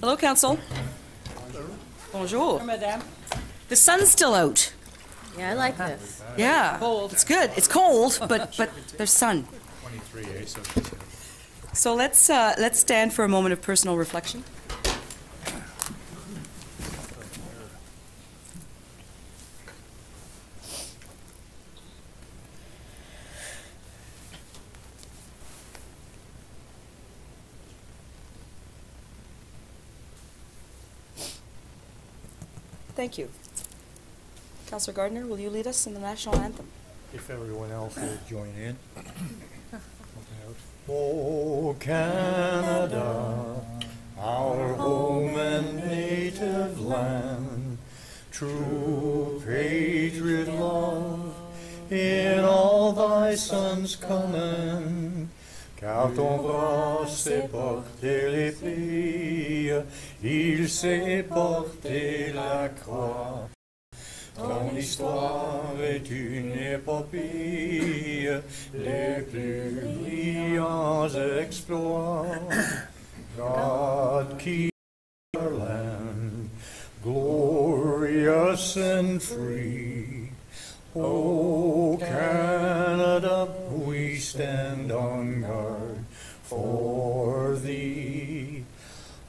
Hello, Council. Bonjour. Madame. The sun's still out. Yeah, I like this. Yeah, Cold. it's good. It's cold, but there's sun. 23, So let's stand for a moment of personal reflection. Thank you. Councillor Gardner, will you lead us in the national anthem? If everyone else will join in. Oh, Canada, our home and native land, true patriot love, in all thy sons common. Car ton bras sait porter l'épée, il sait porter la croix. Ton histoire est une épopée, les plus brillants exploits. God keep our land glorious and free. Oh, Canada, we stand on guard for thee.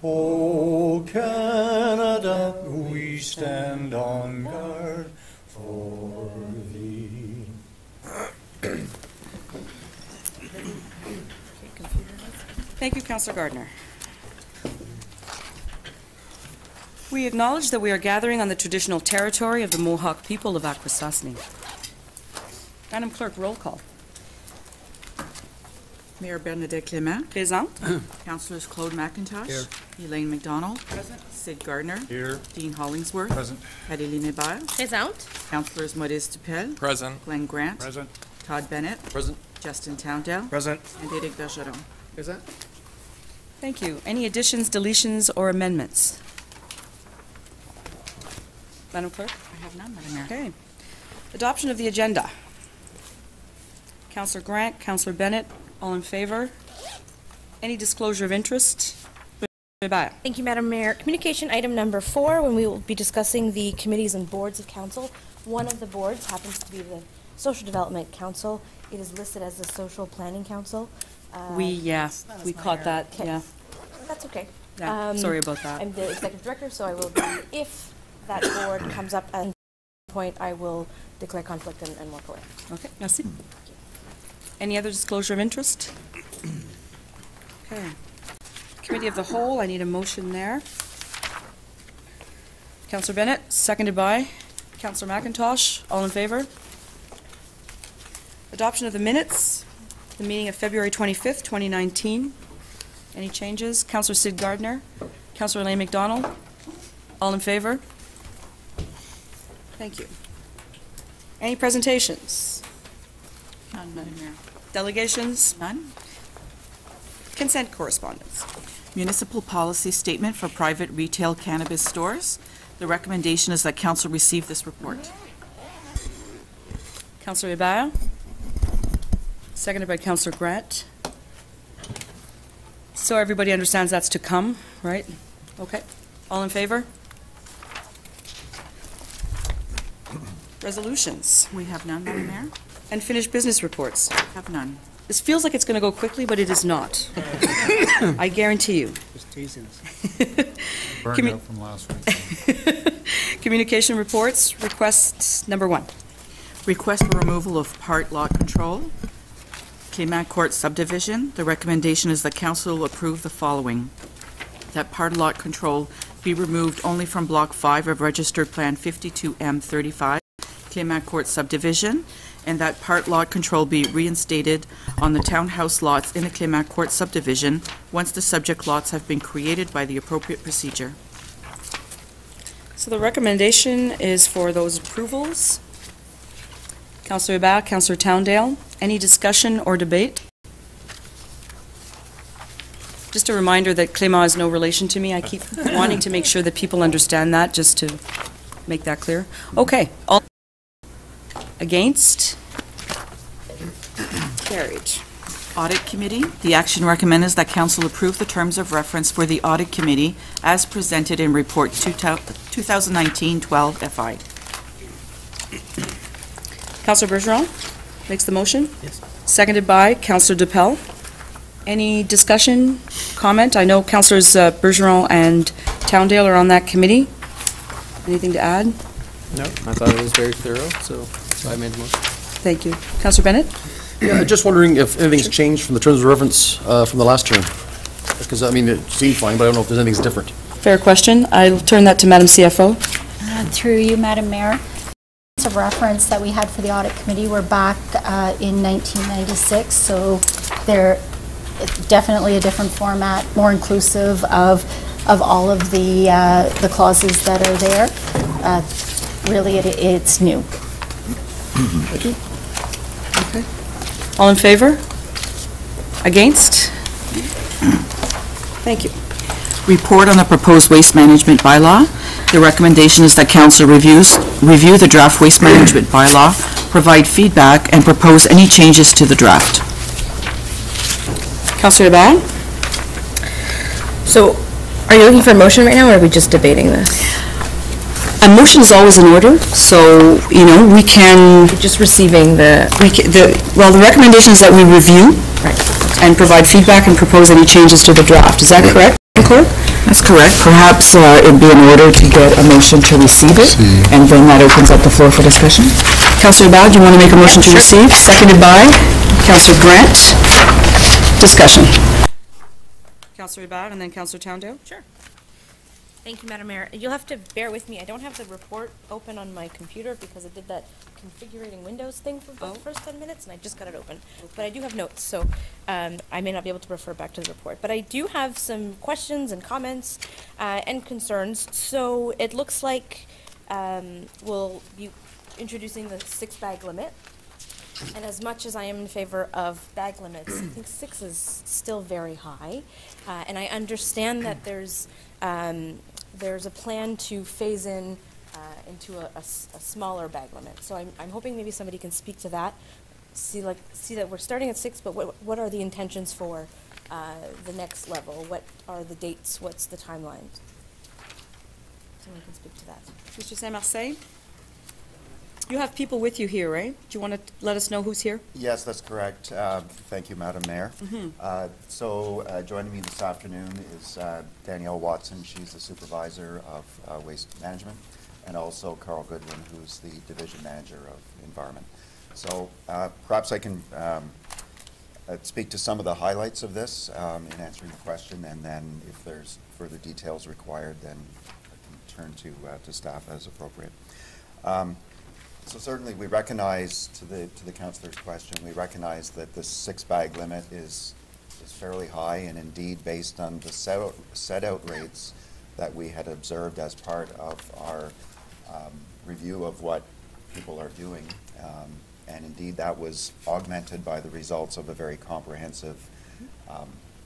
Oh, Canada, we stand on guard for thee. Thank you, Councillor Gardner. We acknowledge that we are gathering on the traditional territory of the Mohawk people of Akwesasne. Madam Clerk, roll call. Mayor Bernadette Clément. Présent. Councillors Claude McIntosh. Here. Elaine McDonald. Present. Sid Gardner. Here. Dean Hollingsworth. Present. Adeline Hébert. Présent. Councillors Maurice Dupel. Present. Glenn Grant. Present. Todd Bennett. Present. Justin Towndale. Present. And Eric Bergeron. Present. Thank you. Any additions, deletions, or amendments? Madam Clerk? I have none, Madam Mayor. Okay. Adoption of the agenda. Councillor Grant, Councillor Bennett, all in favor? Any disclosure of interest? Bye-bye. Thank you, Madam Mayor. Communication item number 4, when we will be discussing the committees and boards of council. One of the boards happens to be the Social Development Council. It is listed as the Social Planning Council. We caught that, Okay. yeah. That's okay. Yeah, sorry about that. I'm the executive director, so I will be, if that board comes up at a point, I will declare conflict and walk away. Okay, merci. Any other disclosure of interest? Okay. Committee of the Whole, I need a motion there. Councillor Bennett, seconded by Councillor McIntosh. All in favor? Adoption of the minutes, the meeting of February 25th, 2019. Any changes? Councillor Sid Gardner, Councillor Elaine McDonald. All in favor? Thank you. Any presentations? None, Madam Mayor. Delegations? None. Consent correspondence. Municipal policy statement for private retail cannabis stores. The recommendation is that council receive this report. Councillor Hébert, seconded by Councillor Grant. So everybody understands that's to come, right? Okay. All in favor? Resolutions. We have none, Madam Mayor. And finished business reports. Have none. This feels like it's going to go quickly, but it is not. I guarantee you. Just teasing us. Commu- Burned out from last week. Communication reports, request number 1. Request for removal of part lot control. Clément Court subdivision. The recommendation is that council will approve the following. That part lot control be removed only from Block 5 of Registered Plan 52M35, Clément Court subdivision, and that part lot control be reinstated on the townhouse lots in the Clément Court subdivision once the subject lots have been created by the appropriate procedure. So the recommendation is for those approvals. Councillor Hébert, Councillor Towndale, any discussion or debate? Just a reminder that Clément is no relation to me. I keep wanting to make sure that people understand that, just to make that clear. Okay. All against? Carried. Audit Committee, the action recommended is that council approve the terms of reference for the Audit Committee as presented in Report 2019-12 FI. Councillor Bergeron makes the motion. Yes. Seconded by Councillor DePel. Any discussion, comment? I know Councillors Bergeron and Towndale are on that committee. Anything to add? No, I thought it was very thorough, so I made the motion. Thank you. Councillor Bennett? Yeah, just wondering if anything's changed from the terms of reference from the last term. Because, I mean, it seemed fine, but I don't know if there's anything different. Fair question. I'll turn that to Madam CFO. Through you, Madam Mayor. Terms of reference that we had for the Audit Committee were back in 1996, so they're definitely a different format, more inclusive of all of the clauses that are there. Really, it's new. Thank you. Okay. All in favor? Against? Thank you. Report on the proposed waste management bylaw. The recommendation is that council review the draft waste management bylaw, provide feedback, and propose any changes to the draft. Councillor Ball? So, are you looking for a motion right now, or are we just debating this? A motion is always in order, so, we can, Just receiving the... well, the recommendation is that we review and provide feedback and propose any changes to the draft. Is that correct, Clerk? That's correct. Perhaps it'd be in order to get a motion to receive it, and then that opens up the floor for discussion. Councillor Bowd, do you want to make a motion to receive? Seconded by Councillor Grant. Discussion. Councillor Bowd and then Councillor Towndale. Sure. Thank you, Madam Mayor. You'll have to bear with me. I don't have the report open on my computer because I did that configuring Windows thing for the first 10 minutes, and I just got it open. But I do have notes, so I may not be able to refer back to the report. But I do have some questions and comments and concerns. So it looks like we'll be introducing the 6-bag limit. And as much as I am in favor of bag limits, I think 6 is still very high. And I understand that there's a plan to phase in into a smaller bag limit. So I'm hoping maybe somebody can speak to that. See that we're starting at 6, but what are the intentions for the next level? What are the dates? What's the timeline? Someone can speak to that. Mr. Saint-Marseille? You have people with you here, right? Do you want to let us know who's here? Yes, that's correct. Thank you, Madam Mayor. Joining me this afternoon is Danielle Watson. She's the supervisor of waste management, and also Carl Goodwin, who's the division manager of environment. So perhaps I can speak to some of the highlights of this in answering the question, and then if there's further details required, then I can turn to staff as appropriate. So certainly we recognize, to the councillor's question, we recognize that the 6-bag limit is fairly high, and indeed based on the set out rates that we had observed as part of our review of what people are doing. And indeed that was augmented by the results of a very comprehensive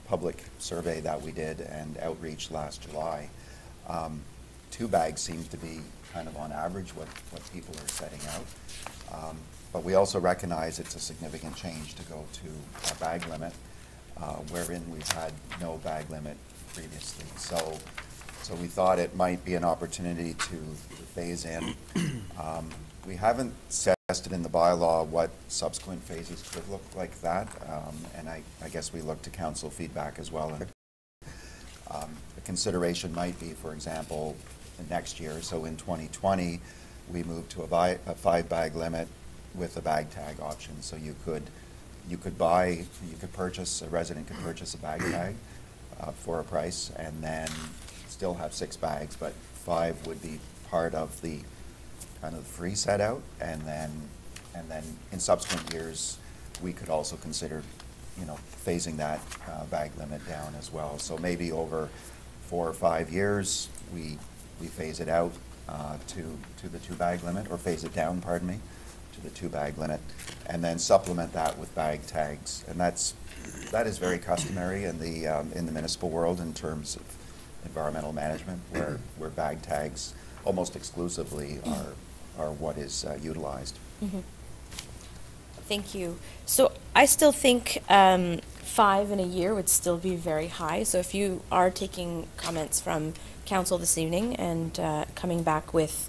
public survey that we did and outreach last July. 2 bags seems to be kind of on average what people are setting out. But we also recognize it's a significant change to go to a bag limit, wherein we've had no bag limit previously. So we thought it might be an opportunity to phase in. We haven't suggested in the bylaw what subsequent phases could look like that, and I guess we look to council feedback as well. The consideration might be, for example, next year, so in 2020, we moved to a 5-bag limit with a bag tag option. So a resident could purchase a bag tag for a price, and then still have 6 bags, but 5 would be part of the kind of free set out, and then in subsequent years, we could also consider, phasing that bag limit down as well. So maybe over 4 or 5 years, we phase it out to the 2-bag limit, or phase it down, pardon me, to the 2-bag limit, and then supplement that with bag tags. And that is very customary in the municipal world in terms of environmental management, where bag tags almost exclusively are what is utilized. Mm-hmm. Thank you. So I still think 5 in a year would still be very high. So if you are taking comments from council this evening and coming back with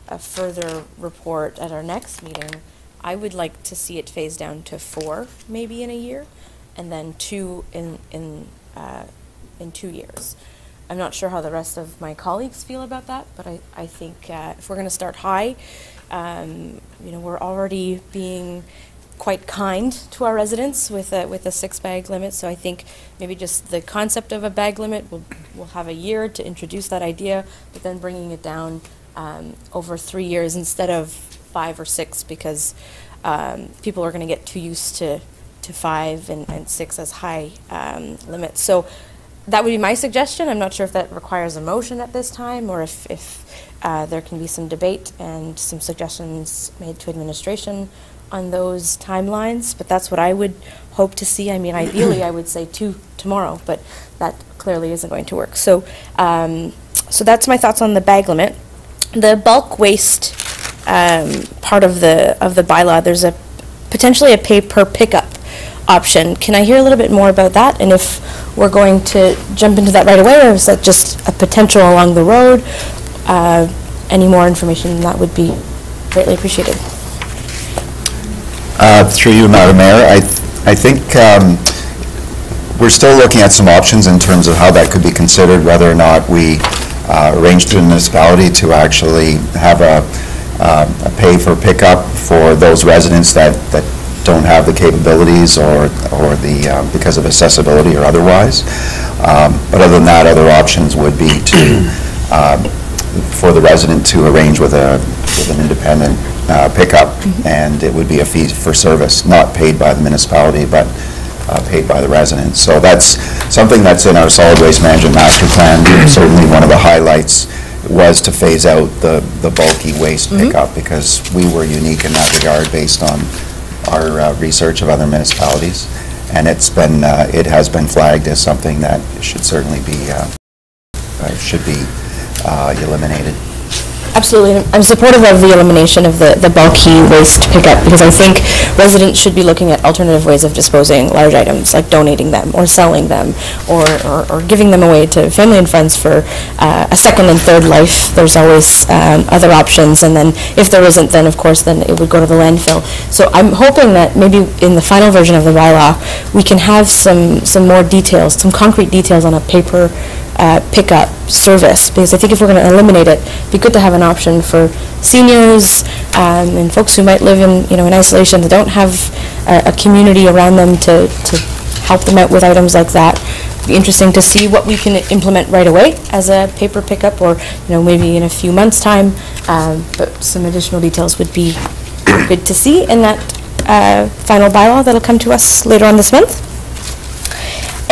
a further report at our next meeting, I would like to see it phased down to 4 maybe in a year, and then 2 in 2 years. I'm not sure how the rest of my colleagues feel about that, but I think if we're going to start high, we're already being quite kind to our residents with a 6-bag limit. So I think maybe just the concept of a bag limit, we'll have a year to introduce that idea, but then bringing it down over 3 years instead of 5 or 6, because people are going to get too used to 5 and 6 as high limits. So that would be my suggestion. I'm not sure if that requires a motion at this time, or if there can be some debate and some suggestions made to administration on those timelines, but that's what I would hope to see. I mean, ideally, I would say 2 tomorrow, but that clearly isn't going to work. So, so that's my thoughts on the bag limit. The bulk waste part of the bylaw, there's potentially a pay per pickup option. Can I hear a little bit more about that, and if we're going to jump into that right away, or is that just a potential along the road? Any more information on that would be greatly appreciated. Through you, Madam Mayor, I think we're still looking at some options in terms of how that could be considered, whether or not we arrange to the municipality to actually have a pay for pickup for those residents that don't have the capabilities or the because of accessibility or otherwise. But other than that, other options would be to for the resident to arrange with an independent pickup, and it would be a fee for service, not paid by the municipality, but paid by the residents. So that's something that's in our solid waste management master plan. Certainly one of the highlights was to phase out the bulky waste pickup, because we were unique in that regard based on our research of other municipalities, and it has been flagged as something that should certainly be eliminated. Absolutely. I'm supportive of the elimination of the bulky waste pickup, because I think residents should be looking at alternative ways of disposing large items, like donating them or selling them, or giving them away to family and friends for a second and third life. There's always other options, and then if there isn't, then of course then it would go to the landfill. So I'm hoping that maybe in the final version of the bylaw we can have some more details, some concrete details on a paper pickup service, because I think if we're going to eliminate it, it'd be good to have an option for seniors and folks who might live in in isolation, that don't have a community around them to help them out with items like that. It'd be interesting to see what we can implement right away as a paper pickup, or maybe in a few months' time. But some additional details would be good to see in that final bylaw that'll come to us later on this month.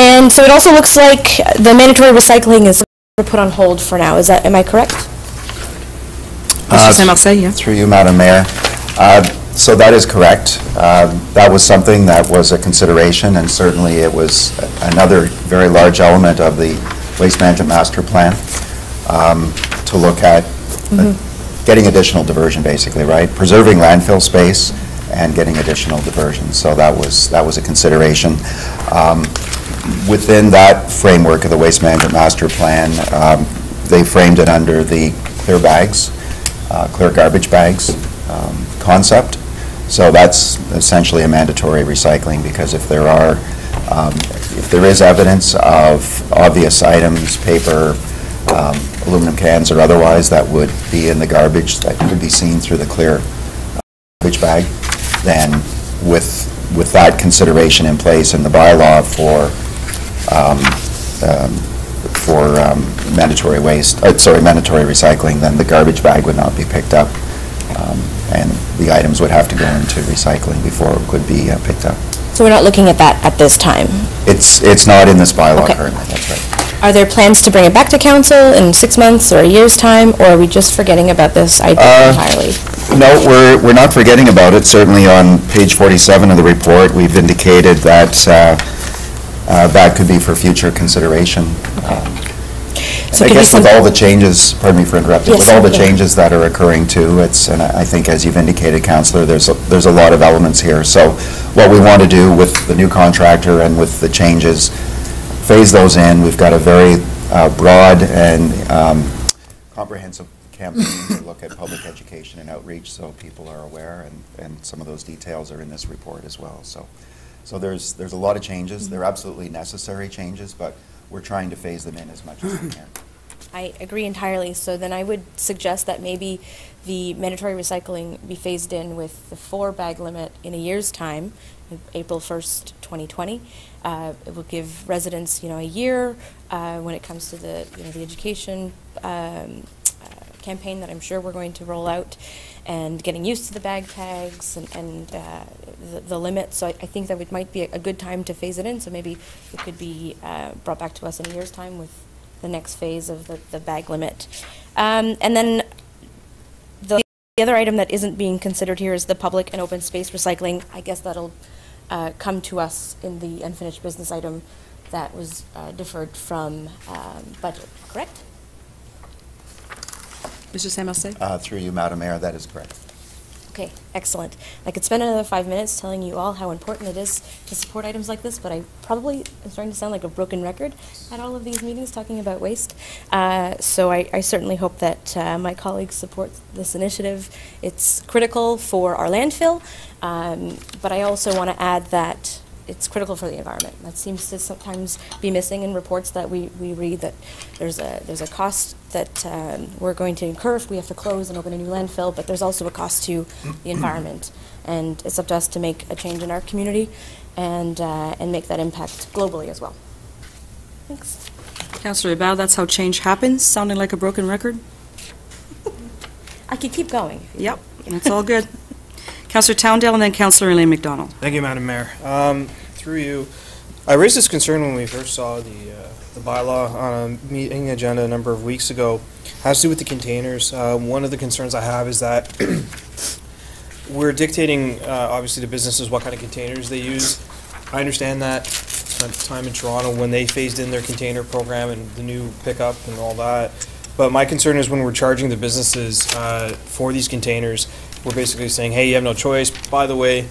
And so it also looks like the mandatory recycling is put on hold for now. Am I correct? Through you, Madam Mayor. So that is correct. That was something that was a consideration, and certainly it was another very large element of the Waste Management Master Plan to look at getting additional diversion, basically, right? Preserving landfill space and getting additional diversion. So that was a consideration. Within that framework of the Waste Management Master Plan, they framed it under the clear bags, clear garbage bags concept. So that's essentially a mandatory recycling, because if there is evidence of obvious items, paper, aluminum cans or otherwise, that would be in the garbage that could be seen through the clear garbage bag, then with that consideration in place in the bylaw for mandatory mandatory recycling, then the garbage bag would not be picked up, and the items would have to go into recycling before it could be picked up. So we're not looking at that at this time? It's not in this bylaw currently, that's right. Are there plans to bring it back to council in 6 months or a year's time, or are we just forgetting about this idea entirely? No, we're not forgetting about it. Certainly on page 47 of the report, we've indicated that that could be for future consideration. So I could be guess with some- all the changes, pardon me for interrupting, Yes, with all the okay. changes that are occurring too, and I think as you've indicated, Councillor, there's a lot of elements here. So what we want to do with the new contractor and with the changes, phase those in. We've got a very broad and comprehensive campaign to look at public education and outreach, so people are aware, and some of those details are in this report as well. So there's a lot of changes. They're absolutely necessary changes, but we're trying to phase them in as much as we can. I agree entirely. So then I would suggest that maybe the mandatory recycling be phased in with the 4-bag limit in a year's time, April 1st, 2020. It will give residents, a year when it comes to the, the education campaign that I'm sure we're going to roll out, and getting used to the bag tags and the limit. So I think that it might be a good time to phase it in. So maybe it could be brought back to us in a year's time with the next phase of the bag limit. And then the other item that isn't being considered here is the public and open space recycling. I guess that'll come to us in the unfinished business item that was deferred from budget, correct? Mr. Samuel-Say? Through you, Madam Mayor, that is correct. Okay, excellent. I could spend another 5 minutes telling you all how important it is to support items like this, but I probably am starting to sound like a broken record at all of these meetings talking about waste. So I certainly hope that my colleagues support this initiative. It's critical for our landfill, but I also want to add that it's critical for the environment. That seems to sometimes be missing in reports that we read, that there's a cost that we're going to incur if we have to close and open a new landfill, but there's also a cost to the environment. And it's up to us to make a change in our community and make that impact globally as well. Thanks. Councillor Abao, that's how change happens, sounding like a broken record? I could keep going. Yep, that's all good. Councillor Towndale and then Councillor Elaine McDonald. Thank you, Madam Mayor. Through you, I raised this concern when we first saw the bylaw on a meeting agenda a number of weeks ago. It has to do with the containers. One of the concerns I have is that we're dictating, obviously, to businesses what kind of containers they use. I understand that. Spent time in Toronto when they phased in their container program and the new pickup and all that. But my concern is when we're charging the businesses for these containers, we're basically saying, hey, you have no choice. By the way, you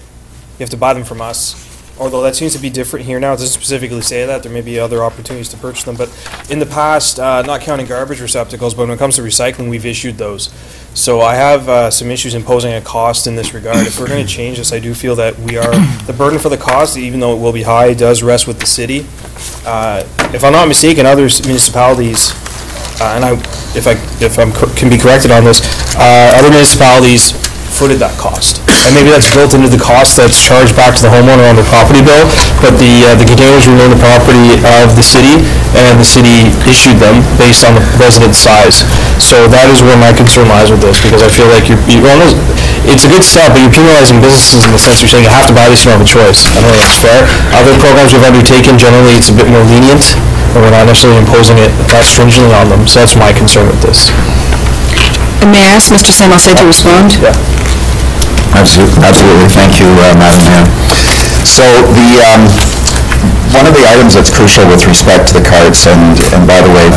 have to buy them from us. Although that seems to be different here now. It doesn't specifically say that. There may be other opportunities to purchase them. But in the past, not counting garbage receptacles, but when it comes to recycling, we've issued those. So I have some issues imposing a cost in this regard. If we're going to change this, I do feel that the burden for the cost, even though it will be high, does rest with the city. If I'm not mistaken, other municipalities, and if I can be corrected on this, other municipalities footed that cost. And maybe that's built into the cost that's charged back to the homeowner on the property bill, but the containers remain the property of the city, and the city issued them based on the resident size. So that is where my concern lies with this, because I feel like it's a good step, but you're penalizing businesses in the sense you're saying you have to buy this, you don't have a choice. I don't think that's fair. Other programs we've undertaken, generally it's a bit more lenient, and we're not necessarily imposing it that stringently on them. So that's my concern with this. And may I ask Mr. Samuel-Say to respond? Yeah. Absolutely. Thank you, Madam Mayor. So one of the items that's crucial with respect to the carts, and by the way,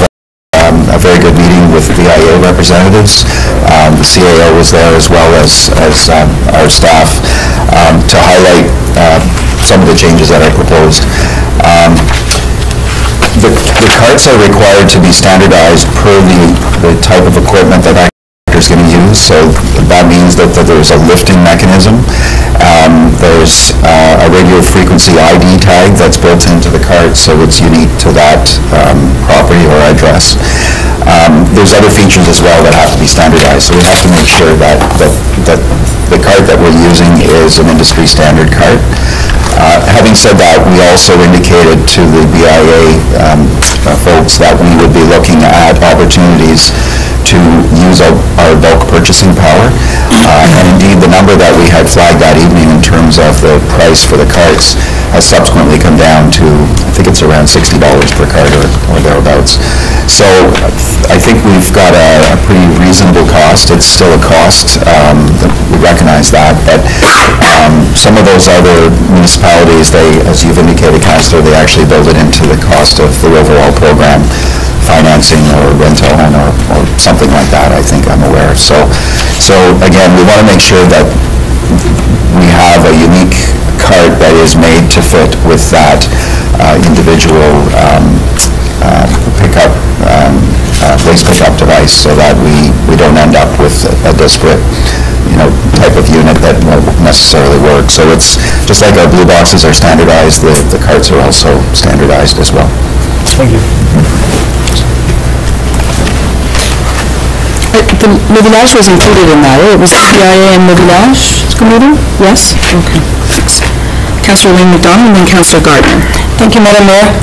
a very good meeting with VIA representatives. The CAO was there as well as our staff to highlight some of the changes that I proposed. The carts are required to be standardized per the type of equipment that is going to use, so that means that there's a lifting mechanism. There's a radio frequency ID tag that's built into the cart, so it's unique to that property or address. There's other features as well that have to be standardized, so we have to make sure that the cart that we're using is an industry standard cart. Having said that, we also indicated to the BIA folks that we would be looking at opportunities to use our bulk purchasing power. And indeed, the number that we had flagged that evening in terms of the price for the carts has subsequently come down to, I think it's around $60 per cart or thereabouts. So I think we've got a pretty reasonable cost. It's still a cost. We recognize that. But some of those other municipalities, as you've indicated, Councillor, they actually build it into the cost of the overall program. financing or rent-to-own or something like that, I think I'm aware. So again, we want to make sure that we have a unique cart that is made to fit with that individual pickup, waste pickup device, so that we don't end up with a disparate, type of unit that won't necessarily work. So it's just like our blue boxes are standardized, the carts are also standardized as well. Thank you. The mobilage was included in that. It was PIA and mobilage committee? Yes? Okay. Thanks. Councillor Wayne McDonald and then Councillor Gardner. Thank you, Madam Mayor.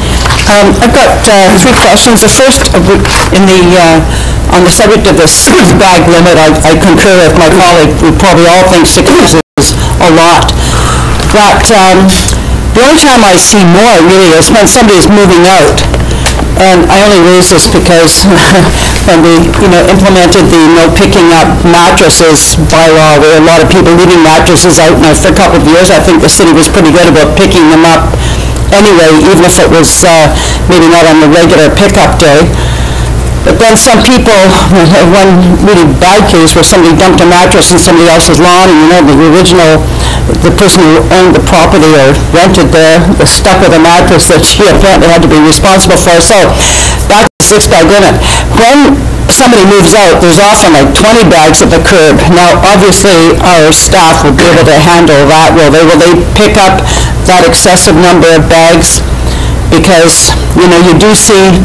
I've got three questions. The first, on the subject of the six-bag limit, I concur with my colleague. We probably all think 6 is a lot. But the only time I see more, really, is when somebody's moving out. And I only raise this because when we, implemented the no picking up mattresses bylaw, there were a lot of people leaving mattresses out. Now, for a couple of years, I think the city was pretty good about picking them up anyway, even if it was maybe not on the regular pickup day. But then some people, one really bad case where somebody dumped a mattress in somebody else's lawn, and the person who owned the property or rented there was stuck with a mattress that she apparently had to be responsible for. So that's the 6-bag limit. When somebody moves out, there's often like 20 bags at the curb. Now, obviously, our staff will be able to handle that. Will they pick up that excessive number of bags? Because, you do see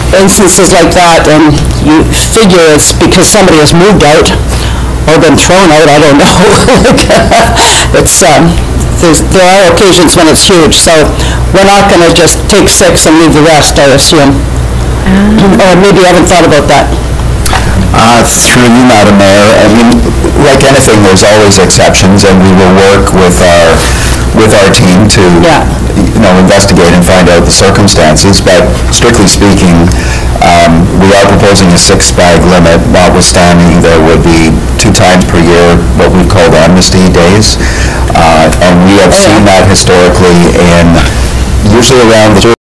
instances like that, and you figure it's because somebody has moved out or been thrown out, I don't know. There are occasions when it's huge, so we're not going to just take 6 and leave the rest, I assume. Or maybe you haven't thought about that. Through you, Madam Mayor, I mean, like anything, there's always exceptions, and we will work with our team to, investigate and find out the circumstances. But strictly speaking, we are proposing a 6-bag limit, notwithstanding there would be 2 times per year what we've called amnesty days. And we have seen that historically in usually around the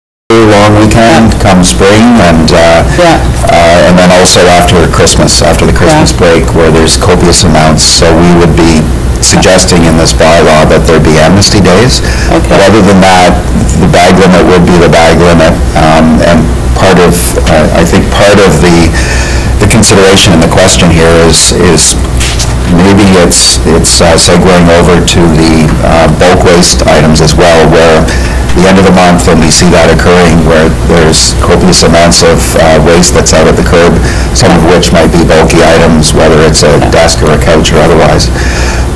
long weekend come spring, and then also after Christmas, after the Christmas break, where there's copious amounts. So we would be suggesting in this bylaw that there be amnesty days. But other than that, the bag limit would be the bag limit. And I think part of the consideration in the question here is maybe it's segueing over to the bulk waste items as well, where the end of the month, when we see that occurring, where there's copious amounts of waste that's out at the curb, some of which might be bulky items, whether it's a desk or a couch or otherwise.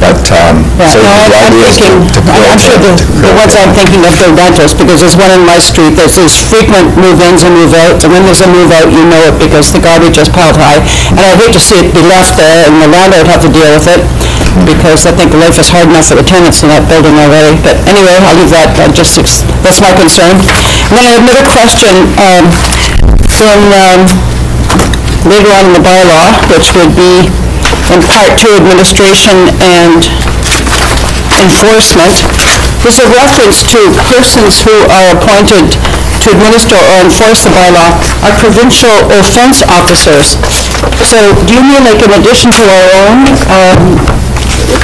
But so the idea is I'm sure the ones I'm thinking of, they're rentals, because there's one in my street, there's frequent move-ins and move-outs, and when there's a move-out, you know it because the garbage is piled high. And I hate to see it be left there, and the landlord have to deal with it, because I think life is hard enough for the tenants in that building already. But anyway, I'll leave that. That's my concern. And then I have another question. Later on in the bylaw, which would be in Part 2, Administration and Enforcement, there's a reference to persons who are appointed to administer or enforce the bylaw are provincial offense officers. So do you mean like in addition to our own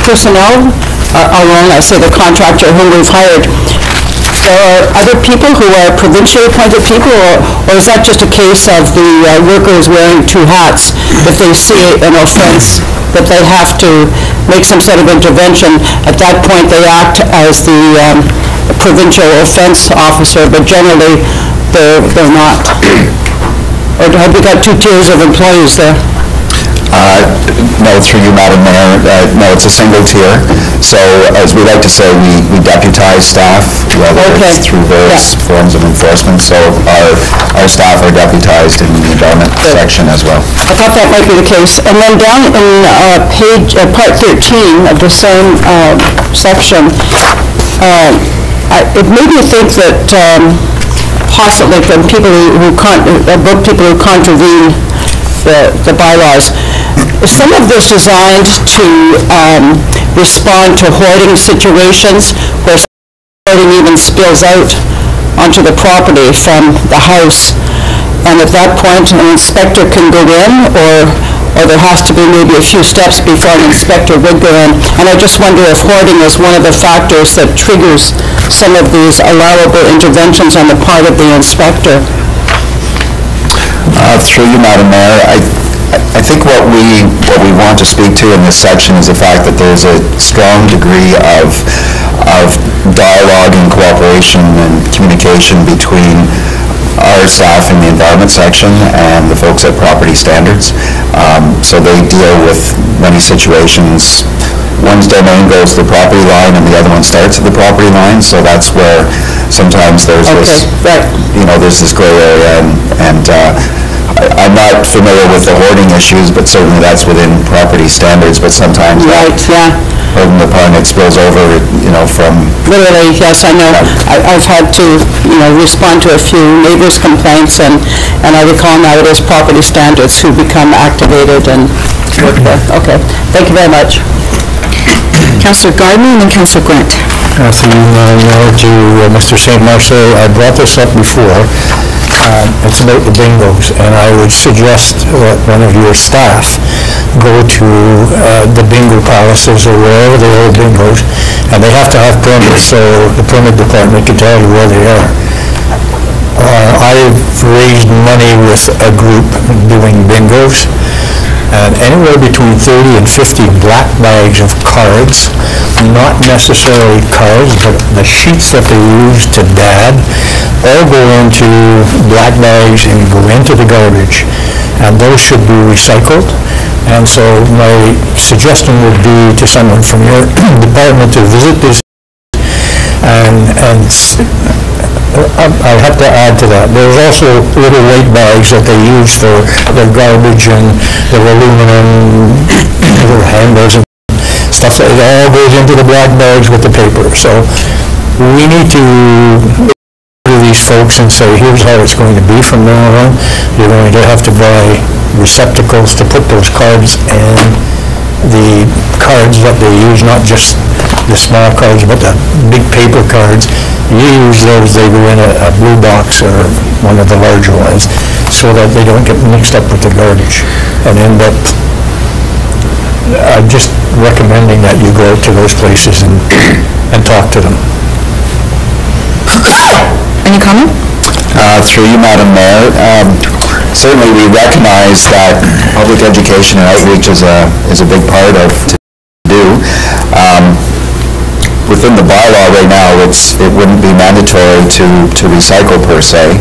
personnel, I say the contractor whom we've hired, there are other people who are provincially appointed people, or is that just a case of the workers wearing 2 hats? If they see an offense that they have to make some sort of intervention, at that point they act as the provincial offense officer, but generally they're not. Or have we got 2 tiers of employees there? No, through you, Madam Mayor. No, it's a single tier. So, as we like to say, we deputize staff, whether it's through various forms of enforcement. So, our staff are deputized in the environment section as well. I thought that might be the case. And then down in Part 13 of the same section, it made me think that possibly from people who contravene the bylaws. Is some of this designed to respond to hoarding situations where hoarding even spills out onto the property from the house? and at that point, an inspector can go in, or there has to be maybe a few steps before an inspector would go in. And I just wonder if hoarding is one of the factors that triggers some of these allowable interventions on the part of the inspector. Through you, Madam Mayor, I think what we want to speak to in this section is the fact that there's a strong degree of dialogue and cooperation and communication between our staff in the environment section and the folks at Property Standards. So they deal with many situations. One's domain goes to the property line and the other one starts at the property line, so that's where sometimes there's this, there's this gray area, and I'm not familiar with the hoarding issues, but certainly that's within property standards, but sometimes pardon the pun, it spills over, from... Literally, yes, I know. I've had to, respond to a few neighbors' complaints, and I recall now it is property standards who become activated and work there. Okay, thank you very much. Councillor Gardner and then Councillor Grant. Through to Mr. St. Marceau, I brought this up before. It's about the bingos, and I would suggest that one of your staff go to the bingo palaces or wherever they hold bingos, and they have to have permits, so the permit department can tell you where they are. I've raised money with a group doing bingos, and anywhere between 30 and 50 black bags of cards, not necessarily cards, but the sheets that they use to dab, all go into black bags and go into the garbage, and those should be recycled. And so my suggestion would be to someone from your department to visit this, and I have to add to that. There's also little weight bags that they use for their garbage and their aluminum, their handles and stuff. It all goes into the black bags with the paper. So we need to go to these folks and say, here's how it's going to be from now on. You're going to have to buy receptacles to put those cards in. The cards that they use, not just the small cards, but the big paper cards, you use those, they go in a blue box or one of the larger ones, so that they don't get mixed up with the garbage and end up, I'm just recommending that you go to those places and talk to them. Any comment? Through you, Madam Mayor, certainly we recognize that public education and outreach is a big part of to do. Within the bylaw right now, it wouldn't be mandatory to recycle per se.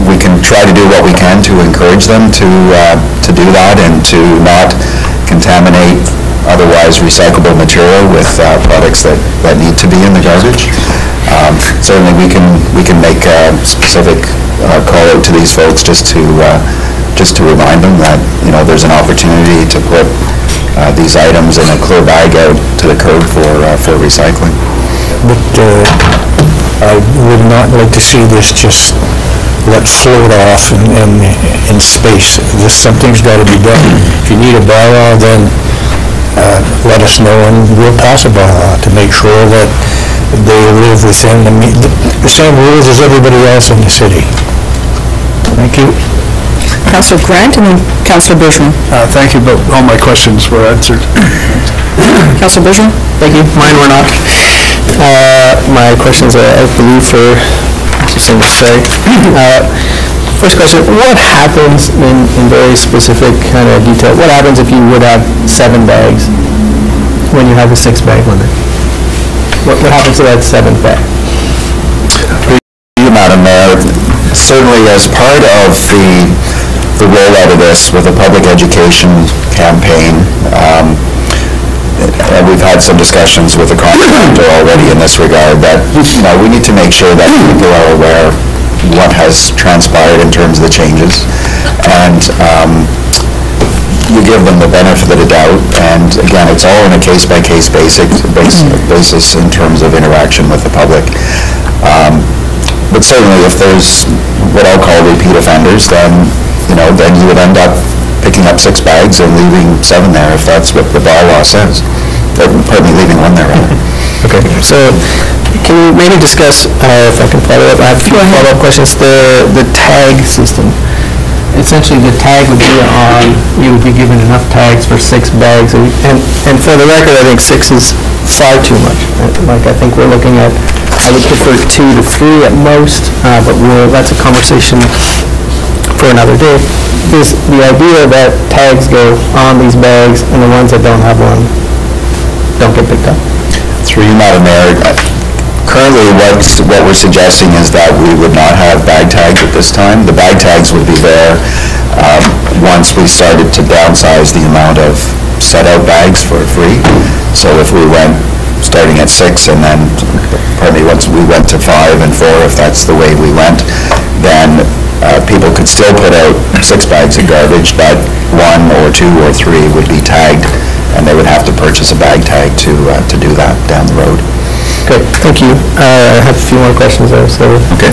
We can try to do what we can to encourage them to do that and to not contaminate otherwise recyclable material with products that need to be in the garbage. Certainly we can make a specific call out to these folks just to remind them that there's an opportunity to put these items in a clear bag out to the curb for recycling. But I would not like to see this just let float off in space. Something's got to be done. If you need a bylaw, then let us know and we'll pass a bylaw to make sure that they live within the same rules as everybody else in the city. Thank you. Councillor Grant and then Councillor Bergeron. Thank you, but all my questions were answered. Councillor Bergeron? Thank you. Mine were not. My questions, I believe, for something to say. First question, what happens in very specific kind of detail, what happens if you would have 7 bags when you have a 6-bag limit? What happens to that 7th bag? Madam Mayor, certainly as part of the rollout of this with a public education campaign, and we've had some discussions with the contractor already in this regard, that we need to make sure that people are aware what has transpired in terms of the changes, and you give them the benefit of the doubt, and again, it's all in a case-by-case basis in terms of interaction with the public. But certainly if there's what I'll call repeat offenders, then you would end up picking up 6 bags and leaving 7 there if that's what the bylaw says. Pardon me, leaving 1 there, rather. Okay, so can you maybe discuss, if I can follow up, I have a few follow-up questions, the tag system. Essentially, the tag would be on, you would be given enough tags for 6 bags, and for the record, I think 6 is far too much. Like, I think we're looking at, I would prefer 2 to 3 at most, but that's a conversation for another day. Is the idea that tags go on these bags, and the ones that don't have one don't get picked up? Through you, Madam Mayor, currently what we're suggesting is that we would not have bag tags at this time. The bag tags would be there once we started to downsize the amount of set-out bags for free. So if we went starting at 6 and then, once we went to 5 and 4, if that's the way we went, then people could still put out 6 bags of garbage, but 1 or 2 or 3 would be tagged, and they would have to purchase a bag tag to do that down the road. Good, thank you. I have a few more questions there, so. Okay.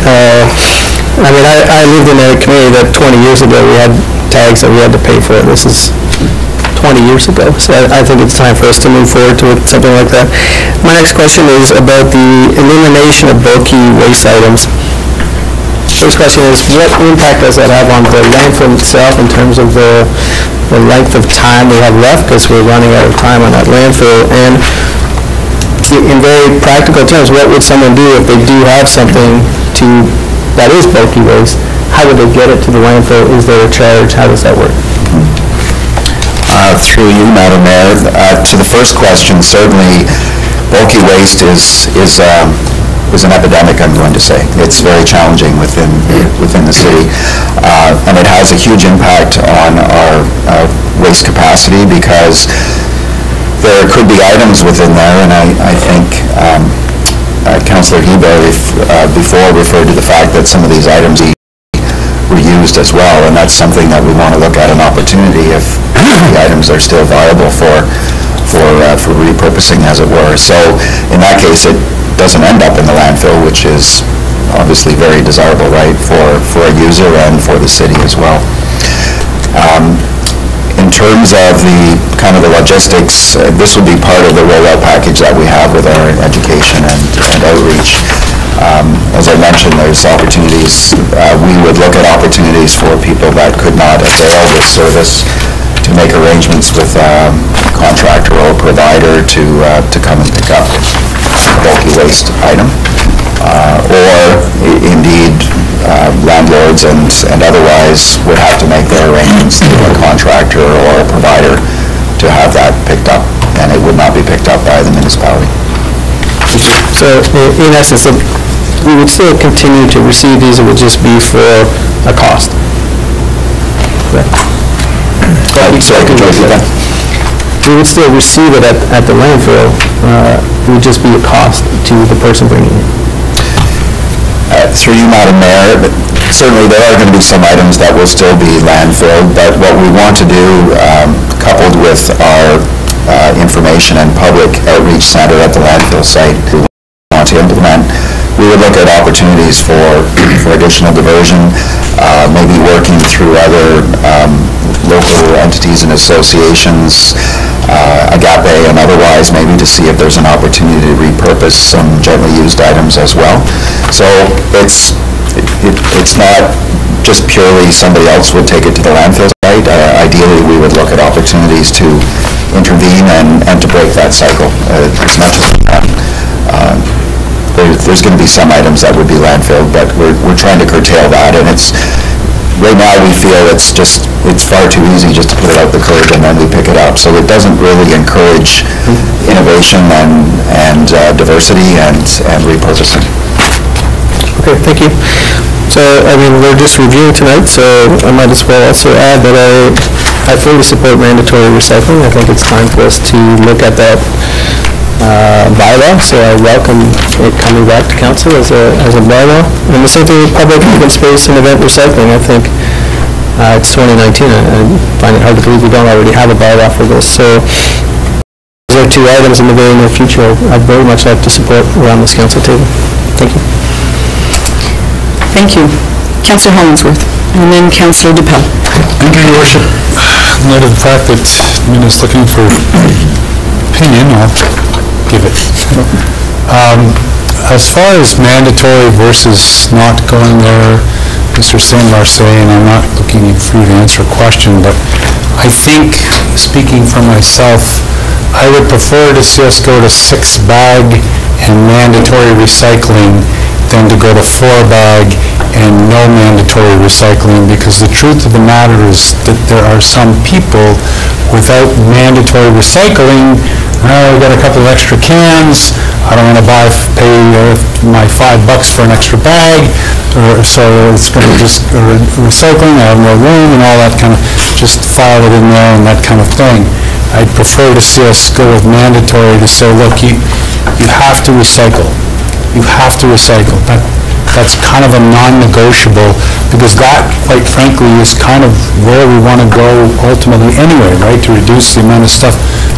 I mean, I lived in a community that 20 years ago, we had tags that we had to pay for. This is 20 years ago, so I think it's time for us to move forward to something like that. My next question is about the elimination of bulky waste items. First question is, what impact does that have on the landfill itself in terms of the length of time we have left, because we're running out of time on that landfill? And in very practical terms, what would someone do if they do have something that is bulky waste? How would they get it to the landfill? Is there a charge? How does that work? Through you, Madam Mayor, to the first question, certainly bulky waste is an epidemic, I'm going to say. It's very challenging within the city, and it has a huge impact on our waste capacity, because there could be items within there, and I think Councillor Hebert before referred to the fact that some of these items were used as well, and that's something that we want to look at an opportunity if the items are still viable for repurposing, as it were. So in that case, it doesn't end up in the landfill, which is obviously very desirable, right, for a user and for the city as well. In terms of the logistics, this would be part of the rollout package that we have with our education and outreach. As I mentioned, there's opportunities. We would look at opportunities for people that could not avail this service to make arrangements with a contractor or provider to come and pick up a bulky waste item. Or indeed, landlords and otherwise would have to make their arrangements through a contractor or a provider to have that picked up, and it would not be picked up by the municipality. So in essence, we would still continue to receive these, it would just be for a cost. Sorry, could you repeat that? We would still receive it at the landfill, it would just be a cost to the person bringing it. Through you, Madam Mayor, certainly there are going to be some items that will still be landfilled, but what we want to do, coupled with our information and public outreach center at the landfill site, we want to implement, we would look at opportunities for additional diversion, maybe working through other local entities and associations, Agape and otherwise, maybe to see if there's an opportunity to repurpose some gently used items as well. So it's not just purely somebody else would take it to the landfill site. Ideally, we would look at opportunities to intervene and to break that cycle as much as we can. There's going to be some items that would be landfilled, but we're trying to curtail that, and right now we feel it's far too easy just to put it out the curb and then we pick it up. So it doesn't really encourage innovation and diversity and repurposing. Okay, thank you. So, I mean, we're just reviewing tonight, so I might as well also add that I fully support mandatory recycling. I think it's time for us to look at that bylaw, so I welcome it coming back to council as a bylaw. And the same thing with public open space and event recycling. I think it's 2019. I find it hard to believe we don't already have a bylaw for this. So those are 2 items in the very near future I'd very much like to support around this council table. Thank you. Thank you. Councillor Hollingsworth, and then Councillor DePel. Thank you, Your Worship. In light of the fact that Min is looking for opinion, I'll give it. As far as mandatory versus not going there, Mr. St. Marseille, and I'm not looking for you to answer a question, but I think, speaking for myself, I would prefer to see us go to 6-bag and mandatory recycling than to go to 4-bag and no mandatory recycling, because the truth of the matter is that there are some people without mandatory recycling. We got a couple of extra cans, I don't want to pay my $5 for an extra bag, so it's going to just recycling, I have no room and all that kind of, just file it in there and that kind of thing. I'd prefer to see us go with mandatory to say, look, you have to recycle. You have to recycle. That's kind of a non-negotiable, because that, quite frankly, is kind of where we want to go ultimately anyway, right? To reduce the amount of stuff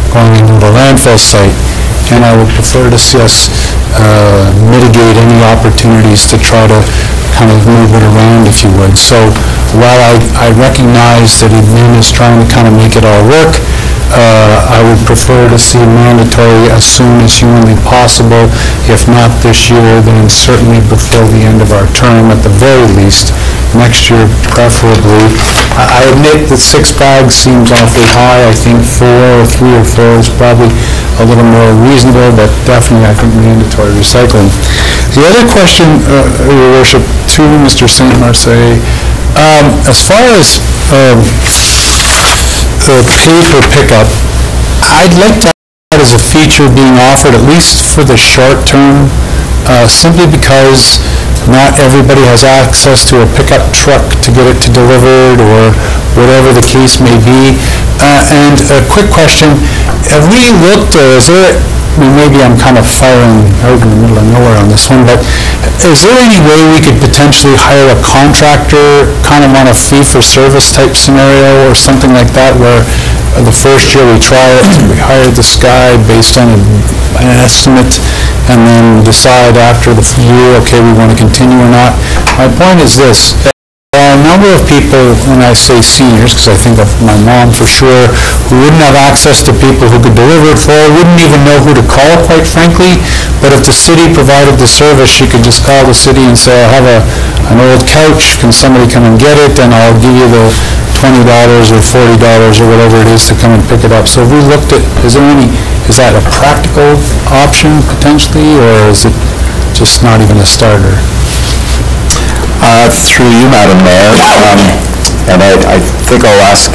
going into the landfill site. And I would prefer to see us mitigate any opportunities to try to kind of move it around, if you would. So while I recognize that admin is trying to kind of make it all work, I would prefer to see mandatory as soon as humanly possible. If not this year, then certainly before the end of our term at the very least. Next year, preferably. I admit that 6 bags seems awfully high. I think 3 or 4 is probably a little more reasonable, but definitely I think mandatory recycling. The other question, Your Worship, to Mr. St. Marseille, as far as pay per pickup, I'd like that as a feature being offered, at least for the short term, simply because not everybody has access to a pickup truck to get it delivered, or whatever the case may be. And a quick question, have we looked, is there, maybe I'm kind of firing out in the middle of nowhere on this one, but is there any way we could potentially hire a contractor kind of on a fee-for-service type scenario or something like that, where the first year we try it, we hire this guy based on an estimate, and then decide after the year, okay, we want to continue or not? My point is this. A number of people, when I say seniors, because I think of my mom for sure, who wouldn't have access to people who could deliver it for her, wouldn't even know who to call, quite frankly. But if the city provided the service, she could just call the city and say, I have an old couch, can somebody come and get it, and I'll give you the $20 or $40 or whatever it is to come and pick it up. So if we looked at, is that a practical option potentially, or is it just not even a starter? Through you, Madam Mayor, and I think I'll ask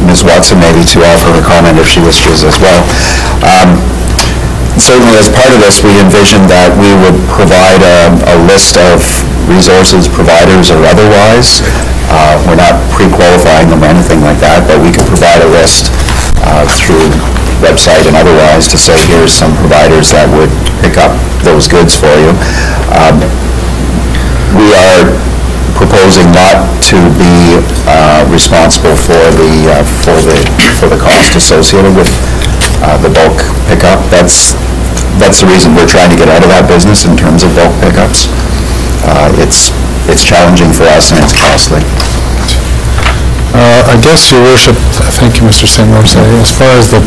Ms. Watson maybe to offer her comment if she wishes as well. Certainly as part of this, we envisioned that we would provide a list of resources, providers or otherwise. We're not pre-qualifying them or anything like that, but we could provide a list through website and otherwise to say, here's some providers that would pick up those goods for you. We are proposing not to be responsible for the cost associated with the bulk pickup. That's the reason we're trying to get out of that business in terms of bulk pickups. It's challenging for us and it's costly. I guess, Your Worship, thank you, Mr. St. Marseille, as far as the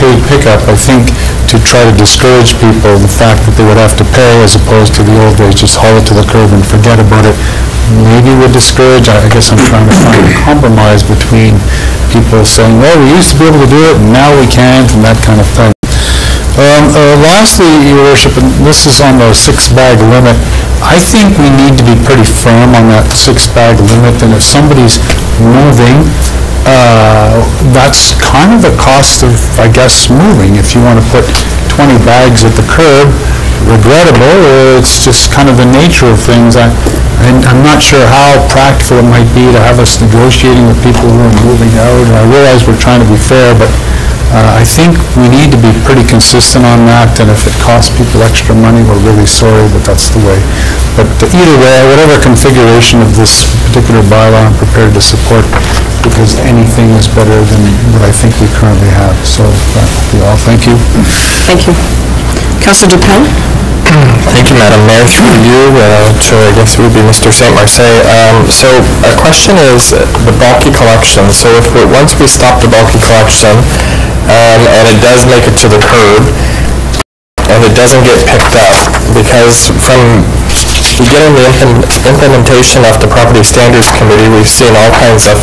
paid pickup, I think to try to discourage people, the fact that they would have to pay as opposed to the old days, just haul it to the curb and forget about it, maybe would discourage. I guess I'm trying to find a compromise between people saying, well, we used to be able to do it and now we can't, and that kind of thing. Lastly, Your Worship, and this is on the 6-bag limit, I think we need to be pretty firm on that 6-bag limit, and if somebody's moving, that's kind of the cost of, I guess, moving. If you want to put 20 bags at the curb, regrettable, it's just kind of the nature of things. I'm not sure how practical it might be to have us negotiating with people who are moving out, and I realize we're trying to be fair, but I think we need to be pretty consistent on that, and if it costs people extra money, we're really sorry, but that's the way. But either way, whatever configuration of this particular bylaw, I'm prepared to support, because anything is better than what I think we currently have. So that will be all. Thank you. Thank you. Councillor Dupel? Thank you, Madam Mayor. Through you, so I guess it would be Mr. St. Marseille. So a question is the bulky collection. So if once we stop the bulky collection and it does make it to the curb, and it doesn't get picked up, because from beginning the implementation of the Property Standards Committee, we've seen all kinds of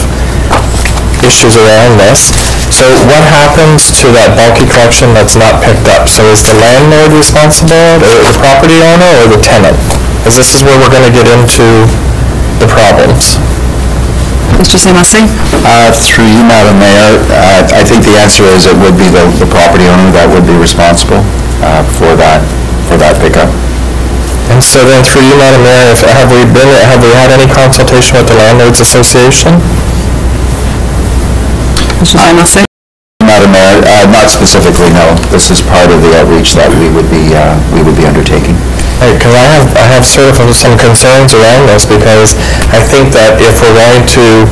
issues around this. So what happens to that bulky collection that's not picked up? So is the landlord responsible, or the property owner, or the tenant? Because this is where we're going to get into the problems. Mr. Saint-Martin? Through you, Madam Mayor, I think the answer is it would be the property owner that would be responsible for that pickup. And so then through you, Madam Mayor, have we had any consultation with the Landlords Association? Mr. Saint-Martin? Madam Mayor, not specifically, no. This is part of the outreach that we would be undertaking. Because I have sort of some concerns around this, because I think that if we're going to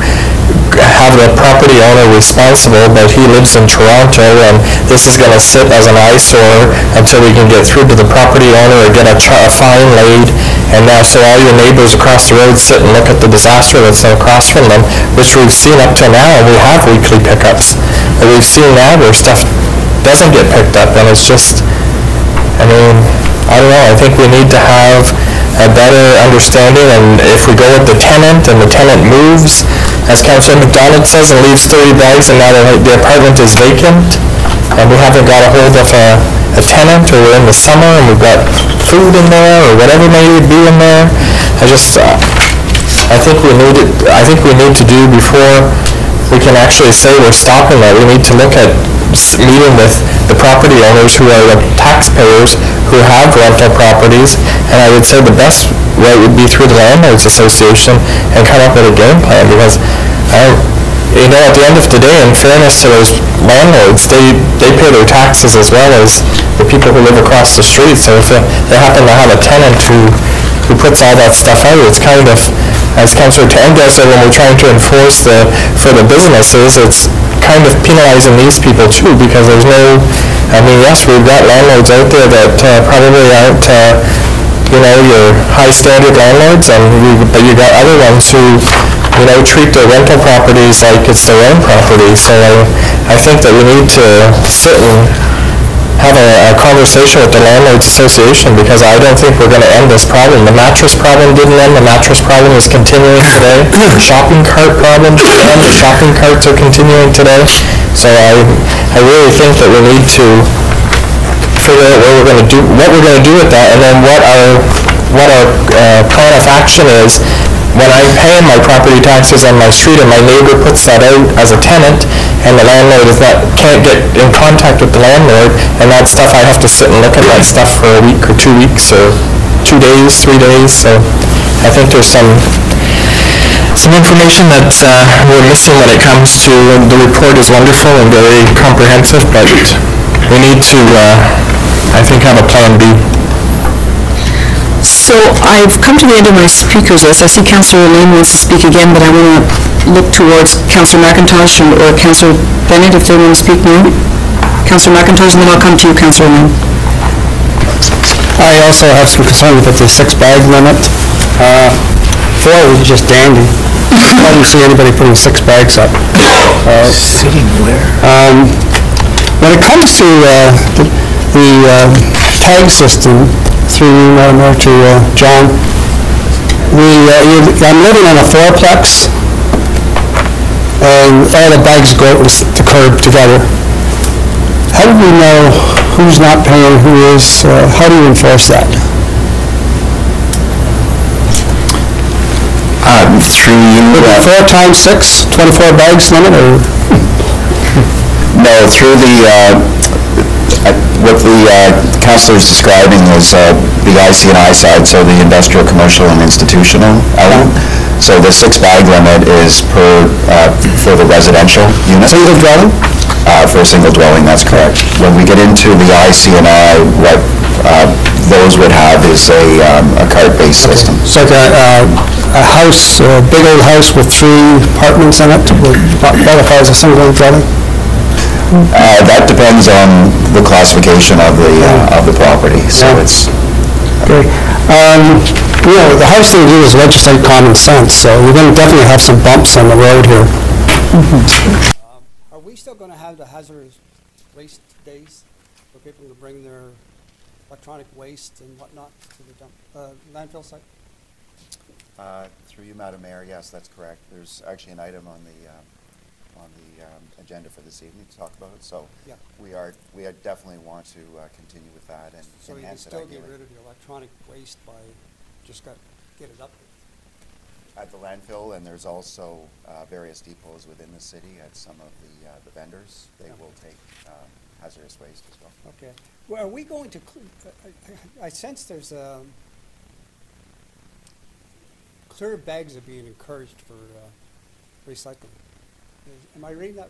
have the property owner responsible, but he lives in Toronto, and this is going to sit as an eyesore until we can get through to the property owner or get a fine laid, and now so all your neighbors across the road sit and look at the disaster that's across from them, which we've seen up to now, and we have weekly pickups. But we've seen now where stuff doesn't get picked up, and it's just, I mean, I don't know, I think we need to have a better understanding, and if we go with the tenant and the tenant moves, as Councillor McDonald says, and leaves 30 bags and now the apartment is vacant, and we haven't got a hold of a tenant, or we're in the summer and we've got food in there, or whatever may be in there, I think we need to do before we can actually say we're stopping that. We need to look at meeting with the property owners who are the taxpayers who have rental properties, and I would say the best way would be through the Landlords Association and come up with a game plan, because at the end of the day, in fairness to those landlords, they pay their taxes as well as the people who live across the street. So if they happen to have a tenant who puts all that stuff out, it's kind of, as Councillor Tandale said, when we're trying to enforce for the businesses, it's kind of penalizing these people too, because there's no, I mean, yes, we've got landlords out there that probably aren't, your high standard landlords, but you got other ones who, treat their rental properties like it's their own property. So I think that we need to sit and have a conversation with the Landlords Association, because I don't think we're going to end this problem. The mattress problem didn't end. The mattress problem is continuing today. The shopping cart problem didn't end. The shopping carts are continuing today. So I really think that we need to figure out what we're going to do with that, and then what our plan of action is. When I'm paying my property taxes on my street and my neighbor puts that out as a tenant, and the landlord can't get in contact with the landlord, and that stuff, I have to sit and look at that stuff for a week or 2 weeks or 2 days, 3 days. So I think there's some information that we're missing when it comes to, the report is wonderful and very comprehensive, but we need to, I think, have a plan B. So I've come to the end of my speakers list. I see Councillor Lane wants to speak again, but I want to look towards Councillor McIntosh or Councillor Bennett if they want to speak now. Councillor McIntosh, and then I'll come to you, Councillor Lane. I also have some concern with the 6-bag limit. 4 was just dandy. I didn't see anybody putting 6 bags up. Sitting where? When it comes to the tag system, through Mayor to John, I'm living in a 4-plex, and all the bags go to the curb together. How do we know who's not paying, who is? How do you enforce that? Through you. 4 times 6, 24 bags limit, or? No, through what the councillor is describing is the IC&I side, so the industrial, commercial, and institutional element. So the 6-bag limit is for the residential unit. Single dwelling? For a single dwelling, that's correct. When we get into the IC&I, what those would have is a cart-based system. It's like a house, a big old house with 3 apartments in it, would qualify as a single dwelling? That depends on the classification of the property. So it's okay. The hardest thing to do is legislate common sense. So you're going to definitely have some bumps on the road here. Are we still going to have the hazardous waste days for people to bring their electronic waste and whatnot to the dump, landfill site? Through you, Madam Mayor, yes, that's correct. There's actually an item on the agenda for this evening to talk about it. So Yeah. we definitely want to continue with that and So you can enhance it still get ideally. rid of the electronic waste by get it up. At the landfill, and there's also various depots within the city at some of the vendors. They will take hazardous waste as well. Okay. Well, are we going to, I sense there's clear bags are being encouraged for recycling. Am I reading that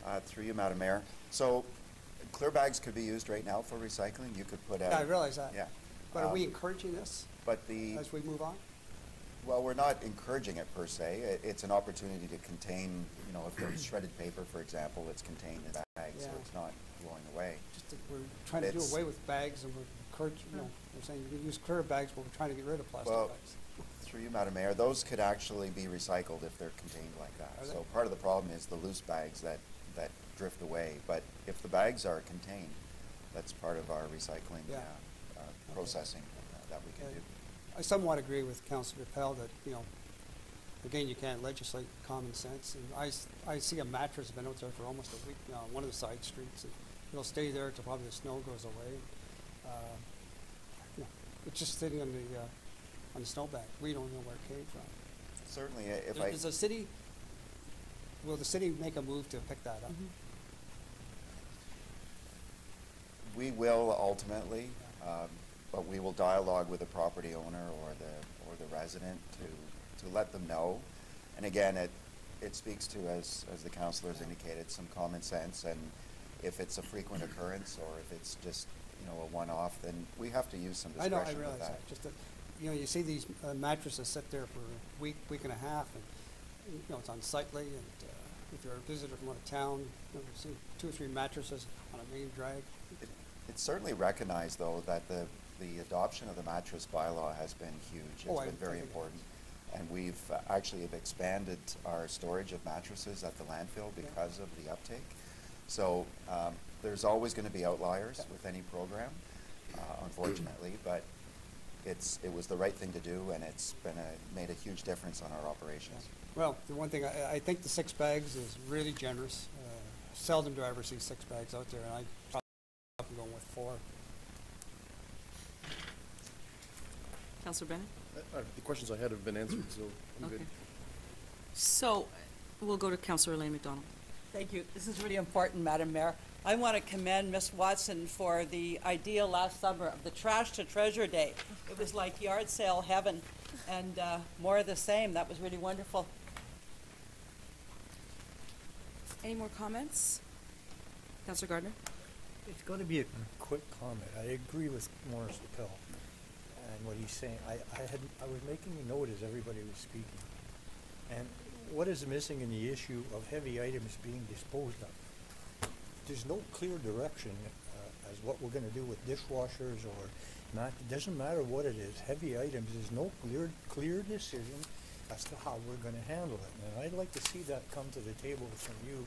right? Through you, Madam Mayor. So clear bags could be used right now for recycling. You could put out. Yeah, I realize that. Yeah. But are we encouraging this But as we move on? well, we're not encouraging it per se. It's an opportunity to contain, if there's shredded paper, for example, it's contained in that bag, so Yeah. it's not blowing away. Just that we're trying to do It's- away with bags and we're encouraging, we're saying you can use clear bags, but we're trying to get rid of plastic Well, bags. through you, Madam Mayor, those could actually be recycled if they're contained like that. Are they? So part of the problem is the loose bags that drift away. But if the bags are contained, that's part of our recycling Yeah. processing that we can Okay. do. I somewhat agree with Councillor Pell that, again, you can't legislate common sense. And I see a mattress been out there for almost a week now on one of the side streets. And it'll stay there until probably the snow goes away. It's just sitting on the snowbank. We don't know where it came from. Certainly, Will the city make a move to pick that up? We will ultimately, but we will dialogue with the property owner or the resident to let them know. And again, it speaks to, as the councillors indicated, some common sense. And if it's a frequent occurrence or if it's just a one-off, then we have to use some I know, discretion I realize with that. that. Just that, you see these mattresses sit there for a week and a half, and it's unsightly. And if you're a visitor from out of town, you've seen 2 or 3 mattresses on a main drag. It's certainly recognized, though, that the adoption of the mattress bylaw has been huge. It's been very important. And we've actually have expanded our storage of mattresses at the landfill because of the uptake. So there's always going to be outliers with any program, unfortunately, but it was the right thing to do, and it's made a huge difference on our operations. Well, the one thing, I think the 6 bags is really generous. Seldom do I ever see 6 bags out there, and I probably going with 4. Councillor Bennett? The questions I had have been answered, so I'm good. Okay. So, we'll go to Councillor Elaine McDonald. Thank you. This is really important, Madam Mayor. I want to commend Ms. Watson for the idea last summer of the Trash to Treasure Day. It was like yard sale heaven, and more of the same. That was really wonderful. Any more comments? Councillor Gardner? It's going to be a quick comment. I agree with Morris Pell and what he's saying. I was making a note as everybody was speaking. And what is missing in the issue of heavy items being disposed of? There's no clear direction as what we're going to do with dishwashers or not. It doesn't matter what it is. Heavy items, there's no clear decision as to how we're going to handle it. And I'd like to see that come to the table from you,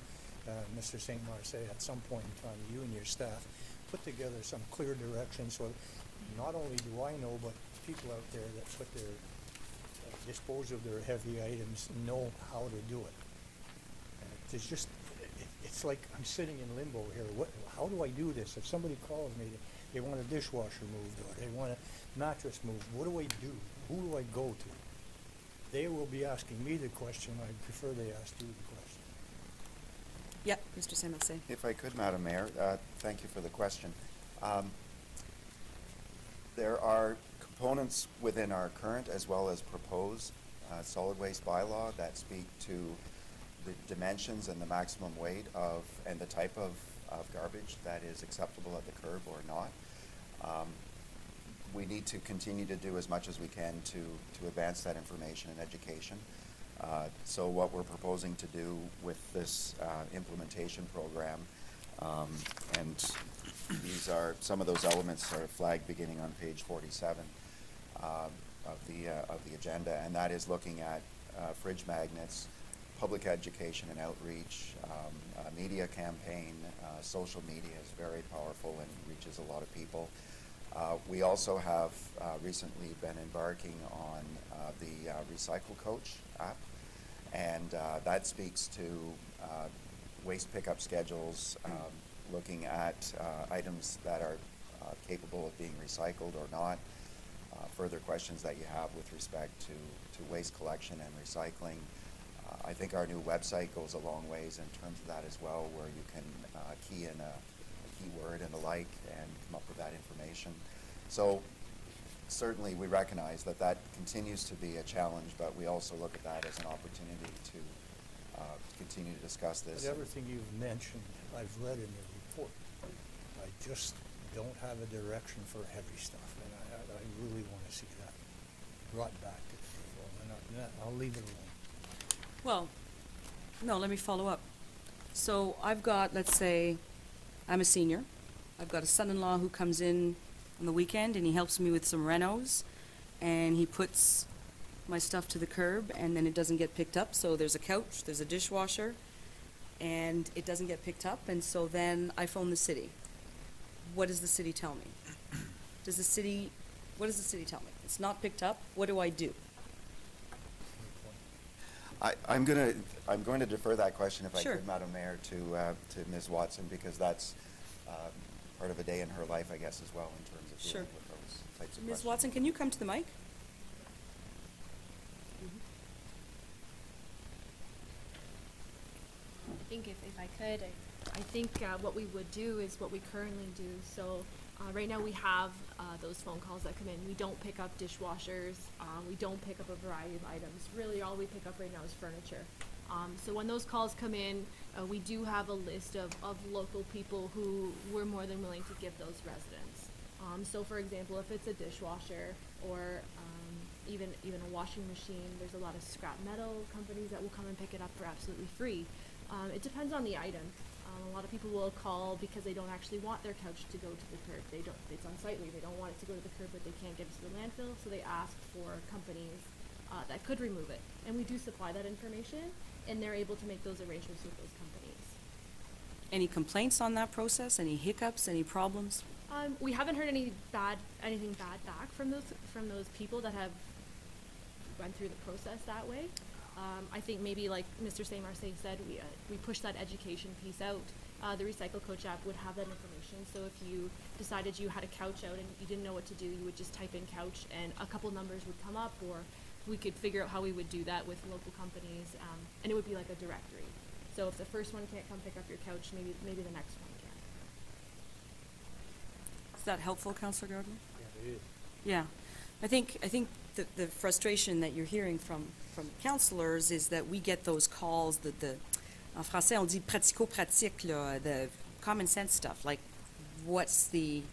Mr. St. Marseille, at some point in time, you and your staff, put together some clear direction so not only do I know, but people out there that put their dispose of their heavy items know how to do it. It's just, it's like I'm sitting in limbo here. How do I do this? If somebody calls me, they want a dishwasher moved or they want a mattress moved, what do I do? Who do I go to? They will be asking me the question. I prefer they ask you the question. Yeah, Mr. St. Marseille. If I could, Madam Mayor, thank you for the question. There are components within our current as well as proposed solid waste bylaw that speak to the dimensions and the maximum weight of and the type of garbage that is acceptable at the curb or not. We need to continue to do as much as we can to advance that information and education. So what we're proposing to do with this implementation program, and these are some of those elements are flagged beginning on page 47 of the agenda, and that is looking at fridge magnets, public education and outreach, a media campaign. Social media is very powerful and reaches a lot of people. We also have recently been embarking on the Recycle Coach app, and that speaks to waste pickup schedules, looking at items that are capable of being recycled or not, further questions that you have with respect to waste collection and recycling. I think our new website goes a long ways in terms of that as well, where you can key in a keyword and the like and come up with that information. So certainly we recognize that that continues to be a challenge, but we also look at that as an opportunity to continue to discuss this. But everything you've mentioned, I've read in the report. I just don't have a direction for heavy stuff, and I really want to see that brought back to the table, and I'll leave it alone. Well, no, let me follow up. So I've got, let's say, I'm a senior. I've got a son-in-law who comes in on the weekend and he helps me with some renos, and he puts my stuff to the curb and then it doesn't get picked up. So there's a couch, there's a dishwasher, and it doesn't get picked up, and so then I phone the city. What does the city tell me? What does the city tell me? It's not picked up. What do I do? I'm going to defer that question, if Sure. I could, Madam Mayor, to Ms. Watson, because that's part of a day in her life, I guess, as well, in terms of Sure. dealing with those types of Ms. questions. Watson, can you come to the mic? I think if I could, I think what we would do is what we currently do. So right now we have those phone calls that come in. We don't pick up dishwashers. We don't pick up a variety of items. Really all we pick up right now is furniture. So when those calls come in, we do have a list of local people who we're more than willing to give those residents. So for example, if it's a dishwasher or even a washing machine, there's a lot of scrap metal companies that will come and pick it up for absolutely free. It depends on the item. A lot of people will call because they don't actually want their couch to go to the curb. It's unsightly. They don't want it to go to the curb, but they can't get it to the landfill, so they ask for companies that could remove it. And we do supply that information, and they're able to make those arrangements with those companies. Any complaints on that process? Any hiccups? Any problems? We haven't heard anything bad back from those people that have went through the process that way. I think maybe like Mr. St. Marseille said, we push that education piece out. The Recycle Coach app would have that information. So if you decided you had a couch out and you didn't know what to do, you would just type in couch and a couple numbers would come up, or we could figure out how we would do that with local companies, and it would be like a directory. So if the first one can't come pick up your couch, maybe the next one can. Is that helpful, Councillor Gardner? Yeah, it is. Yeah. I think the frustration that you're hearing from councillors is that we get those calls that en français on dit pratico-pratique, the common sense stuff, like what's the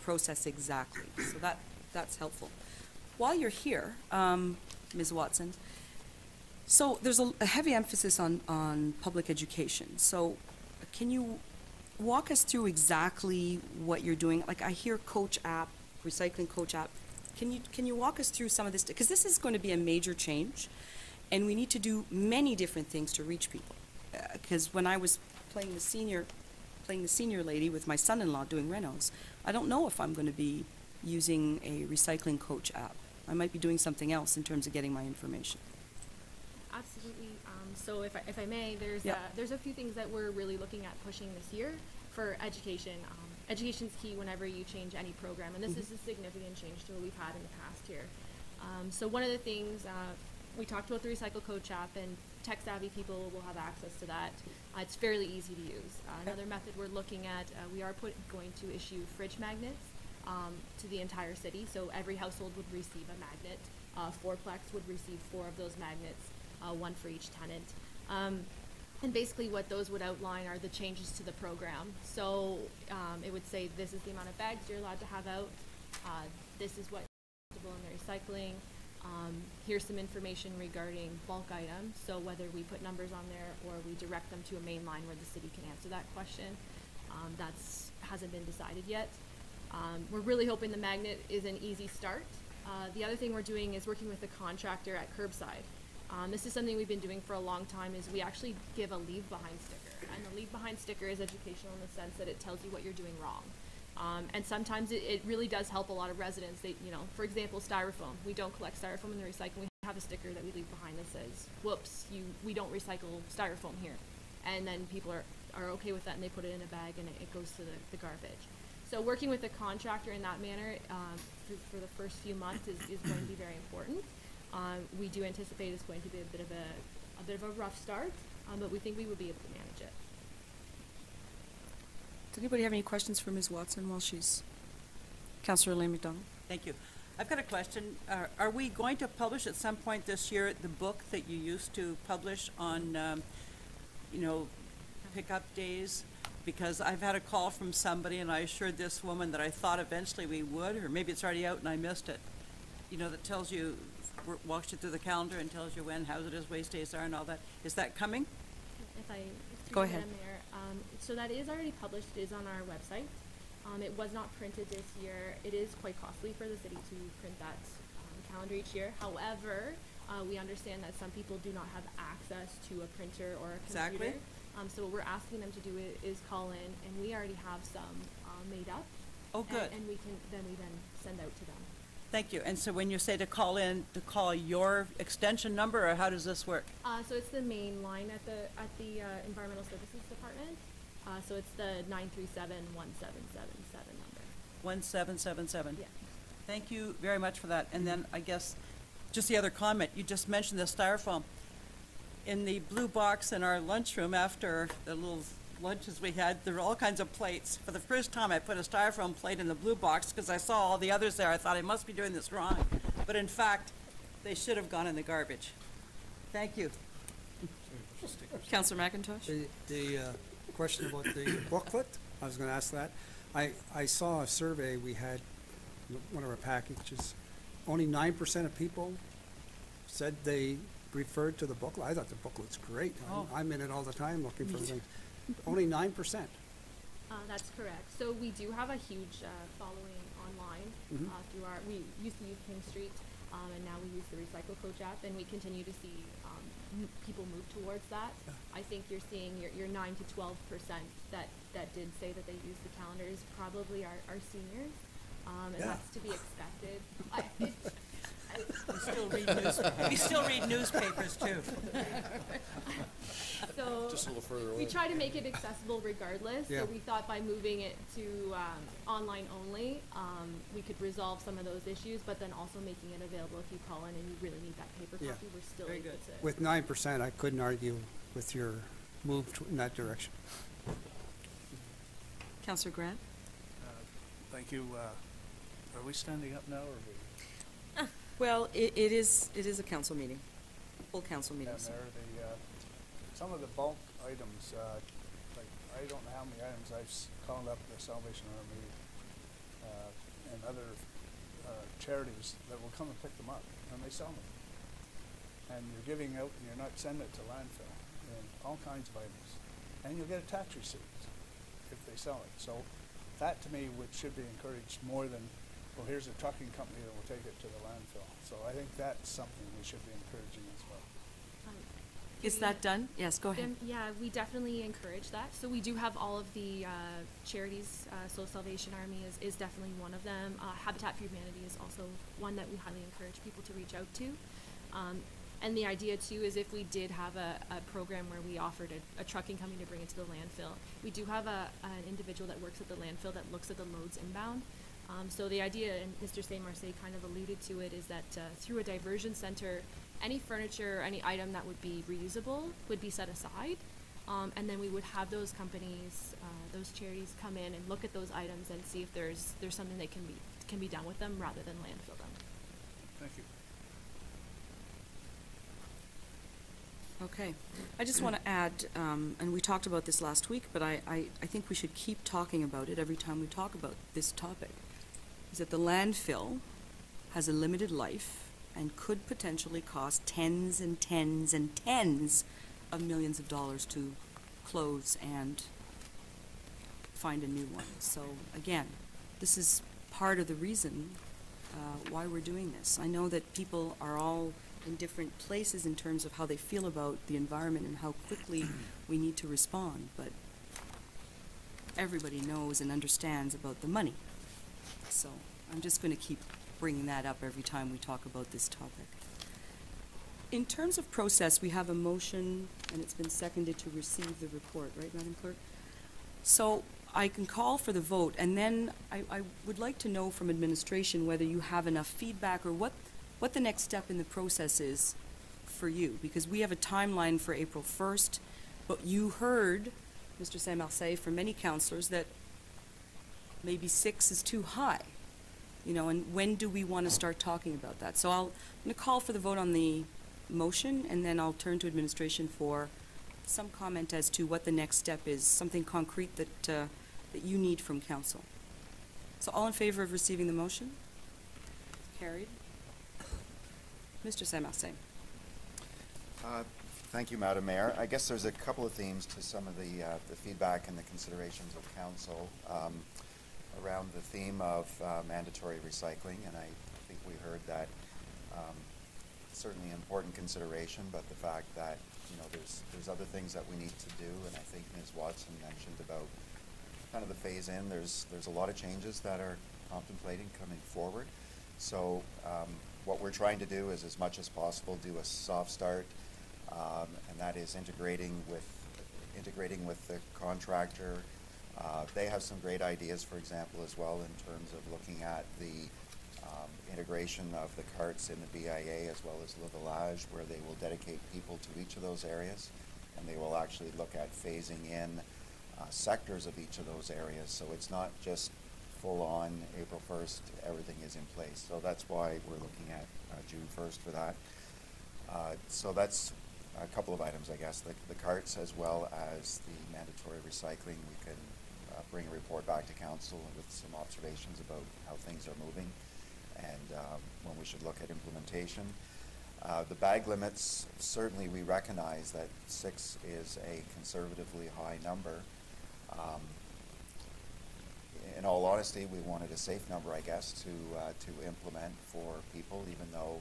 process exactly? So that's helpful. While you're here, Ms. Watson, so there's a heavy emphasis on public education. So can you walk us through exactly what you're doing? Like I hear Coach app, Recycling Coach app. Can you walk us through some of this? Because this is going to be a major change, and we need to do many different things to reach people. Because when I was playing the senior lady with my son-in-law doing renos, I don't know if I'm going to be using a Recycling Coach app. I might be doing something else in terms of getting my information. Absolutely. So if I may, there's a few things that we're really looking at pushing this year for education. Education's key whenever you change any program, and this is a significant change to what we've had in the past here. So one of the things, we talked about the Recycle Coach app, and tech-savvy people will have access to that. It's fairly easy to use. Another method we're looking at, we are going to issue fridge magnets to the entire city, so every household would receive a magnet. Fourplex would receive 4 of those magnets, 1 for each tenant. And basically what those would outline are the changes to the program. So it would say this is the amount of bags you're allowed to have out, this is what is in the recycling, here's some information regarding bulk items, so whether we put numbers on there or we direct them to a main line where the city can answer that question, hasn't been decided yet. We're really hoping the magnet is an easy start. The other thing we're doing is working with a contractor at curbside. This is something we've been doing for a long time, is we actually give a leave behind sticker. And the leave behind sticker is educational in the sense that it tells you what you're doing wrong. And sometimes it really does help a lot of residents. They, you know, for example, styrofoam. We don't collect styrofoam in the recycling. We have a sticker that we leave behind that says, whoops, we don't recycle styrofoam here. And then people are okay with that, and they put it in a bag and it goes to the garbage. So working with the contractor in that manner for the first few months is going to be very important. We do anticipate it's going to be a bit of a rough start, but we think we will be able to manage it. Does anybody have any questions for Ms. Watson while she's... Councillor Elaine McDonald. Thank you. I've got a question. Are we going to publish at some point this year the book that you used to publish on, pickup days? Because I've had a call from somebody, and I assured this woman that I thought eventually we would, or maybe it's already out and I missed it, that tells you, walks you through the calendar and tells you when hazardous waste days are and all that. Is that coming? Go ahead. Mayor, so that is already published. It is on our website. It was not printed this year. It is quite costly for the city to print that calendar each year. However, we understand that some people do not have access to a printer or a computer. Exactly. So what we're asking them to do is call in, and we already have some made up. Oh, good. And we then send out to them. Thank you. And so when you say to call in, to call your extension number, or how does this work? So it's the main line at the Environmental Services Department. So it's the 937-1777 number. 1777. Yeah. Thank you very much for that. And then I guess just the other comment, you just mentioned the styrofoam. In the blue box in our lunchroom after the little lunches we had, there were all kinds of plates. For the first time, I put a styrofoam plate in the blue box because I saw all the others there. I thought I must be doing this wrong. But in fact, they should have gone in the garbage. Thank you. Councillor McIntosh. The question about the booklet, I was going to ask that. I saw a survey we had, one of our packages. Only 9% of people said they referred to the booklet. I thought the booklet's great. Oh. I'm in it all the time looking for things. Only 9%. That's correct. So we do have a huge following online through we used to use King Street, and now we use the Recycle Coach app, and we continue to see people move towards that. Yeah. I think you're seeing your 9 to 12% that did say that they use the calendars probably are seniors, and Yeah. that's to be expected. We still read newspapers too. So Just a little further away. we try to make it accessible regardless. Yeah. So we thought by moving it to online only, we could resolve some of those issues, but then also making it available if you call in and you really need that paper Yeah. copy, we're still Very able good. to. With 9%, I couldn't argue with your move in that direction. Councillor Grant. Thank you. Are we standing up now, or are we? Well, it is a council meeting, full council meeting. Yeah, Mayor, some of the bulk items, like, I don't know how many items I've called up the Salvation Army and other charities that will come and pick them up, and they sell them. And you're giving out, and you're not sending it to landfill, and all kinds of items. And you'll get a tax receipt if they sell it. So that, to me, should be encouraged more than, well, here's a trucking company that will take it to the landfill. So I think that's something we should be encouraging as well. Is that done? Yes, go ahead. Yeah, we definitely encourage that. So we do have all of the charities. So Salvation Army is definitely one of them. Habitat for Humanity is also one that we highly encourage people to reach out to. And the idea too is if we did have a program where we offered a trucking company to bring it to the landfill, we do have an individual that works at the landfill that looks at the loads inbound. So the idea, and Mr. Saint-Marseille kind of alluded to it, is that through a diversion center, any furniture or any item that would be reusable would be set aside. And then we would have those companies, those charities come in and look at those items and see if there's something that can be done with them rather than landfill them. Thank you. Okay. I just want to add, and we talked about this last week, but I think we should keep talking about it every time we talk about this topic, is that the landfill has a limited life and could potentially cost tens and tens and tens of millions of dollars to close and find a new one. So again, this is part of the reason why we're doing this. I know that people are all in different places in terms of how they feel about the environment and how quickly we need to respond, but everybody knows and understands about the money. So I'm just going to keep bringing that up every time we talk about this topic. In terms of process, we have a motion, and it's been seconded to receive the report, right, Madam Clerk? So I can call for the vote, and then I would like to know from administration whether you have enough feedback or what the next step in the process is for you, because we have a timeline for April 1st, but you heard, Mr. Saint-Marseille, from many councillors that maybe 6 is too high, you know, and when do we want to start talking about that? So I'm going to call for the vote on the motion, and then I'll turn to administration for some comment as to what the next step is, something concrete that that you need from council. So all in favor of receiving the motion? Carried. Mr. Saint-Marseille. Thank you, Madam Mayor. I guess there's a couple of themes to some of the feedback and the considerations of council around the theme of mandatory recycling, and I think we heard that certainly an important consideration, but the fact that, you know, there's other things that we need to do, and I think Ms. Watson mentioned about kind of the phase in. There's a lot of changes that are contemplating coming forward. So what we're trying to do is, as much as possible, do a soft start, and that is integrating with the contractor. They have some great ideas, for example, as well, in terms of looking at the integration of the carts in the BIA as well as Le Village, where they will dedicate people to each of those areas, and they will actually look at phasing in sectors of each of those areas. So it's not just full on April 1st, everything is in place. So that's why we're looking at June 1st for that. So that's a couple of items, I guess. The carts as well as the mandatory recycling. We can bring a report back to council with some observations about how things are moving and when we should look at implementation. The bag limits, certainly we recognize that 6 is a conservatively high number. In all honesty, we wanted a safe number, I guess, to implement for people, even though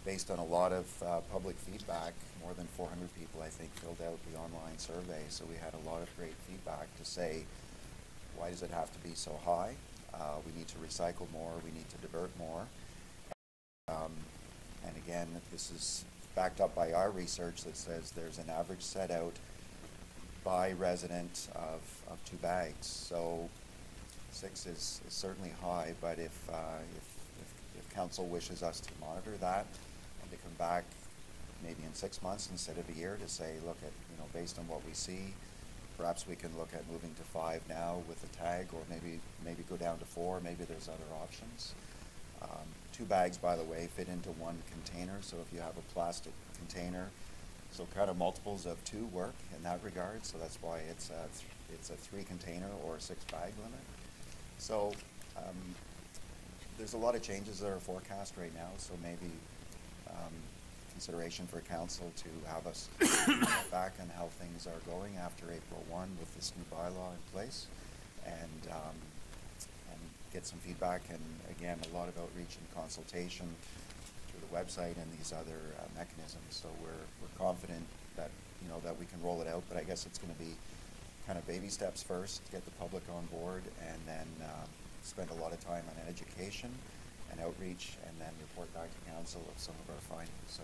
based on a lot of public feedback, more than 400 people, I think, filled out the online survey, so we had a lot of great feedback to say, why does it have to be so high? We need to recycle more, we need to divert more. And again, this is backed up by our research that says there's an average set out by resident of 2 bags. So 6 is certainly high, but if council wishes us to monitor that and to come back maybe in 6 months instead of a year to say, look at, you know, based on what we see, perhaps we can look at moving to 5 now with a tag, or maybe go down to 4. Maybe there's other options. 2 bags, by the way, fit into 1 container. So if you have a plastic container, so kind of multiples of 2 work in that regard. So that's why it's a 3 container or a 6 bag limit. So there's a lot of changes that are forecast right now. So maybe consideration for council to have us look back on how things are going after April 1 with this new bylaw in place, and get some feedback, and again, a lot of outreach and consultation through the website and these other mechanisms. So we're confident that, you know, that we can roll it out, but I guess it's going to be kind of baby steps first, get the public on board, and then spend a lot of time on education and outreach, and then report back to council of some of our findings. So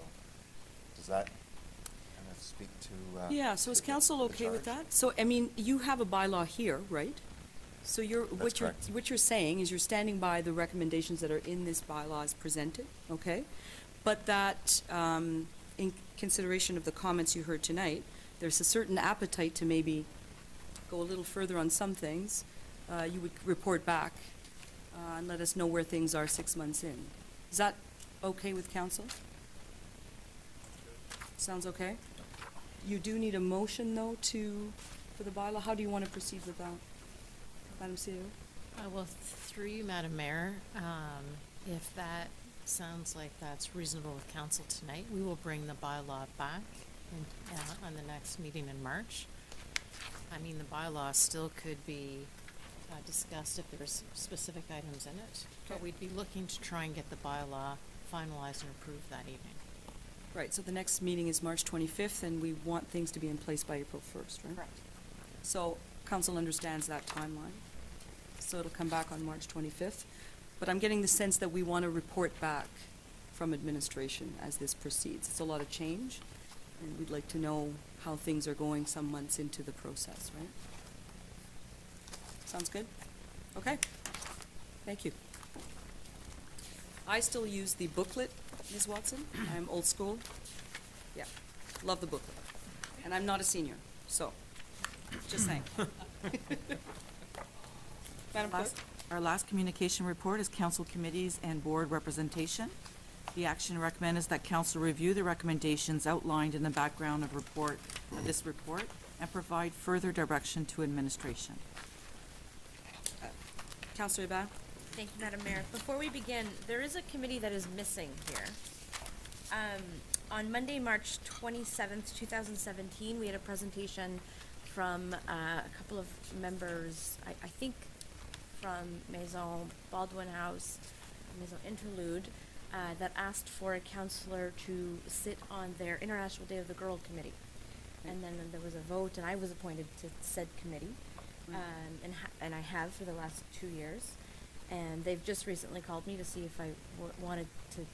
does that kind of speak to yeah, so is council okay with that? So, I mean, you have a bylaw here, right? So what you're saying is you're standing by the recommendations that are in this bylaw as presented, okay? But that, in consideration of the comments you heard tonight, there's a certain appetite to maybe go a little further on some things. You would report back and let us know where things are 6 months in. Is that okay with council? Sounds okay? You do need a motion, though, for the bylaw. How do you want to proceed with that, Madam CEO? Well, through you, Madam Mayor, if that sounds like that's reasonable with council tonight, we will bring the bylaw back on the next meeting in March. I mean, the bylaw still could be discussed if there's specific items in it, but we'd be looking to try and get the bylaw finalized and approved that evening. Right, so the next meeting is March 25th, and we want things to be in place by April 1st, right? Correct. So council understands that timeline. So it'll come back on March 25th. But I'm getting the sense that we want to report back from administration as this proceeds. It's a lot of change, and we'd like to know how things are going some months into the process, right? Sounds good? Okay. Thank you. I still use the booklet, Ms. Watson. I'm old school. Yeah, love the booklet. And I'm not a senior, so, just saying. Madam Clerk? Our last communication report is council committees and board representation. The action recommended is that council review the recommendations outlined in the background of this report and provide further direction to administration. Councillor Hébert? Thank you, Madam Mayor. Before we begin, there is a committee that is missing here. On Monday, March 27th, 2017, we had a presentation from a couple of members, I think from Maison Baldwin House, Maison Interlude, that asked for a councillor to sit on their International Day of the Girl Committee. And then there was a vote, and I was appointed to said committee, and I have for the last 2 years. And they've just recently called me to see if I wanted to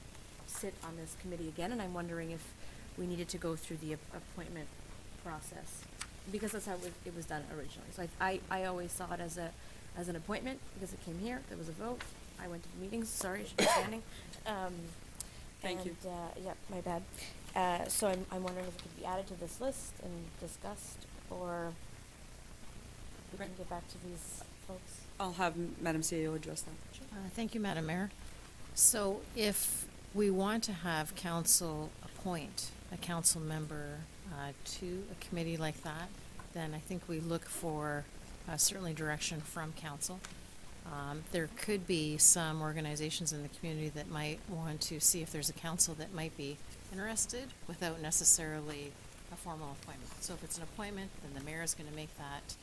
sit on this committee again, and I'm wondering if we needed to go through the appointment process, because that's how it was done originally. So I always saw it as an appointment, because it came here, there was a vote, I went to the meetings, sorry, I should be standing. Thank you. Yeah, my bad. So I'm wondering if it could be added to this list and discussed, or we can get back to these folks. I'll have Madam CEO address that. Thank you, Madam Mayor. So if we want to have council appoint a council member to a committee like that, then I think we look for certainly direction from council. There could be some organizations in the community that might want to see if there's a council that might be interested without necessarily a formal appointment. So if it's an appointment, then the mayor is going to make that.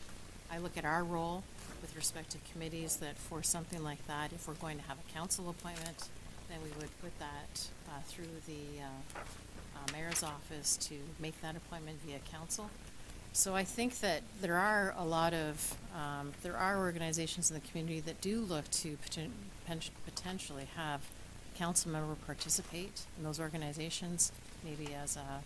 I look at our role with respect to committees that for something like that, if we're going to have a council appointment, then we would put that through the mayor's office to make that appointment via council. So I think that there are a lot of, there are organizations in the community that do look to potentially have a council member participate in those organizations, maybe as a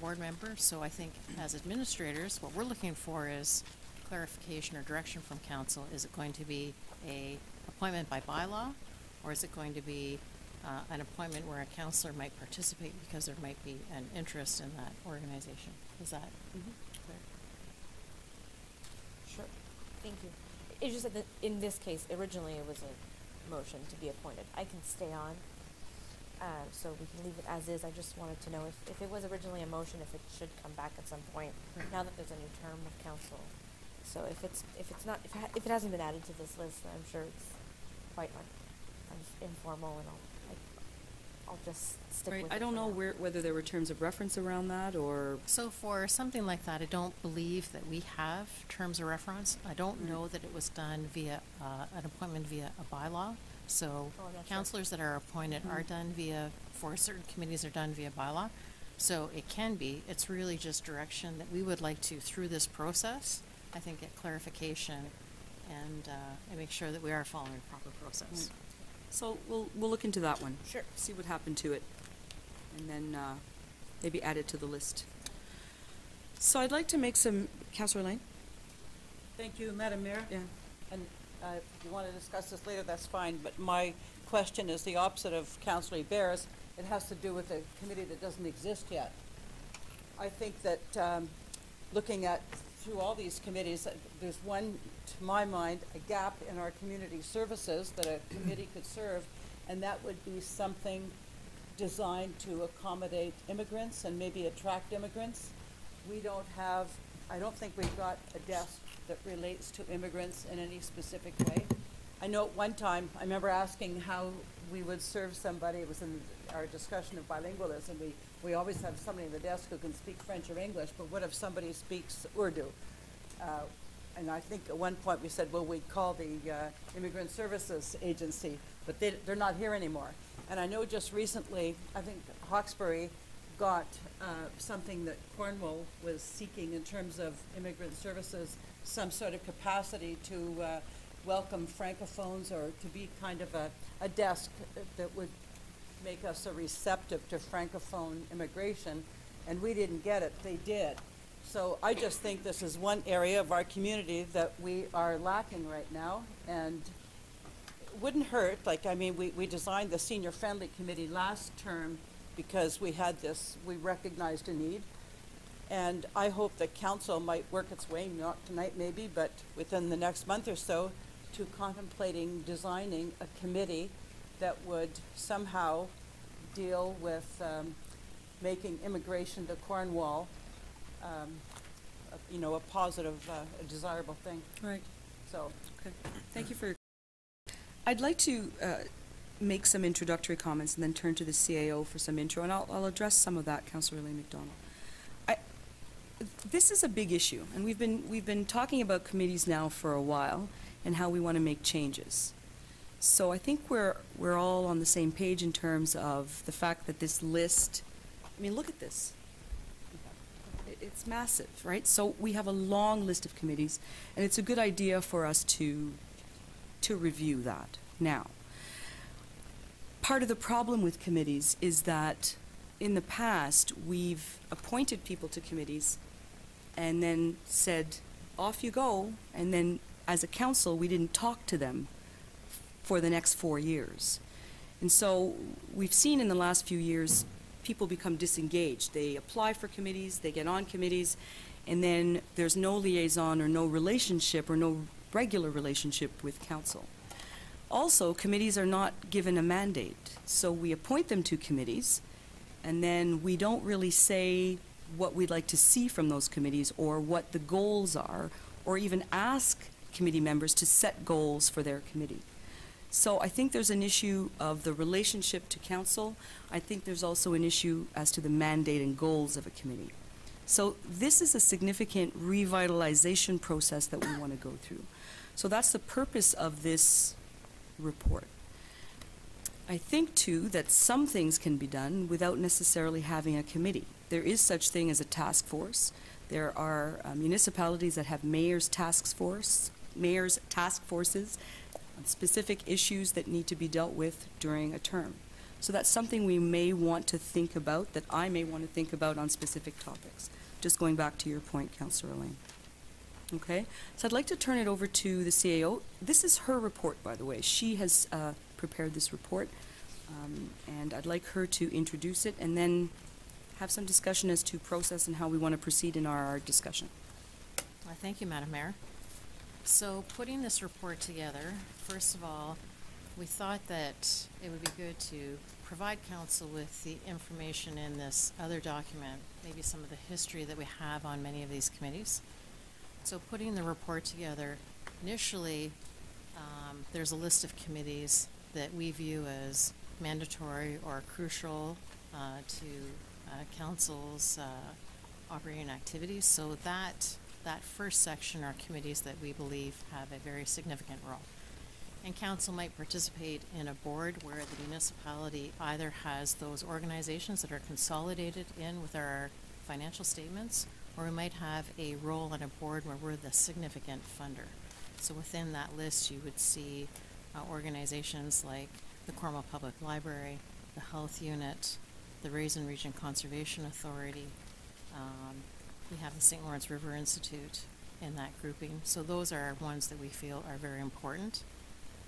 board member. So I think as administrators, what we're looking for is clarification or direction from council. Is it going to be a appointment by bylaw, or is it going to be an appointment where a councillor might participate because there might be an interest in that organization? Is that clear? Sure. Thank you. It's just that in this case, originally it was a motion to be appointed. I can stay on, so we can leave it as is. I just wanted to know if it was originally a motion, if it should come back at some point, now that there's a new term of council. So if it hasn't been added to this list, then I'm sure it's quite informal, and I'll just stick with it. I don't know whether there were terms of reference around that, or... So for something like that, I don't believe that we have terms of reference. I don't know that it was done via an appointment via a bylaw. So councillors that are appointed are done for certain committees are done via bylaw. So it can be. It's really just direction that we would like to, through this process, I think, get clarification and make sure that we are following a proper process. So we'll look into that one. Sure. See what happened to it, and then maybe add it to the list. So I'd like to make some... Councillor Lane? Thank you, Madam Mayor. Yeah. And if you want to discuss this later, that's fine, but my question is the opposite of Councillor Hébert's. It has to do with a committee that doesn't exist yet. I think that looking at through all these committees, there's one, to my mind, a gap in our community services that a committee could serve, and that would be something designed to accommodate immigrants and maybe attract immigrants. We don't have, I don't think we've got a desk that relates to immigrants in any specific way. I know at one time, I remember asking how we would serve somebody. It was in our discussion of bilingualism. We always have somebody at the desk who can speak French or English, but what if somebody speaks Urdu? And I think at one point we said, well, we'd call the Immigrant Services Agency, but they're not here anymore. And I know just recently, I think Hawkesbury, got something that Cornwall was seeking in terms of immigrant services, some sort of capacity to welcome Francophones, or to be kind of a desk that would make us a receptive to Francophone immigration, and we didn't get it, they did. So I just think this is one area of our community that we are lacking right now, and it wouldn't hurt, like, I mean, we designed the Senior Friendly Committee last term because we had this, we recognized a need. And I hope that council might work its way, not tonight maybe, but within the next month or so, to contemplating designing a committee that would somehow deal with making immigration to Cornwall, you know, a positive, a desirable thing. Right. So. Okay. Thank you for your. I'd like to make some introductory comments and then turn to the CAO for some intro, and I'll address some of that, Councillor Elaine McDonald. This is a big issue, and we've been talking about committees now for a while and how we want to make changes. So I think we're all on the same page in terms of the fact that this list, I mean, look at this. It's massive, right? So we have a long list of committees, and it's a good idea for us to review that now. Part of the problem with committees is that in the past, we've appointed people to committees and then said, off you go, and then as a council, we didn't talk to them for the next 4 years. And so we've seen in the last few years, people become disengaged. They apply for committees, they get on committees, and then there's no liaison or no relationship or no regular relationship with council. Also, committees are not given a mandate. So we appoint them to committees, and then we don't really say what we'd like to see from those committees or what the goals are, or even ask committee members to set goals for their committee. So I think there's an issue of the relationship to council. I think there's also an issue as to the mandate and goals of a committee. So this is a significant revitalization process that we want to go through. So that's the purpose of this report. I think, too, that some things can be done without necessarily having a committee. There is such thing as a task force. There are municipalities that have mayor's task forces on specific issues that need to be dealt with during a term. So that's something we may want to think about, that I may want to think about on specific topics. Just going back to your point, Councillor Elaine. Okay, so I'd like to turn it over to the CAO. This is her report, by the way. She has prepared this report, and I'd like her to introduce it and then have some discussion as to process and how we want to proceed in our discussion. Well, thank you, Madam Mayor. So putting this report together, first of all, we thought that it would be good to provide council with the information in this other document, maybe some of the history that we have on many of these committees. So putting the report together, initially, there's a list of committees that we view as mandatory or crucial to council's operating activities. So that first section are committees that we believe have a very significant role. And council might participate in a board where the municipality either has those organizations that are consolidated in with our financial statements, or we might have a role on a board where we're the significant funder. So within that list, you would see organizations like the Cornwall Public Library, the Health Unit, the Raisin Region Conservation Authority. We have the St. Lawrence River Institute in that grouping. So those are ones that we feel are very important.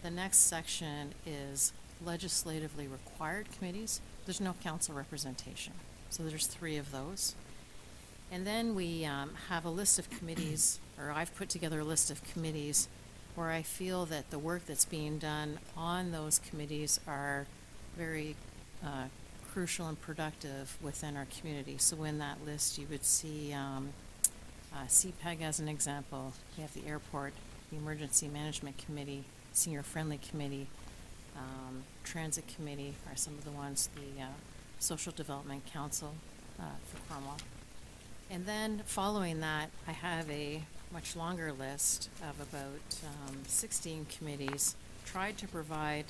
The next section is legislatively required committees. There's no council representation. So there's 3 of those. And then we have a list of committees, or I've put together a list of committees where I feel that the work that's being done on those committees are very crucial and productive within our community. So in that list, you would see CPEG as an example. We have the airport, the Emergency Management Committee, Senior Friendly Committee, Transit Committee are some of the ones, the Social Development Council for Cornwall. And then following that, I have a much longer list of about 16 committees, tried to provide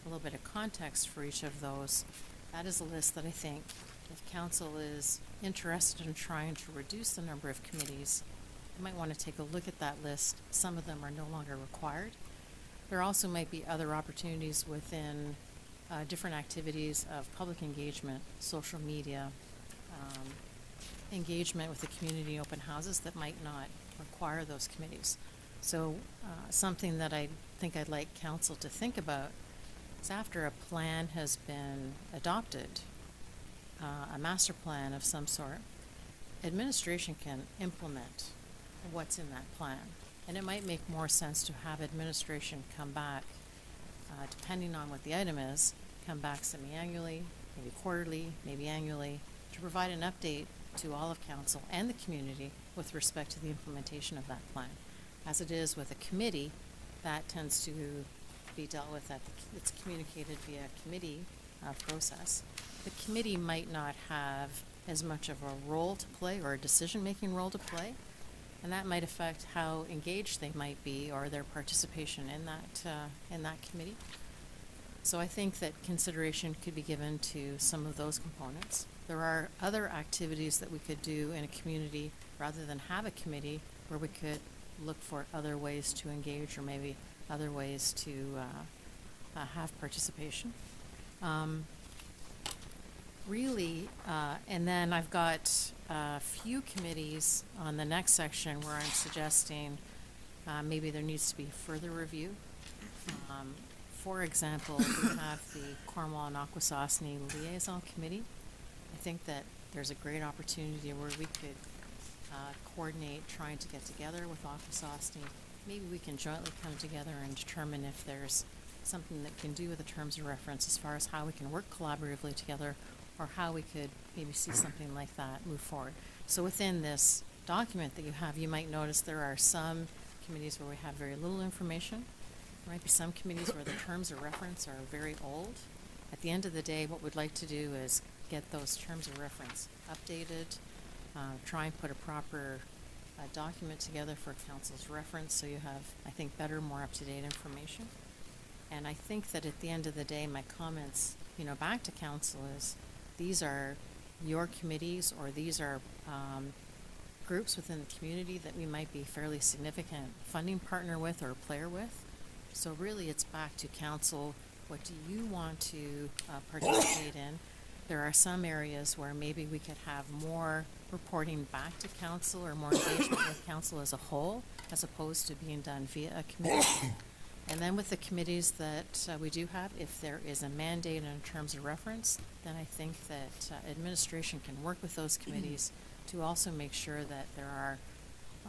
a little bit of context for each of those. That is a list that I think if council is interested in trying to reduce the number of committees, you might want to take a look at that list. Some of them are no longer required. There also might be other opportunities within different activities of public engagement, social media, engagement with the community open houses that might not require those committees. So something that I think I'd like council to think about is after a plan has been adopted, a master plan of some sort, administration can implement what's in that plan. And it might make more sense to have administration come back, depending on what the item is, come back semi-annually, maybe quarterly, maybe annually, to provide an update to all of council and the community with respect to the implementation of that plan. As it is with a committee, that tends to be dealt with it's communicated via committee process. The committee might not have as much of a role to play or a decision-making role to play, and that might affect how engaged they might be or their participation in that committee. So I think that consideration could be given to some of those components. There are other activities that we could do in a community rather than have a committee where we could look for other ways to engage or maybe other ways to have participation. And then I've got a few committees on the next section where I'm suggesting maybe there needs to be further review. For example, we have the Cornwall and Akwesasne Liaison Committee. I think that there's a great opportunity where we could coordinate trying to get together with Akwesasne. Maybe we can jointly come together and determine if there's something that can do with the terms of reference as far as how we can work collaboratively together or how we could maybe see something like that move forward. So within this document that you have, you might notice there are some committees where we have very little information. There might be some committees where the terms of reference are very old. At the end of the day, what we'd like to do is get those terms of reference updated, try and put a proper document together for council's reference so you have, I think, better, more up-to-date information. And I think that at the end of the day, my comments, back to council is these are your committees or these are groups within the community that we might be fairly significant funding partner with or player with. So really it's back to council. What do you want to participate in? There are some areas where maybe we could have more reporting back to council or more engagement with council as a whole, as opposed to being done via a committee. And then with the committees that we do have, if there is a mandate in terms of reference, then I think that administration can work with those committees to also make sure that there are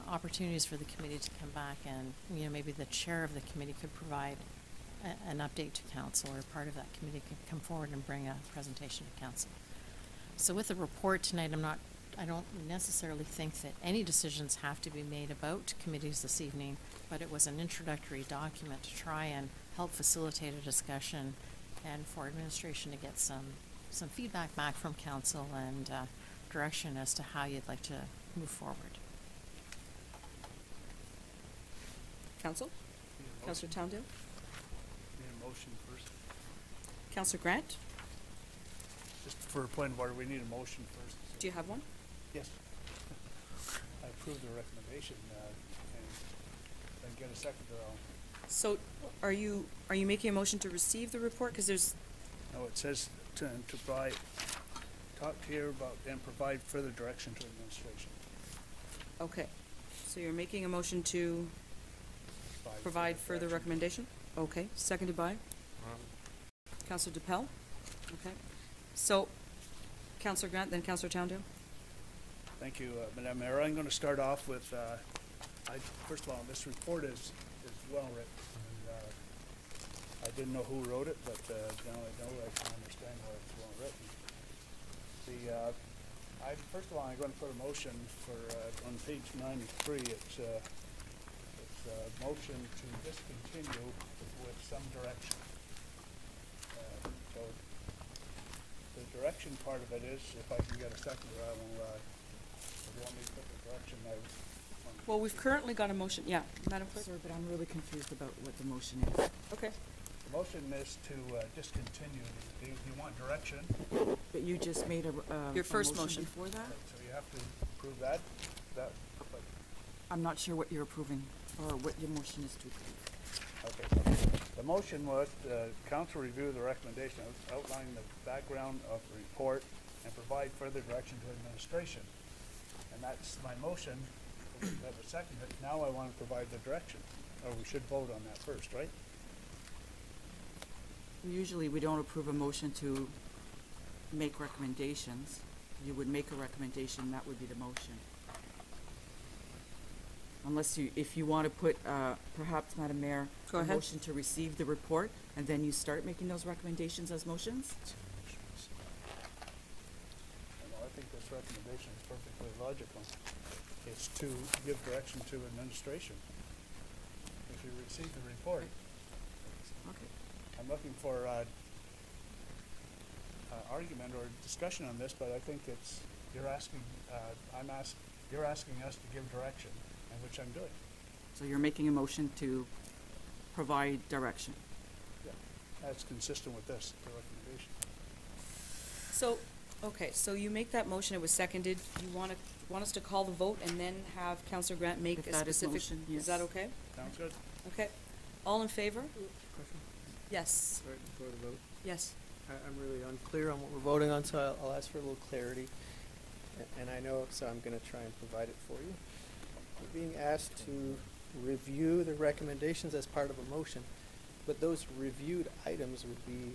opportunities for the committee to come back and, maybe the chair of the committee could provide an update to council, or part of that committee could come forward and bring a presentation to council. So with the report tonight, I don't necessarily think that any decisions have to be made about committees this evening, but it was an introductory document to try and help facilitate a discussion and for administration to get some feedback back from council and direction as to how you'd like to move forward. Council? Councillor Towndale? Need a motion first. Councillor Grant? Just for a point of order, we need a motion first. Do you have one? Yes. I approve the recommendation, and then get a second to all. So are you making a motion to receive the report? Because there's... No, it says to provide, talk to you about and provide further direction to administration. Okay. So you're making a motion to provide further recommendation? Okay. Seconded by? Councillor DePel? Okay. So Councillor Grant, then Councillor Towndale? Thank you, Madam Mayor. I'm going to start off with, first of all, this report is well written. And, I didn't know who wrote it, but now I know I can understand why it's well written. First of all, I'm going to put a motion for on page 93. It's a motion to discontinue with some direction. So the direction part of it is, if I can get a seconder, I will. If you want me to put the direction, I. Well, we've currently got a motion. Yeah, Madam Clerk. Sir, but I'm really confused about what the motion is. Okay. The motion is to discontinue. Do you want direction But you just made Your a first motion. before that? So you have to approve that, but, I'm not sure what you're approving, or what your motion is to approve. okay. The motion was, council review the recommendation, outlining the background of the report and provide further direction to administration. And that's my motion, that was seconded. Now I want to provide the direction, or we should vote on that first, right? Usually, we don't approve a motion to make recommendations. You would make a recommendation, that would be the motion. Unless you, if you want to put, perhaps, Madam Mayor, Go a ahead. motion to receive the report, and then you start making those recommendations as motions? I think this recommendation is perfectly logical. It's to give direction to administration. If you receive the report. Okay. I'm looking for argument or discussion on this, but I think it's, you're asking, you're asking us to give direction, and which I'm doing. So you're making a motion to provide direction? Yeah, that's consistent with this, the recommendation. So, okay, so you make that motion, it was seconded. You want us to call the vote and then have Councillor Grant make If a that is specific? motion, Is yes. that okay? Sounds good. Okay. All in favor? Question? Yes. Right before the vote. Yes. I'm really unclear on what we're voting on, so I'll ask for a little clarity. And I know, so I'm going to try and provide it for you. We're being asked to review the recommendations as part of a motion, but those reviewed items would be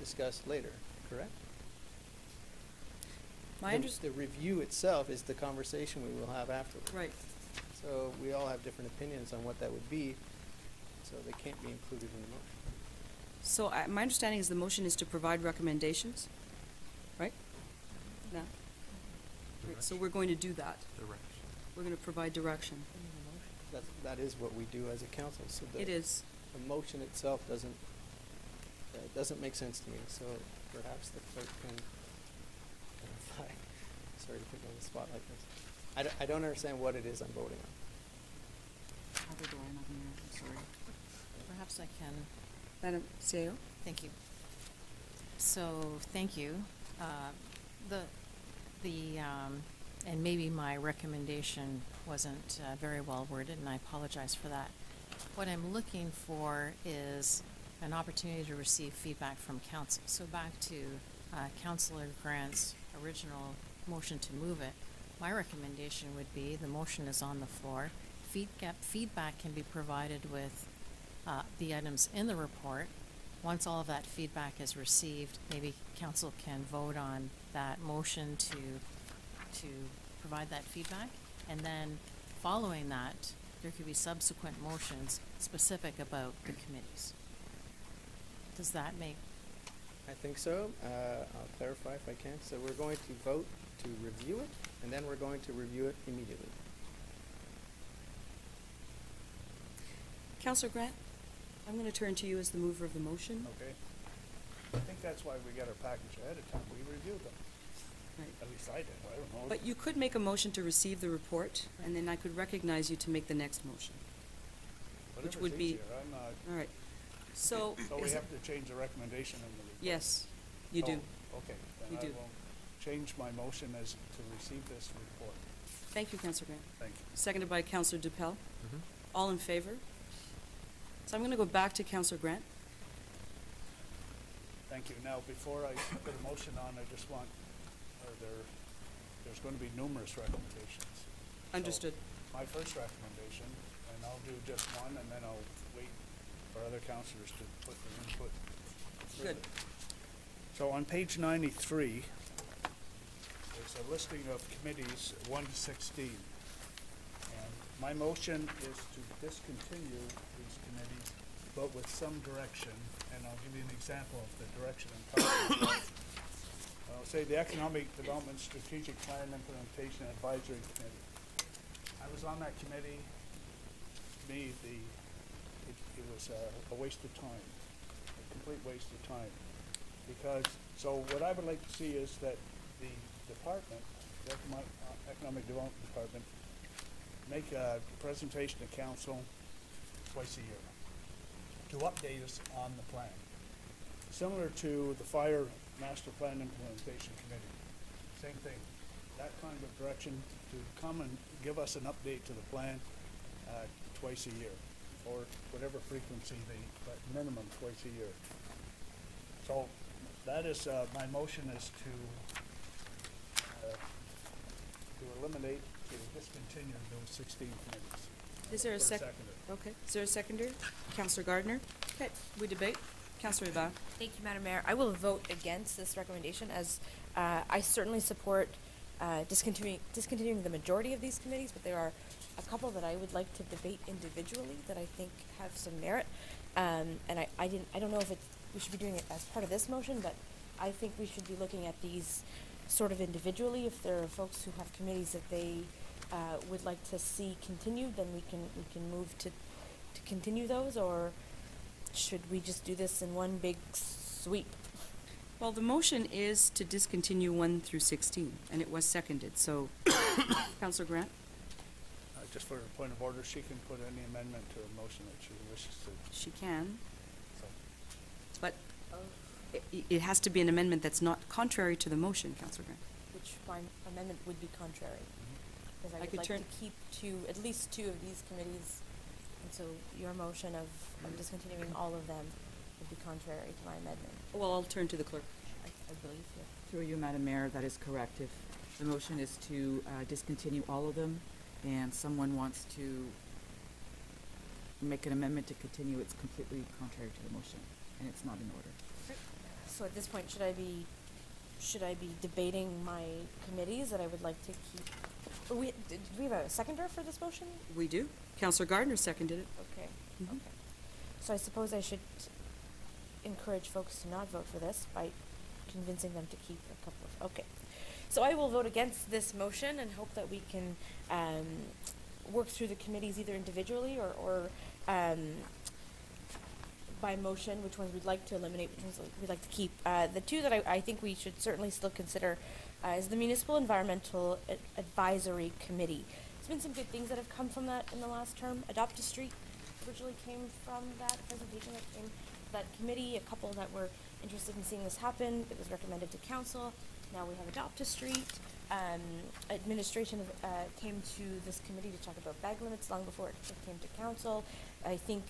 discussed later, correct? The review itself is the conversation we will have afterwards. Right. So we all have different opinions on what that would be, so they can't be included in the motion. So my understanding is the motion is to provide recommendations, right? No? Right, so we're going to do that. We're going to provide direction. That is what we do as a council, so It is. the motion itself doesn't make sense to me, so perhaps the clerk can clarify. Sorry to put you on the spot like this. I don't understand what it is I'm voting on. Neither do I, Madam Mayor, I'm sorry. Perhaps I can. Madam CEO? Thank you. So, thank you. And maybe my recommendation wasn't very well worded, and I apologize for that. What I'm looking for is an opportunity to receive feedback from council. So back to Councillor Grant's original motion to move it, my recommendation would be the motion is on the floor. Feedback can be provided with the items in the report. Once all of that feedback is received, maybe council can vote on that motion to provide that feedback. And then following that, there could be subsequent motions specific about the committees. Does that make? I think so. I'll clarify if I can. So we're going to vote to review it, and then we're going to review it immediately. Councillor Grant, I'm going to turn to you as the mover of the motion. Okay. I think that's why we get our package ahead of time. We reviewed them. Right. At least I did. I don't know. But you could make a motion to receive the report, and then I could recognize you to make the next motion. Which would be, easier. I'm not. all right. So. So we have to change the recommendation in the report? Yes, you do. Oh, okay. You Then do. I will change my motion as to receive this report. Thank you, Councillor Grant. Thank you. Seconded by Councillor Dupel. All in favor? So I'm going to go back to Councillor Grant. Thank you. Now, before I put a motion on, I just want, there's going to be numerous recommendations. Understood. So my first recommendation, and I'll do just one, and then I'll wait for other councillors to put their input. Good. So on page 93, there's a listing of committees 1 to 16. And my motion is to discontinue these committees, but with some direction, and I'll give you an example of the direction I'm talking about. I'll say the Economic Development Strategic Plan Implementation Advisory Committee. I was on that committee. To me, it was a waste of time, a complete waste of time. Because, so what I would like to see is that the department, the Economic Development Department, make a presentation to council twice a year to update us on the plan. Similar to the fire Master Plan Implementation Committee. Same thing, that kind of direction to come and give us an update to the plan twice a year, or whatever frequency but minimum twice a year. So that is, my motion is to eliminate, to discontinue those 16 committees. Is there a second? Okay, is there a seconder? Councillor Gardner? Okay, we debate. Councillor Hubert? Thank you, Madam Mayor. I will vote against this recommendation, as I certainly support discontinuing the majority of these committees, but there are a couple that I would like to debate individually that I think have some merit. And I don't know if we should be doing it as part of this motion, but I think we should be looking at these sort of individually. If there are folks who have committees that they would like to see continued, then we can move to continue those, or should we just do this in one big sweep? Well, the motion is to discontinue 1 through 16, and it was seconded, so Councillor Grant? Just for a point of order, she can put any amendment to a motion that she wishes to. She can, So, but it has to be an amendment that's not contrary to the motion, Councillor Grant. Which my amendment would be contrary. Because I would could like turn- to keep at least two of these committees, and so your motion of discontinuing all of them would be contrary to my amendment. Well, I'll turn to the clerk. I believe, yeah. Through you, Madam Mayor, that is correct. If the motion is to discontinue all of them, and someone wants to make an amendment to continue, it's completely contrary to the motion, and it's not in order. So at this point, should I be debating my committees that I would like to keep? Do we have a seconder for this motion? We do. Councillor Gardner seconded it. Okay. Mhm. Okay. So I suppose I should encourage folks to not vote for this by convincing them to keep a couple of. Okay. So I will vote against this motion and hope that we can work through the committees either individually or by motion, which ones we'd like to eliminate, which ones we'd like to keep. The two that I think we should certainly still consider is the Municipal Environmental Advisory Committee. There's been some good things that have come from that in the last term. Adopt a Street originally came from that presentation that came from that committee. A couple that were interested in seeing this happen. It was recommended to council. Now we have Adopt a Street. Administration came to this committee to talk about bag limits long before it came to council. I think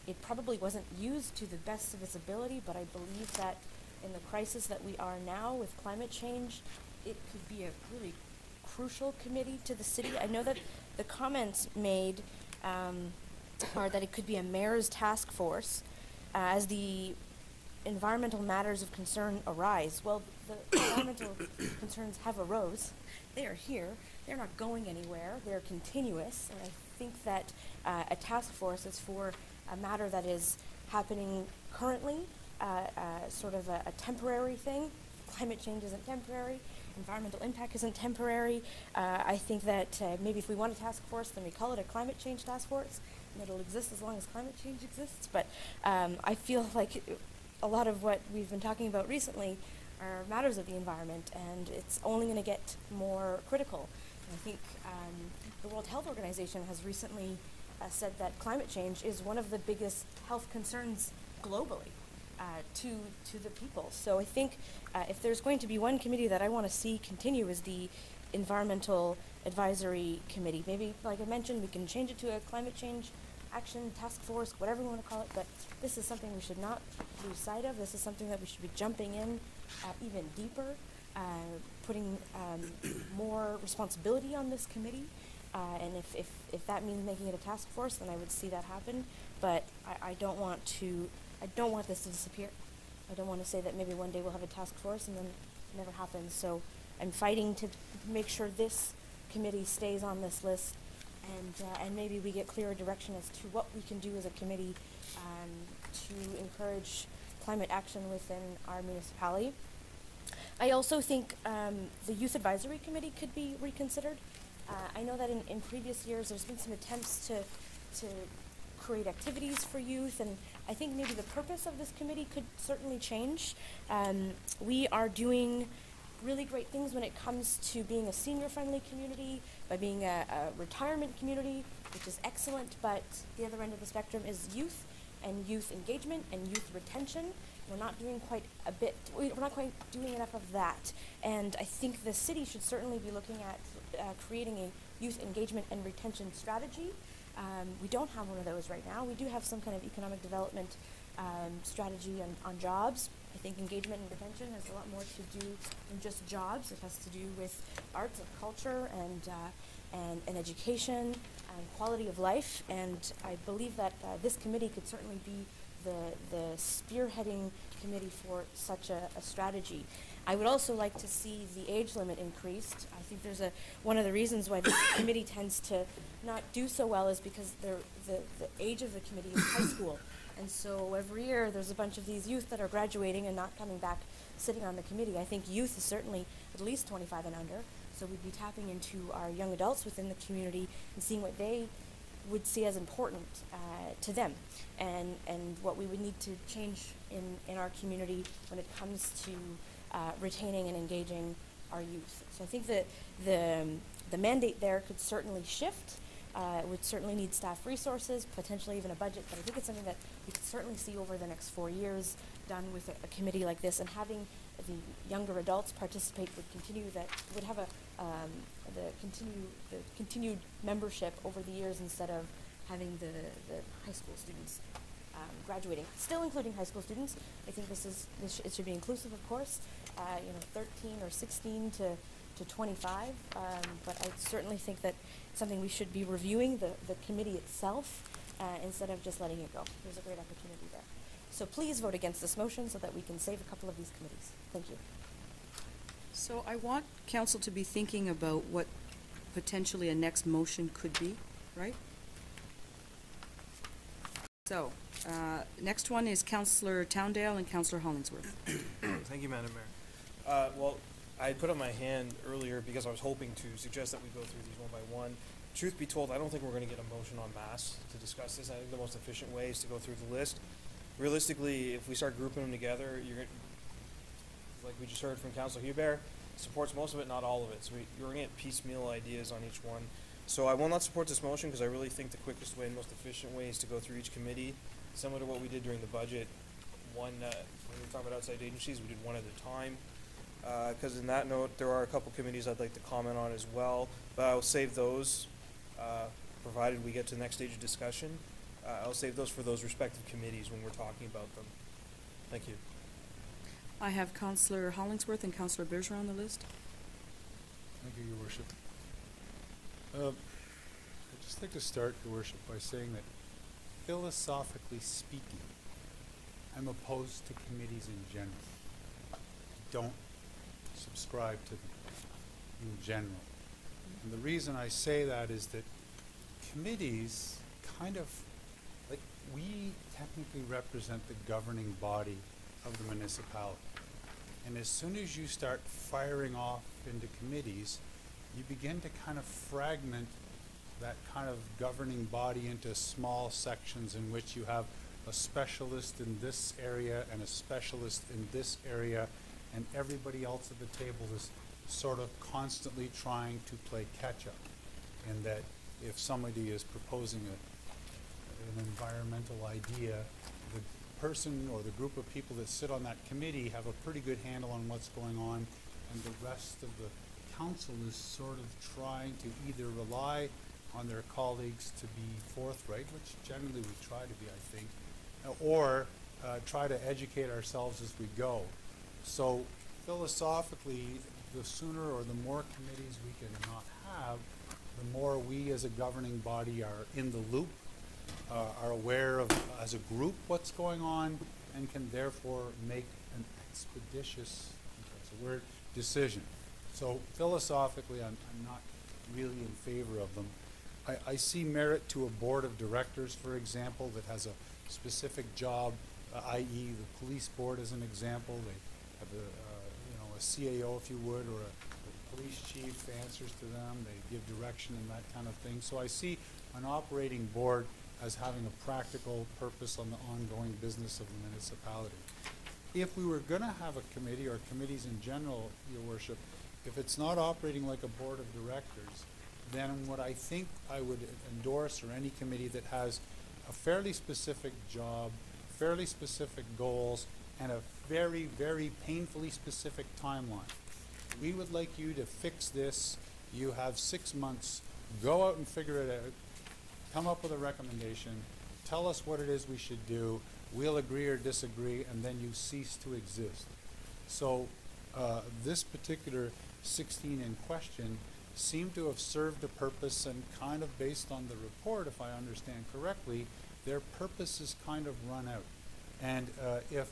it probably wasn't used to the best of its ability, but I believe that in the crisis that we are now with climate change, it could be a really crucial committee to the city. I know that the comments made are that it could be a mayor's task force as the environmental matters of concern arise. Well, the environmental concerns have arose. They are here. They're not going anywhere. They're continuous. And I think that a task force is for a matter that is happening currently, sort of a temporary thing. Climate change isn't temporary. Environmental impact isn't temporary. I think that maybe if we want a task force, then we call it a climate change task force, and it'll exist as long as climate change exists. But I feel like a lot of what we've been talking about recently are matters of the environment, and it's only going to get more critical. And I think the World Health Organization has recently said that climate change is one of the biggest health concerns globally to the people. So I think if there's going to be one committee that I want to see continue is the Environmental Advisory Committee. Maybe, like I mentioned, we can change it to a climate change action task force, whatever you want to call it, but this is something we should not lose sight of. This is something that we should be jumping in even deeper, putting more responsibility on this committee. And if that means making it a task force, then I would see that happen. But I don't want this to disappear. I don't want to say that maybe one day we'll have a task force and then it never happens. So I'm fighting to make sure this committee stays on this list, and maybe we get clearer direction as to what we can do as a committee to encourage climate action within our municipality. I also think the Youth Advisory Committee could be reconsidered. I know that in previous years there's been some attempts to create activities for youth, and I think maybe the purpose of this committee could certainly change. We are doing really great things when it comes to being a senior-friendly community, by being a retirement community, which is excellent, but the other end of the spectrum is youth and youth engagement and youth retention. we're not doing we're not quite doing enough of that. And I think the city should certainly be looking at creating a youth engagement and retention strategy. We don't have one of those right now. We do have some kind of economic development strategy on jobs. I think engagement and retention has a lot more to do than just jobs. It has to do with arts and culture and education and quality of life. And I believe that this committee could certainly be the spearheading committee for such a strategy. I would also like to see the age limit increased. I think there's one of the reasons why this committee tends to not do so well is because the age of the committee is high school. And so every year there's a bunch of these youth that are graduating and not coming back sitting on the committee. I think youth is certainly at least 25 and under. So we'd be tapping into our young adults within the community and seeing what they would see as important to them, and what we would need to change in our community when it comes to retaining and engaging our youth. So I think that the mandate there could certainly shift. It would certainly need staff resources, potentially even a budget, but I think it's something that we could certainly see over the next 4 years done with a committee like this, and having the younger adults participate would have the continued membership over the years instead of having the high school students graduating. Still including high school students. I think it should be inclusive, of course. 13 or 16 to 25. But I certainly think that it's something we should be reviewing the committee itself instead of just letting it go. There's a great opportunity there. So please vote against this motion so that we can save a couple of these committees. Thank you. So I want council to be thinking about what potentially a next motion could be, right? So, next one is Councillor Towndale and Councillor Hollingsworth. Thank you, Madam Mayor. Well, I put up my hand earlier because I was hoping to suggest that we go through these one by one. Truth be told, I don't think we're going to get a motion en masse to discuss this. I think the most efficient way is to go through the list. Realistically, if we start grouping them together, like we just heard from Councillor Hubert, supports most of it, not all of it. So you're going to get piecemeal ideas on each one. So I will not support this motion because I really think the quickest way and most efficient way is to go through each committee, similar to what we did during the budget. When we were talking about outside agencies, we did one at a time. Because in that note, there are a couple committees I'd like to comment on as well, but I'll save those, provided we get to the next stage of discussion. I'll save those for those respective committees when we're talking about them. Thank you. I have Councillor Hollingsworth and Councillor Bergeron on the list. Thank you, Your Worship. I'd just like to start, Your Worship, by saying that philosophically speaking, I'm opposed to committees in general. I don't subscribe to them in general. And the reason I say that is that committees kind of, like, we technically represent the governing body of the municipality. And as soon as you start firing off into committees, you begin to kind of fragment that kind of governing body into small sections in which you have a specialist in this area and a specialist in this area, and everybody else at the table is sort of constantly trying to play catch-up. And that if somebody is proposing an environmental idea, the person or the group of people that sit on that committee have a pretty good handle on what's going on, and the rest of the council is sort of trying to either rely on their colleagues to be forthright, which generally we try to be, I think, or try to educate ourselves as we go. So philosophically, the sooner or the more committees we can not have, the more we as a governing body are in the loop, are aware of, as a group, what's going on, and can therefore make an expeditious, that's a word, decision. So philosophically, I'm not really in favor of them. I see merit to a board of directors, for example, that has a specific job, i.e. the police board as an example. They have a CAO, if you would, or a police chief answers to them. They give direction and that kind of thing. So I see an operating board as having a practical purpose on the ongoing business of the municipality. If we were going to have a committee, or committees in general, Your Worship, if it's not operating like a board of directors, then what I think I would endorse, or any committee that has a fairly specific job, fairly specific goals, and a very, very painfully specific timeline. We would like you to fix this. You have 6 months. Go out and figure it out. Come up with a recommendation. Tell us what it is we should do. We'll agree or disagree, and then you cease to exist. So this particular 16 in question seemed to have served a purpose, and kind of based on the report, if I understand correctly, their purpose is kind of run out. And if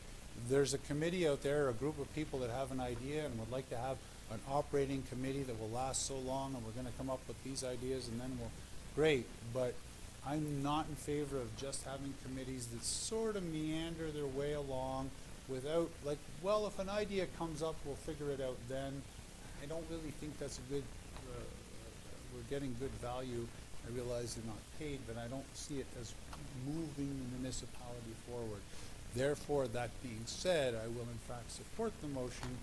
there's a committee out there, a group of people that have an idea and would like to have an operating committee that will last so long, and we're going to come up with these ideas, and then we'll, great, but I'm not in favor of just having committees that sort of meander their way along without, like, well, if an idea comes up, we'll figure it out then. I don't really think that's a good, we're getting good value. I realize they're not paid, but I don't see it as moving the municipality forward. Therefore, that being said, I will in fact support the motion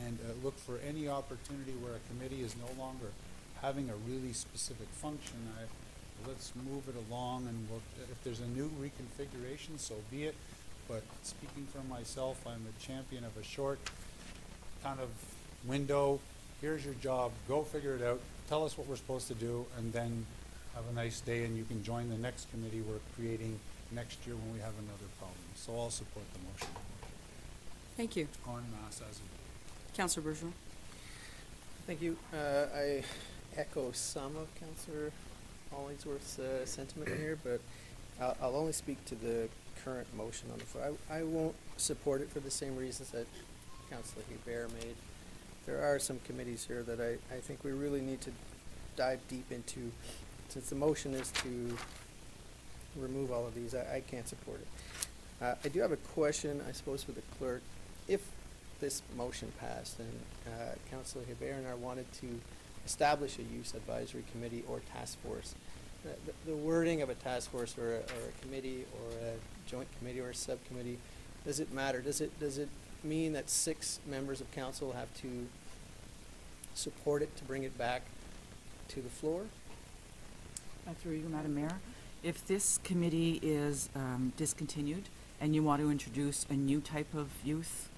and look for any opportunity where a committee is no longer having a really specific function. Let's move it along, and if there's a new reconfiguration, so be it. But speaking for myself, I'm a champion of a short kind of window. Here's your job. Go figure it out. Tell us what we're supposed to do, and then have a nice day, and you can join the next committee we're creating next year when we have another problem. So I'll support the motion. Thank you. En masse as a Councillor Bourgeois. Thank you. I echo some of Councillor Hollingsworth's sentiment here, but I'll only speak to the current motion on the floor. I won't support it for the same reasons that Councillor Hebert made. There are some committees here that I think we really need to dive deep into. Since the motion is to remove all of these, I can't support it. I do have a question, I suppose, for the clerk. If this motion passed and Councillor Hebert and I wanted to establish a use advisory committee or task force, the wording of a task force or a committee or a joint committee or a subcommittee, does it matter? Does it mean that 6 members of council have to support it to bring it back to the floor? Through you, Madam Mayor, if this committee is discontinued and you want to introduce a new type of youth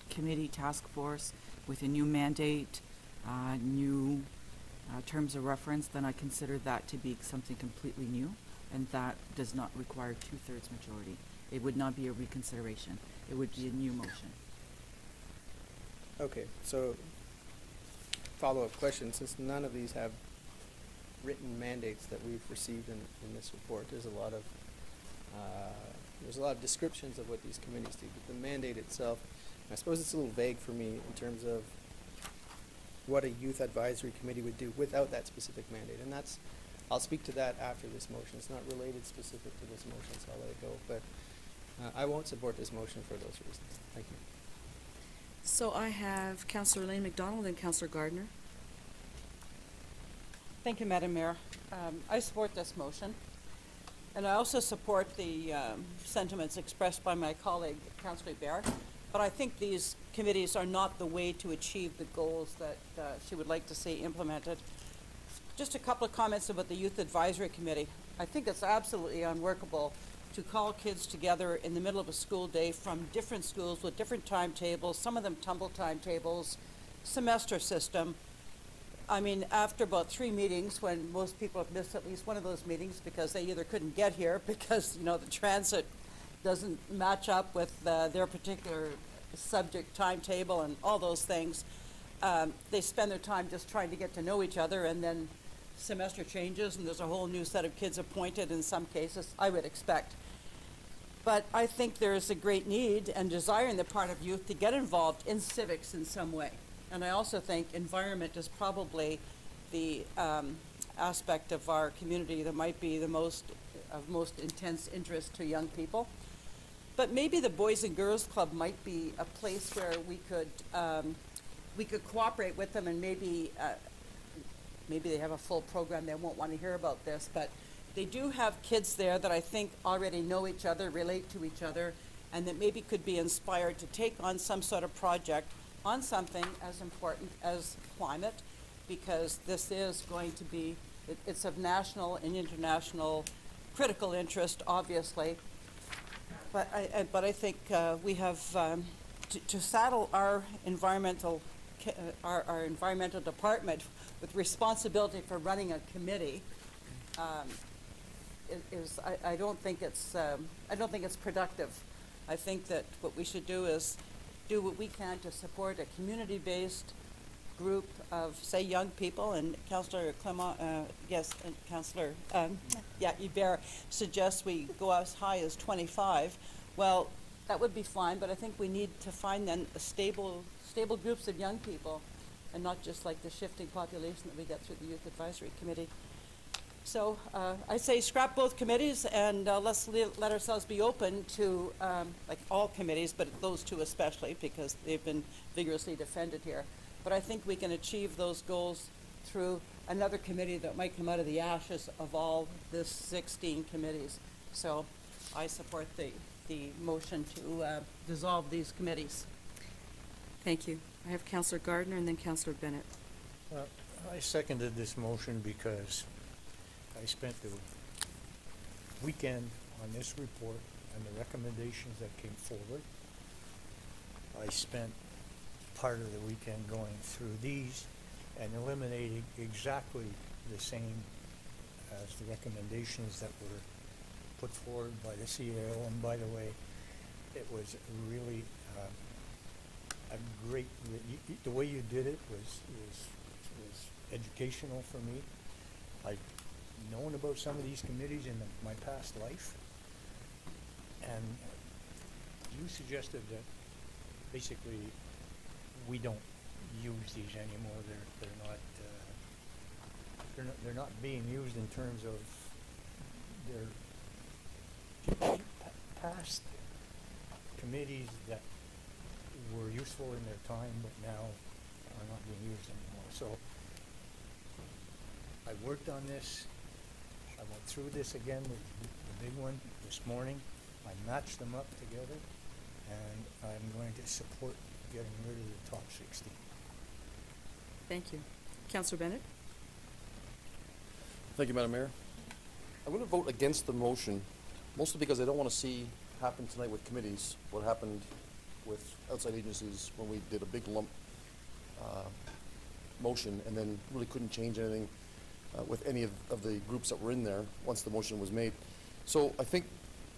committee task force with a new mandate, new terms of reference, then I consider that to be something completely new, and that does not require 2/3 majority. It would not be a reconsideration. It would be a new motion. Okay, so follow-up question, since none of these have written mandates that we've received in this report, there's a lot of descriptions of what these committees do, but the mandate itself, I suppose it's a little vague for me in terms of what a youth advisory committee would do without that specific mandate, and that's, I'll speak to that after this motion. It's not related specific to this motion, so I'll let it go, but I won't support this motion for those reasons. Thank you. So I have Councillor Elaine McDonald and Councillor Gardner. Thank you, Madam Mayor. I support this motion, and I also support the sentiments expressed by my colleague, Councillor Hebert. But I think these committees are not the way to achieve the goals that she would like to see implemented. Just a couple of comments about the Youth Advisory Committee. I think it's absolutely unworkable to call kids together in the middle of a school day from different schools with different timetables, some of them tumble timetables, semester system. I mean, after about 3 meetings, when most people have missed at least one of those meetings because they either couldn't get here because, you know, the transit doesn't match up with their particular subject timetable and all those things, they spend their time just trying to get to know each other, and then semester changes and there's a whole new set of kids appointed in some cases, I would expect. But I think there is a great need and desire on the part of youth to get involved in civics in some way. And I also think environment is probably the aspect of our community that might be the most intense interest to young people. But maybe the Boys and Girls Club might be a place where we could cooperate with them, and maybe they have a full program. They won't want to hear about this, but they do have kids there that I think already know each other, relate to each other, and that maybe could be inspired to take on some sort of project on something as important as climate, because this is going to be, it's of national and international critical interest, obviously. But I think we have, to saddle our environmental, our environmental department with responsibility for running a committee, I don't think it's productive. I think that what we should do is do what we can to support a community-based group of, say, young people, and Councillor Clement, and Councillor, Hubert suggests we go as high as 25. Well, that would be fine, but I think we need to find then a stable groups of young people, and not just like the shifting population that we get through the Youth Advisory Committee. So I say scrap both committees, and let's let ourselves be open to like all committees, but those two especially, because they've been vigorously defended here. But I think we can achieve those goals through another committee that might come out of the ashes of all this 16 committees. So I support the motion to dissolve these committees. Thank you. I have Councillor Gardner and then Councillor Bennett. I seconded this motion because I spent the weekend on this report and the recommendations that came forward. I spent part of the weekend going through these and eliminating exactly the same as the recommendations that were put forward by the CAO. And by the way, it was really a great, the way you did it was educational for me. I've known about some of these committees in my past life, and you suggested that basically we don't use these anymore. They're not being used in terms of their past committees that were useful in their time, but now are not being used anymore. So I worked on this. I went through this again with the big one this morning. I matched them up together, and I'm going to support getting rid of the top 16. Thank you. Councillor Bennett? Thank you, Madam Mayor. I'm going to vote against the motion, mostly because I don't want to see happen tonight with committees what happened with outside agencies when we did a big lump motion and then really couldn't change anything with any of the groups that were in there once the motion was made. So I think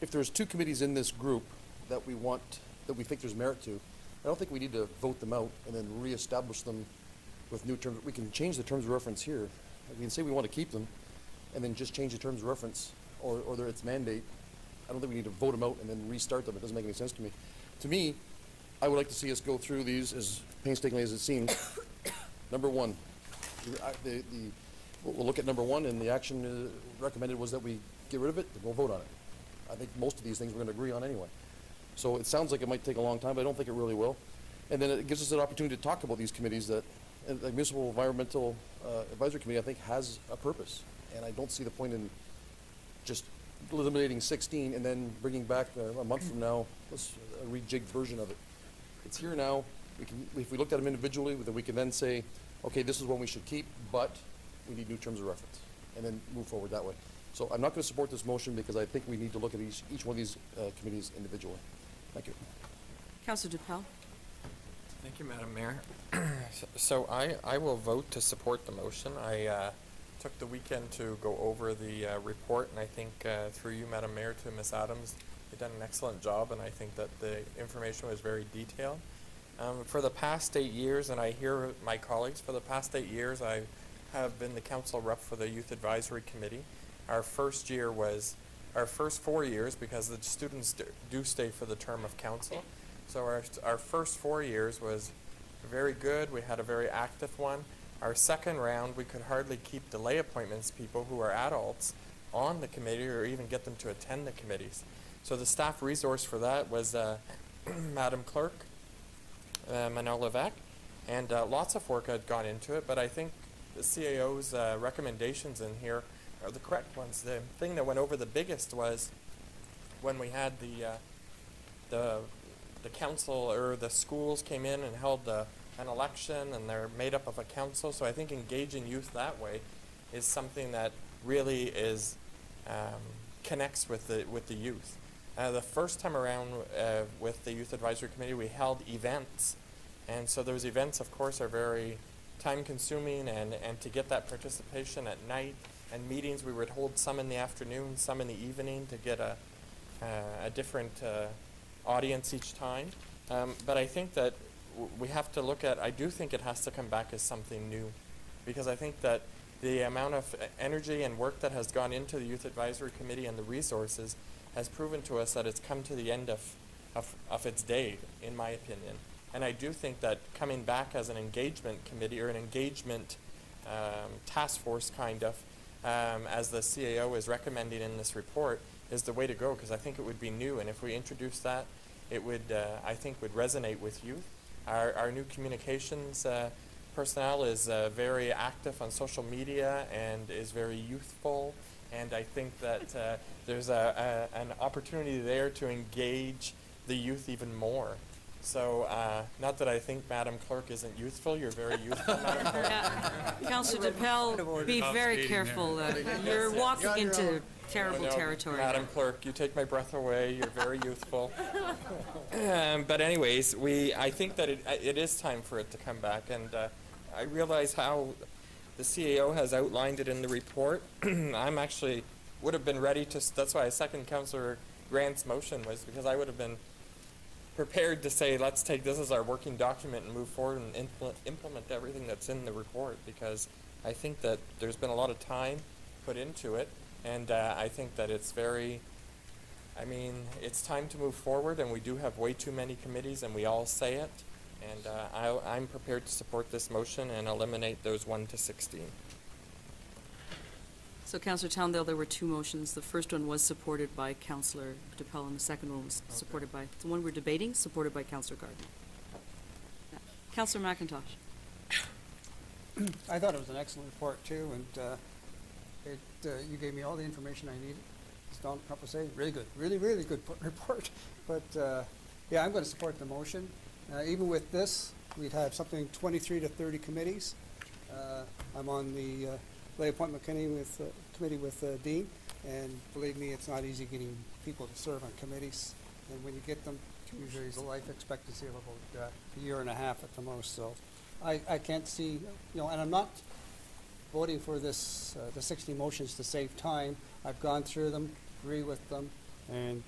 if there's two committees in this group that we think there's merit to, I don't think we need to vote them out and then reestablish them with new terms. We can change the terms of reference here. We can say we want to keep them and then just change the terms of reference or its mandate. I don't think we need to vote them out and then restart them. It doesn't make any sense to me. To me, I would like to see us go through these as painstakingly as it seems. Number one, we'll look at number one, and the action recommended was that we get rid of it, and we'll vote on it. I think most of these things we're going to agree on anyway. So it sounds like it might take a long time, but I don't think it really will. And then it gives us an opportunity to talk about these committees that, the Municipal Environmental Advisory Committee, I think, has a purpose. And I don't see the point in just eliminating 16 and then bringing back a month from now a rejigged version of it. It's here now. If we looked at them individually, then we can then say, okay, this is one we should keep, but we need new terms of reference, and then move forward that way. So I'm not going to support this motion because I think we need to look at each one of these committees individually. Thank you. Councillor DePel. Thank you, Madam Mayor. So I will vote to support the motion. I took the weekend to go over the report, and I think through you, Madam Mayor, to Ms. Adams, you've done an excellent job, and I think that the information was very detailed. For the past 8 years, and I hear my colleagues, for the past 8 years, I have been the council rep for the Youth Advisory Committee. Our first 4 years, because the students do stay for the term of council. So our first 4 years was very good. We had a very active one. Our second round, we could hardly keep delay appointments people who are adults on the committee or even get them to attend the committees. So the staff resource for that was Madam Clerk, Manuel Levesque, and lots of work had gone into it, but I think the CAO's recommendations in here are the correct ones. The thing that went over the biggest was when we had the council, or the schools came in and held an election, and they're made up of a council. So I think engaging youth that way is something that really is connects with the youth. The first time around with the Youth Advisory Committee, we held events. And so those events, of course, are very time-consuming, and to get that participation at night, and meetings, we would hold some in the afternoon, some in the evening, to get a different audience each time. But I think that we have to look at, I do think it has to come back as something new, because I think that the amount of energy and work that has gone into the Youth Advisory Committee and the resources has proven to us that it's come to the end of its day, in my opinion. And I do think that coming back as an engagement committee, or an engagement task force kind of, as the CAO is recommending in this report, is the way to go, because I think it would be new, and if we introduce that, it would, I think, would resonate with youth. Our new communications personnel is very active on social media and is very youthful, and I think that there's an opportunity there to engage the youth even more. So, not that I think Madam Clerk isn't youthful, you're very youthful, Madam Clerk. Councillor DePel, be very careful. You're walking into terrible territory. Madam Clerk, you take my breath away, you're very youthful. But anyways, I think that it is time for it to come back, and I realize how the CAO has outlined it in the report. I'm actually, would have been ready to, that's why I second Councillor Grant's motion, was because I would have been prepared to say, let's take this as our working document and move forward and implement everything that's in the report, because I think that there's been a lot of time put into it, and I think that it's very, I mean, it's time to move forward, and we do have way too many committees, and we all say it, and I'm prepared to support this motion and eliminate those 1 to 16. So, Councillor Towndale, there were two motions. The first one was supported by Councillor DePel, and the second one was supported by, the one we're debating, supported by Councillor Gardner. Yeah. Councillor McIntosh. I thought it was an excellent report too, and you gave me all the information I needed. As Don Papa say, really good, really, really good report. But yeah, I'm going to support the motion. Even with this, we'd have something 23 to 30 committees. I'm on the lay appointment committee with Dean, and believe me, it's not easy getting people to serve on committees. And when you get them, usually there's a life expectancy of about a year and a half at the most. So I can't see, and I'm not voting for this, the 60 motions to save time. I've gone through them, agree with them, and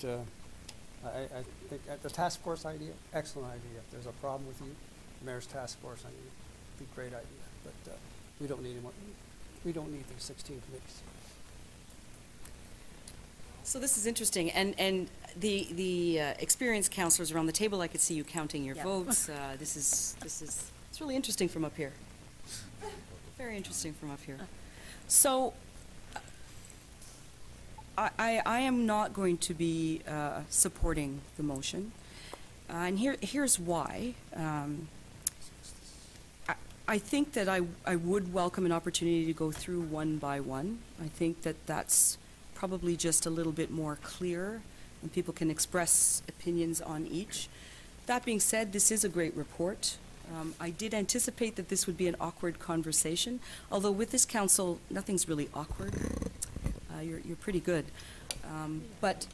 I think the task force idea, excellent idea. If there's a problem with you, the mayor's task force idea, be a great idea. But we don't need any more. We don't need these 16 committees. So this is interesting, and the experienced councillors around the table, I could see you counting your votes. It's really interesting from up here. Very interesting from up here. So I am not going to be supporting the motion, and here's why. I think that I would welcome an opportunity to go through one by one. I think that that's probably just a little bit more clear, and people can express opinions on each. That being said, this is a great report. I did anticipate that this would be an awkward conversation, although with this council, nothing's really awkward. You're pretty good. But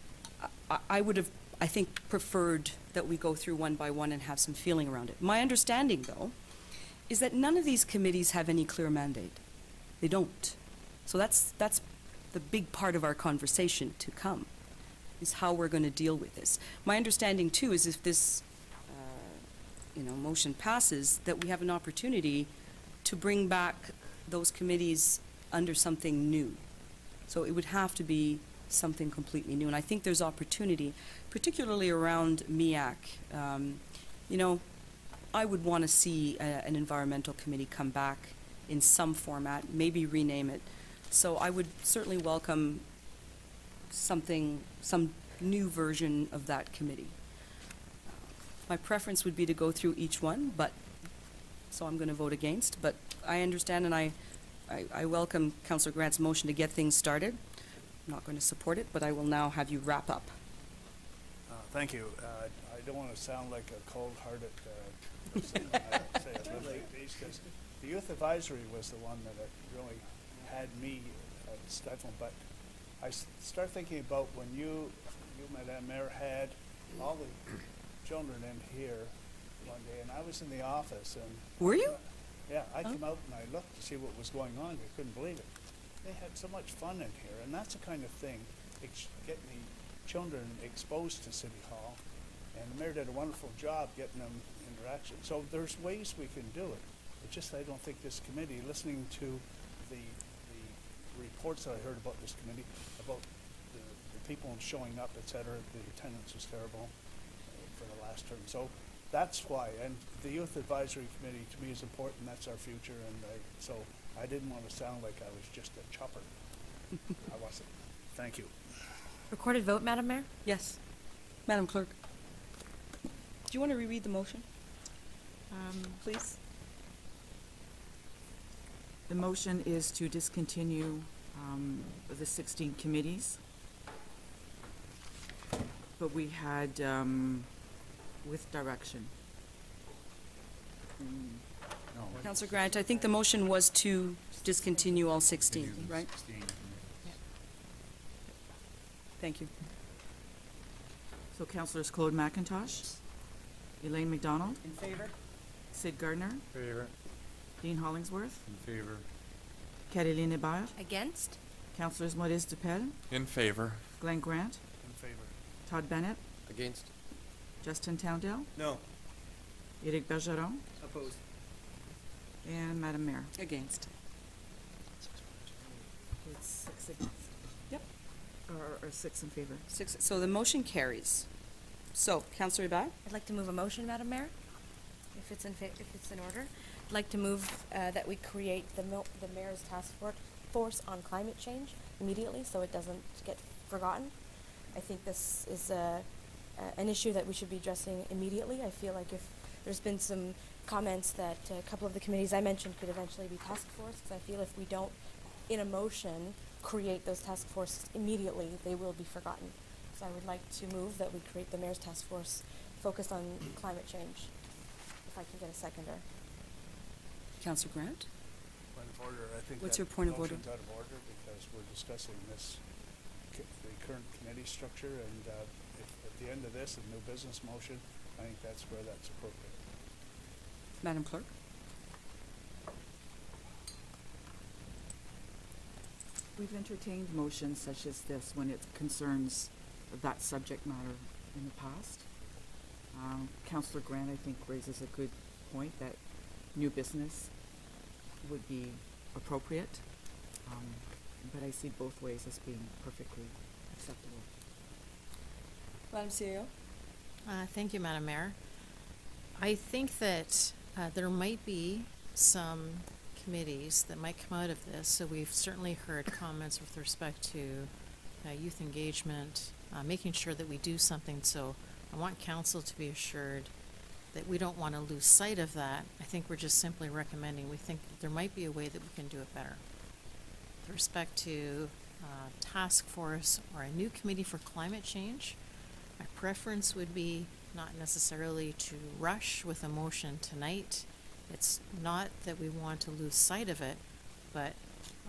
I would have, I think, preferred that we go through one by one and have some feeling around it. My understanding, though, is that none of these committees have any clear mandate. They don't. So that's the big part of our conversation to come, is how we're going to deal with this. My understanding, too, is if this motion passes, that we have an opportunity to bring back those committees under something new. So it would have to be something completely new. And I think there's opportunity, particularly around MEAC. I would want to see an environmental committee come back in some format, maybe rename it. So I would certainly welcome some new version of that committee. My preference would be to go through each one, so I'm going to vote against. But I understand, and I welcome Councillor Grant's motion to get things started. I'm not going to support it, but I will now have you wrap up. Thank you. I don't want to sound like a cold-hearted person when I say I live like these, because the youth advisory was the one that really had me stifled. But I start thinking about when you you, Madam Mayor, had all the children in here one day, and I was in the office, and... Were you? Yeah, I came out and I looked to see what was going on. I couldn't believe it. They had so much fun in here, and that's the kind of thing, getting the children exposed to City Hall. And the mayor did a wonderful job getting them interaction. So there's ways we can do it. It's just I don't think this committee, listening to the reports that I heard about this committee, about the people showing up, et cetera, the attendance was terrible for the last term. So that's why, and the Youth Advisory Committee to me is important. That's our future, and so I didn't want to sound like I was just a chopper. I wasn't. Thank you. Recorded vote, Madam Mayor? Yes. Madam Clerk. Do you want to reread the motion? Please. The motion is to discontinue the 16 committees. But we had with direction. Councillor Grant, I think the motion was to discontinue all 16, right? Thank you. So Councillors Claude McIntosh, Elaine McDonald, In favor? Sid Gardner, Favor. Dean Hollingsworth, In favor. Caroline Hébert, Against? Councillors Maurice Dupel, In favor. Glenn Grant, In favor. Todd Bennett, Against? Justin Towndale, No. Éric Bergeron, Opposed. and Madam Mayor. Against. It's 6 against. Yep. Or 6 in favor. 6, so the motion carries. So, Councillor Hébert? I'd like to move a motion, Madam Mayor, if it's in order. I'd like to move that we create the mayor's task force on climate change immediately, so it doesn't get forgotten. I think this is an issue that we should be addressing immediately. I feel like if there's been some comments that a couple of the committees I mentioned could eventually be task force, because I feel if we don't, in a motion, create those task forces immediately, they will be forgotten. So I would like to move that we create the mayor's task force focused on climate change, if I can get a seconder. Councillor Grant? Point of order. I think What's that your point of order? motion's out of order because we're discussing this, the current committee structure, and if at the end of this, a new business motion, I think that's where that's appropriate. Madam Clerk? We've entertained motions such as this when it concerns that subject matter in the past. Councillor Grant, I think, raises a good point that new business would be appropriate, but I see both ways as being perfectly acceptable. Madam CEO? Thank you, Madam Mayor. I think that there might be some committees that might come out of this. So we've certainly heard comments with respect to youth engagement, making sure that we do something. So I want council to be assured that we don't want to lose sight of that. I think we're just simply recommending, we think that there might be a way that we can do it better. With respect to task force or a new committee for climate change, my preference would be not necessarily to rush with a motion tonight. It's not that we want to lose sight of it, but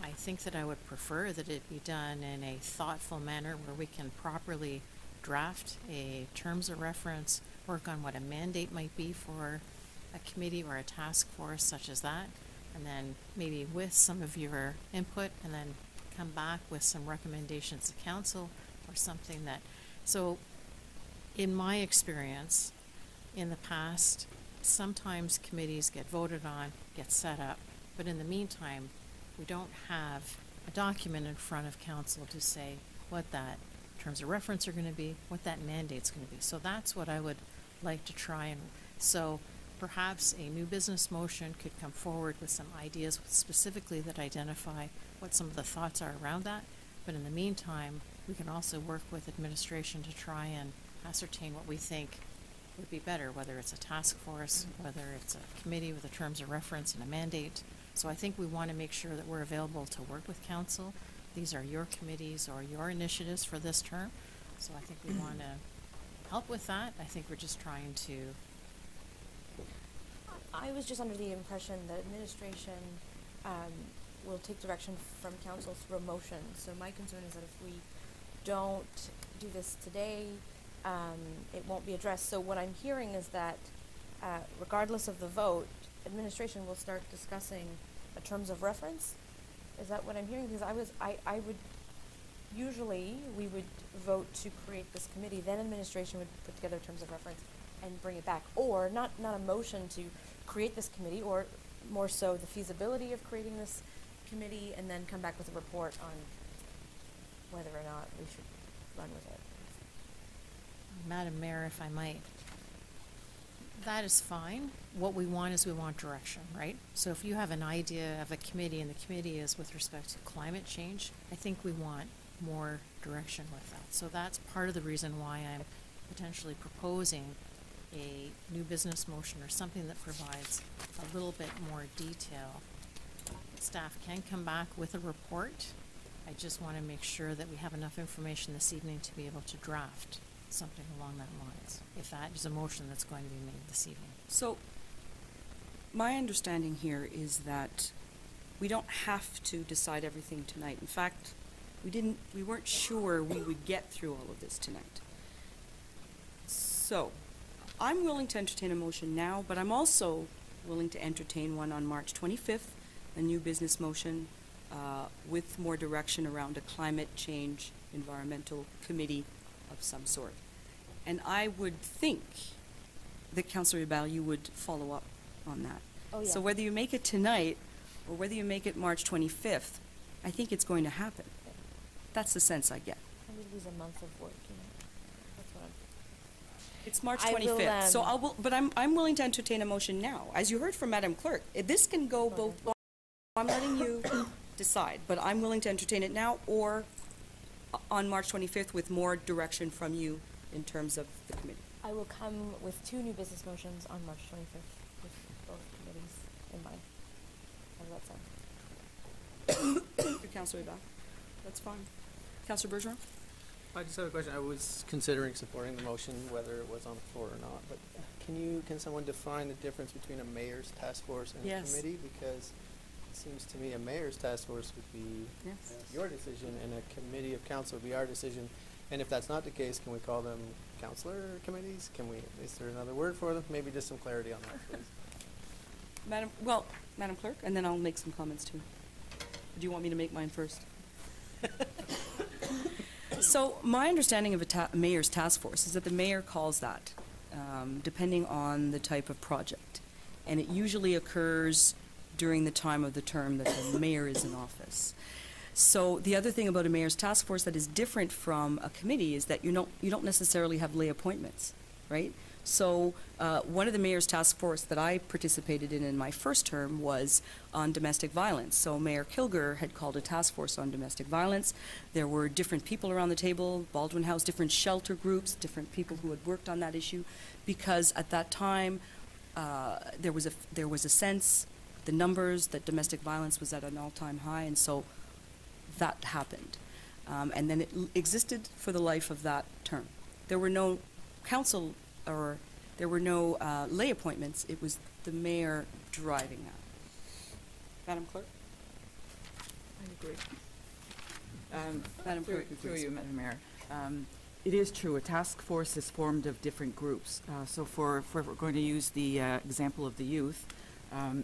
I think that I would prefer that it be done in a thoughtful manner where we can properly draft a terms of reference, work on what a mandate might be for a committee or a task force such as that, and then maybe with some of your input, and then come back with some recommendations to council or something that, so in my experience in the past, sometimes committees get voted on, get set up, but in the meantime, we don't have a document in front of council to say what that terms of reference are going to be, what that mandate's going to be. So that's what I would like to try, and so perhaps a new business motion could come forward with some ideas specifically that identify what some of the thoughts are around that. But in the meantime, we can also work with administration to try and ascertain what we think would be better, whether it's a task force, whether it's a committee with a terms of reference and a mandate. So I think we want to make sure that we're available to work with council. These are your committees or your initiatives for this term. So I think we want to help with that. I think we're just trying to. I was just under the impression that administration will take direction from council through a motion. So my concern is that if we don't do this today, it won't be addressed. So what I'm hearing is that regardless of the vote, administration will start discussing terms of reference. Is that what I'm hearing? Because I would, usually, we would vote to create this committee, then administration would put together terms of reference and bring it back. Or not a motion to create this committee, or more so the feasibility of creating this committee, and then come back with a report on whether or not we should run with it. Madam Mayor, if I might, that is fine. What we want is we want direction, right? So if you have an idea of a committee and the committee is with respect to climate change, I think we want more direction with that. So that's part of the reason why I'm potentially proposing a new business motion or something that provides a little bit more detail. Staff can come back with a report. I just want to make sure that we have enough information this evening to be able to draft something along that lines, if that is a motion that's going to be made this evening. So, my understanding here is that we don't have to decide everything tonight. In fact, we weren't sure we would get through all of this tonight. So, I'm willing to entertain a motion now, but I'm also willing to entertain one on March 25th, a new business motion with more direction around a climate change environmental committee of some sort. And I would think that Councillor Ibal, you would follow up on that. Oh, yeah. So whether you make it tonight or whether you make it March 25th, I think it's going to happen. Yeah. That's the sense I get. I would lose a month of work, you know. That's what I'm... It's March I 25th. will, So but I'm willing to entertain a motion now. As you heard from Madam Clerk, this can go both. I'm letting you decide, but I'm willing to entertain it now or on March 25th with more direction from you in terms of the committee. I will come with 2 new business motions on March 25th with both committees in mind. How does that sound? Councillor Ibal. That's fine. Councillor Bergeron? I just have a question. I was considering supporting the motion, whether it was on the floor or not, but can someone define the difference between a mayor's task force and a committee? Because it seems to me a mayor's task force would be your decision and a committee of council would be our decision. And if that's not the case, can we call them councillor committees? Is there another word for them? Maybe just some clarity on that, please. Madam Clerk, and then I'll make some comments too. Do you want me to make mine first? So my understanding of a mayor's task force is that the mayor calls that, depending on the type of project. And it usually occurs during the time of the term that the mayor is in office. So the other thing about a mayor's task force that is different from a committee is that you don't necessarily have lay appointments, right? So one of the mayor's task force that I participated in my first term was on domestic violence. So Mayor Kilger had called a task force on domestic violence. There were different people around the table, Baldwin House, different shelter groups, different people who had worked on that issue, because at that time there was a sense, the numbers, that domestic violence was at an all-time high, and so that happened. And then it existed for the life of that term. There were no council or there were no lay appointments. It was the mayor driving that. Madam Clerk? I agree. Madam Clerk, through you, Madam Mayor. It is true, a task force is formed of different groups. So if we're going to use the example of the youth,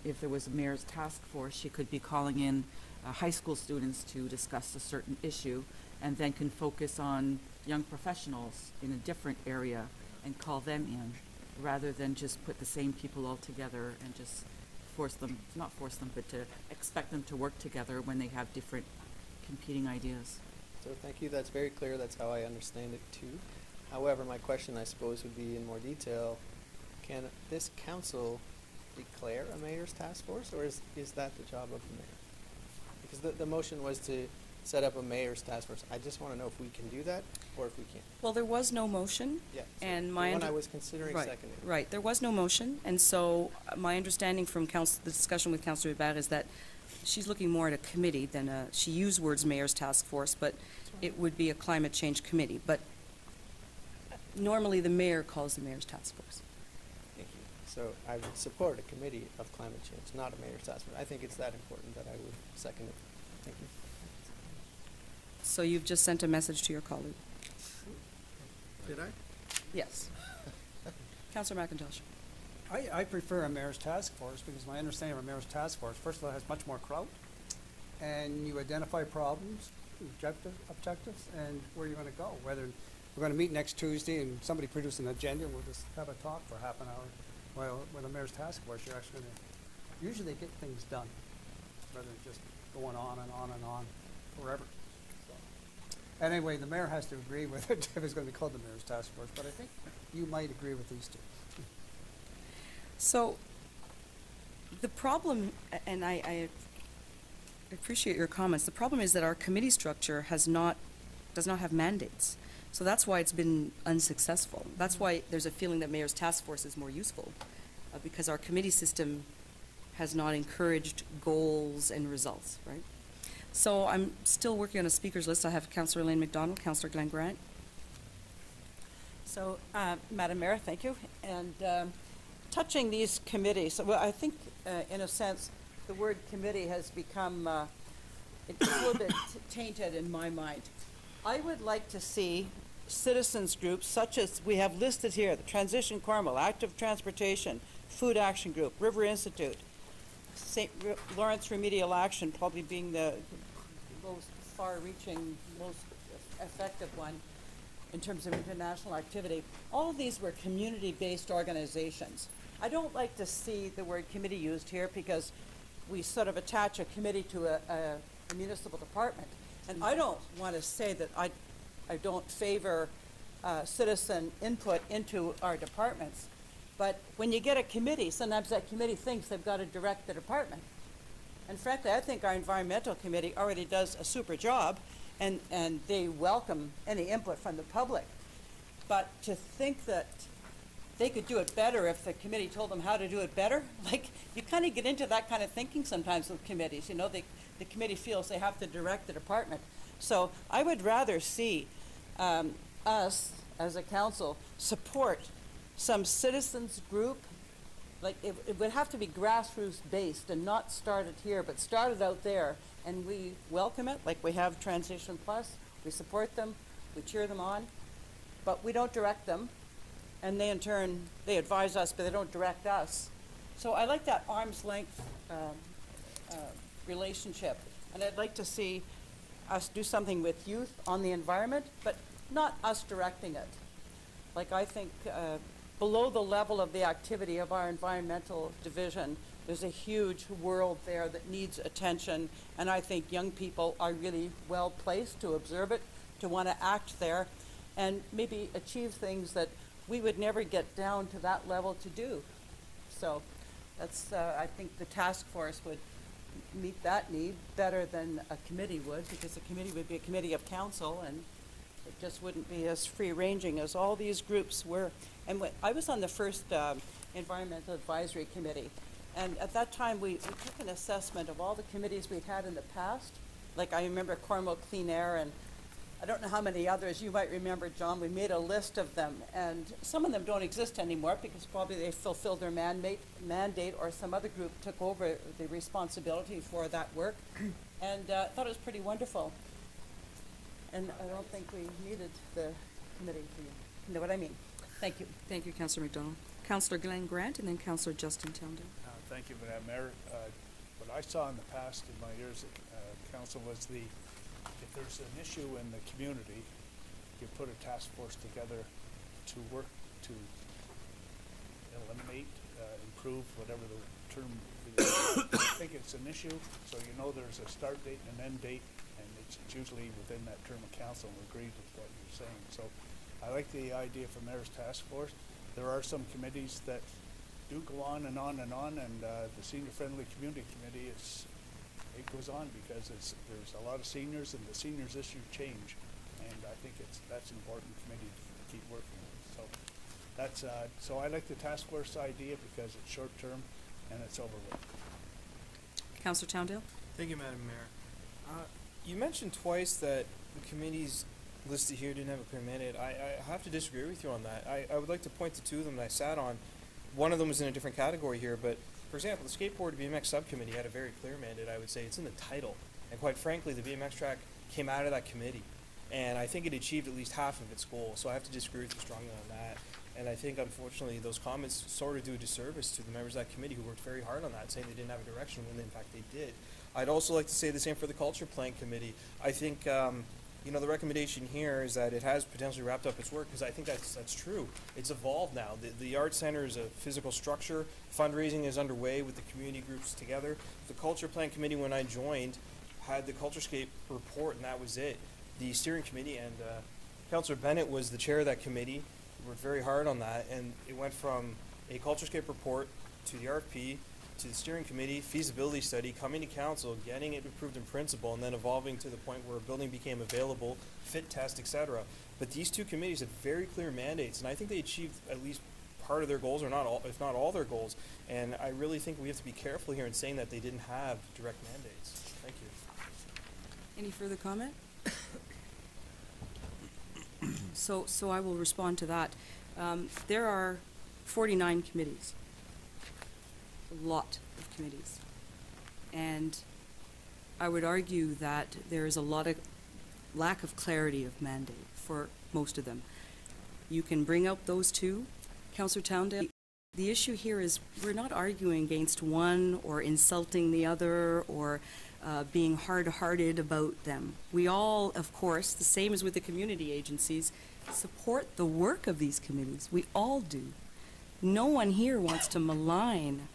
if there was a mayor's task force, she could be calling in high school students to discuss a certain issue, and then can focus on young professionals in a different area and call them in, rather than just put the same people all together and just not force them, but to expect them to work together when they have different competing ideas. So thank you, that's very clear, that's how I understand it too. However, my question, I suppose, would be in more detail, can this council declare a mayor's task force, or is that the job of the mayor? Because the motion was to set up a mayor's task force. I just want to know if we can do that or if we can't. Well, there was no motion. Yeah, so and the my one I was considering seconding. Right, there was no motion, and so my understanding from the discussion with Councillor Hubert is that she's looking more at a committee than she used words mayor's task force, but it would be a climate change committee. But normally the mayor calls the mayor's task force. Thank you. So I would support a committee of climate change, not a mayor's task force. I think it's that important that I would second it. Thank you. So you've just sent a message to your colleague. Did I? Yes. Councillor McIntosh. I prefer a mayor's task force because my understanding of a mayor's task force, first of all, has much more clout, and you identify problems, objectives, and where you're going to go. Whether we're going to meet next Tuesday and somebody produce an agenda, we'll just have a talk for half an hour. Well, with a mayor's task force, you're actually going to usually get things done, rather than just going on and on and on forever. So, anyway, the mayor has to agree with it if it's going to be called the mayor's task force, but I think you might agree with these two. So, the problem, and I appreciate your comments, the problem is that our committee structure does not have mandates. So that's why it's been unsuccessful. That's why there's a feeling that mayor's task force is more useful, because our committee system has not encouraged goals and results, right? So I'm still working on a speakers list. I have Councillor Elaine McDonald, Councillor Glenn Grant. So, Madam Mayor, thank you. And touching these committees, well, I think, in a sense, the word committee has become it's a little bit tainted in my mind. I would like to see citizens groups such as we have listed here, the Transition Cornwall, Active Transportation, Food Action Group, River Institute, St. Lawrence Remedial Action probably being the most far-reaching, most effective one in terms of international activity. All of these were community-based organizations. I don't like to see the word committee used here because we sort of attach a committee to a municipal department. And I don't want to say that I don't favor citizen input into our departments. But when you get a committee, sometimes that committee thinks they've got to direct the department. And frankly, I think our environmental committee already does a super job, and they welcome any input from the public. But to think that they could do it better if the committee told them how to do it better, like, you kind of get into that kind of thinking sometimes with committees. You know, the committee feels they have to direct the department. So I would rather see us, as a council, support some citizens group. Like, it would have to be grassroots based and not started here, but started out there, and we welcome it, like we have Transition Plus. We support them, we cheer them on, but we don't direct them, and they in turn, they advise us, but they don't direct us. So I like that arm's length relationship, and I'd like to see us do something with youth on the environment, but not us directing it. Like, I think below the level of the activity of our environmental division, there's a huge world there that needs attention, and I think young people are really well placed to observe it, to want to act there, and maybe achieve things that we would never get down to that level to do. So that's, I think the task force would meet that need better than a committee would, because a committee would be a committee of council, and it just wouldn't be as free-ranging as all these groups were. And I was on the first Environmental Advisory Committee, and at that time we took an assessment of all the committees we'd had in the past. Like, I remember Cornwall Clean Air, and I don't know how many others you might remember, John. We made a list of them, and some of them don't exist anymore because probably they fulfilled their mandate, or some other group took over the responsibility for that work. And thought it was pretty wonderful. And I don't think we needed the committee. You know what I mean? Thank you. Thank you, Councillor McDonald. Councillor Glenn Grant, and then Councillor Justin Towndale. Thank you, Madam Mayor. What I saw in the past in my years at council was if there's an issue in the community, you put a task force together to work to eliminate, improve, whatever the term is. I think it's an issue, so you know there's a start date and an end date, and it's usually within that term of council, and we agree with what you're saying. So I like the idea for Mayor's Task Force. There are some committees that do go on and on and on, and the Senior Friendly Community Committee, it goes on because there's a lot of seniors, and the seniors issue change, and I think that's an important committee to keep working with. So that's so I like the task force idea because it's short term and it's over with. Councillor Towndale. Thank you, Madam Mayor. You mentioned twice that the committees listed here didn't have a clear mandate. I have to disagree with you on that. I would like to point to two of them that I sat on. One of them was in a different category here, but for example, the Skateboard BMX Subcommittee had a very clear mandate, I would say. It's in the title. And quite frankly, the BMX track came out of that committee. and I think it achieved at least half of its goal. So I have to disagree with you strongly on that. And I think, unfortunately, those comments sort of do a disservice to the members of that committee who worked very hard on that, saying they didn't have a direction when, in fact, they did. I'd also like to say the same for the Culture Plan Committee. I think, you know, the recommendation here is that it has potentially wrapped up its work, because I think that's true. It's evolved now. The Art Center is a physical structure. Fundraising is underway with the community groups together. The Culture Plan Committee, when I joined, had the Culturescape report, and that was it. The steering committee, and Councillor Bennett was the chair of that committee. We worked very hard on that, and it went from a Culturescape report to the RFP to the steering committee, feasibility study, coming to council, getting it approved in principle, and then evolving to the point where a building became available, fit test, etc. But these two committees have very clear mandates, and I think they achieved at least part of their goals, or not all, if not all their goals. And I really think we have to be careful here in saying that they didn't have direct mandates. Thank you. Any further comment? So I will respond to that. There are 49 committees, a lot of committees. And I would argue that there is a lot of lack of clarity of mandate for most of them. You can bring out those two. Councillor Towndale, the issue here is we're not arguing against one or insulting the other or being hard-hearted about them. We all, of course, the same as with the community agencies, support the work of these committees. We all do. No one here wants to malign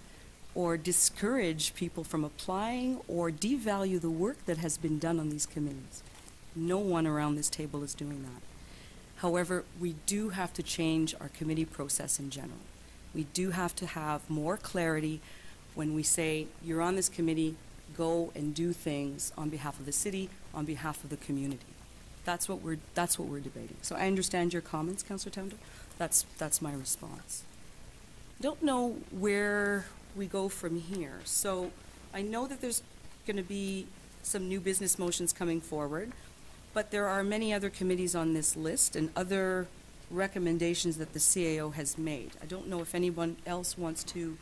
or discourage people from applying or devalue the work that has been done on these committees. No one around this table is doing that. However, we do have to change our committee process in general. We do have to have more clarity when we say, you're on this committee, go and do things on behalf of the city, on behalf of the community. That's what we're debating. So I understand your comments, Councillor Towndale. That's my response. I don't know where we go from here. So I know that there's going to be some new business motions coming forward, but there are many other committees on this list and other recommendations that the CAO has made. I don't know if anyone else wants to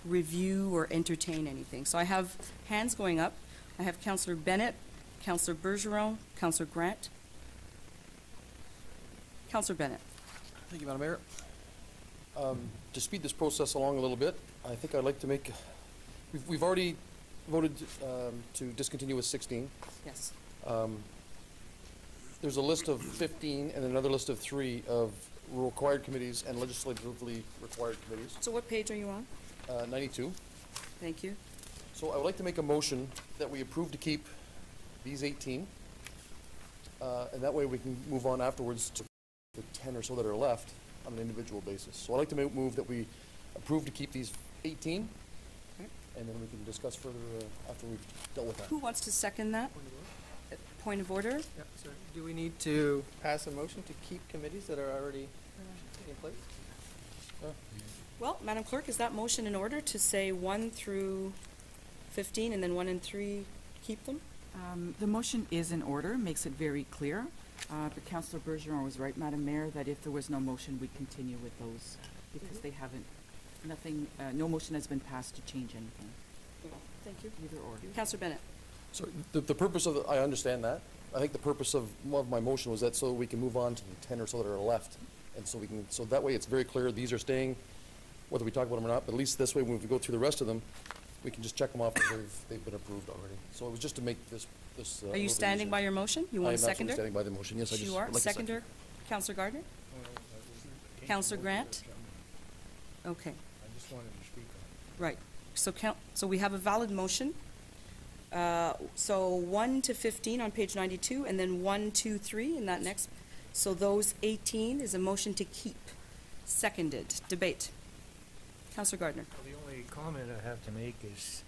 review or entertain anything. So I have hands going up. I have Councillor Bennett, Councillor Bergeron, Councillor Grant. Councillor Bennett. Thank you, Madam Mayor. To speed this process along a little bit, I think I'd like to make, we've already voted to discontinue with 16. Yes. There's a list of 15 and another list of 3 of required committees and legislatively required committees. So what page are you on? 92. Thank you. So I would like to make a motion that we approve to keep these 18, and that way we can move on afterwards to the 10 or so that are left on an individual basis. So I'd like to move that we approve to keep these 18, okay, and then we can discuss further after we've dealt with that. Who wants to second that? Point of order? Yeah, so do we need to pass a motion to keep committees that are already in place? Well, Madam Clerk, is that motion in order to say 1 through 15 and then 1 and 3 keep them? The motion is in order, makes it very clear. But Councillor Bergeron was right, Madam Mayor, that if there was no motion, we'd continue with those because they haven't, no motion has been passed to change anything. Thank you. Either or. Councillor Bennett. So the purpose of, I understand that. I think the purpose of my motion was that so we can move on to the 10 or so that are left. And so we can, so that way it's very clear these are staying, whether we talk about them or not, but at least this way when we go through the rest of them, we can just check them off because they've been approved already. So it was just to make this Are you standing by your motion? You want a seconder? I am absolutely standing by the motion. Yes, I just You are. would like Seconder? Councillor Gardner? Councillor Grant? Okay. I just wanted to speak on it. Right. So we have a valid motion. So 1 to 15 on page 92, and then 1, 2, 3 in that next. So those 18 is a motion to keep. Seconded. Debate. Councillor Gardner. Well, the only comment I have to make is,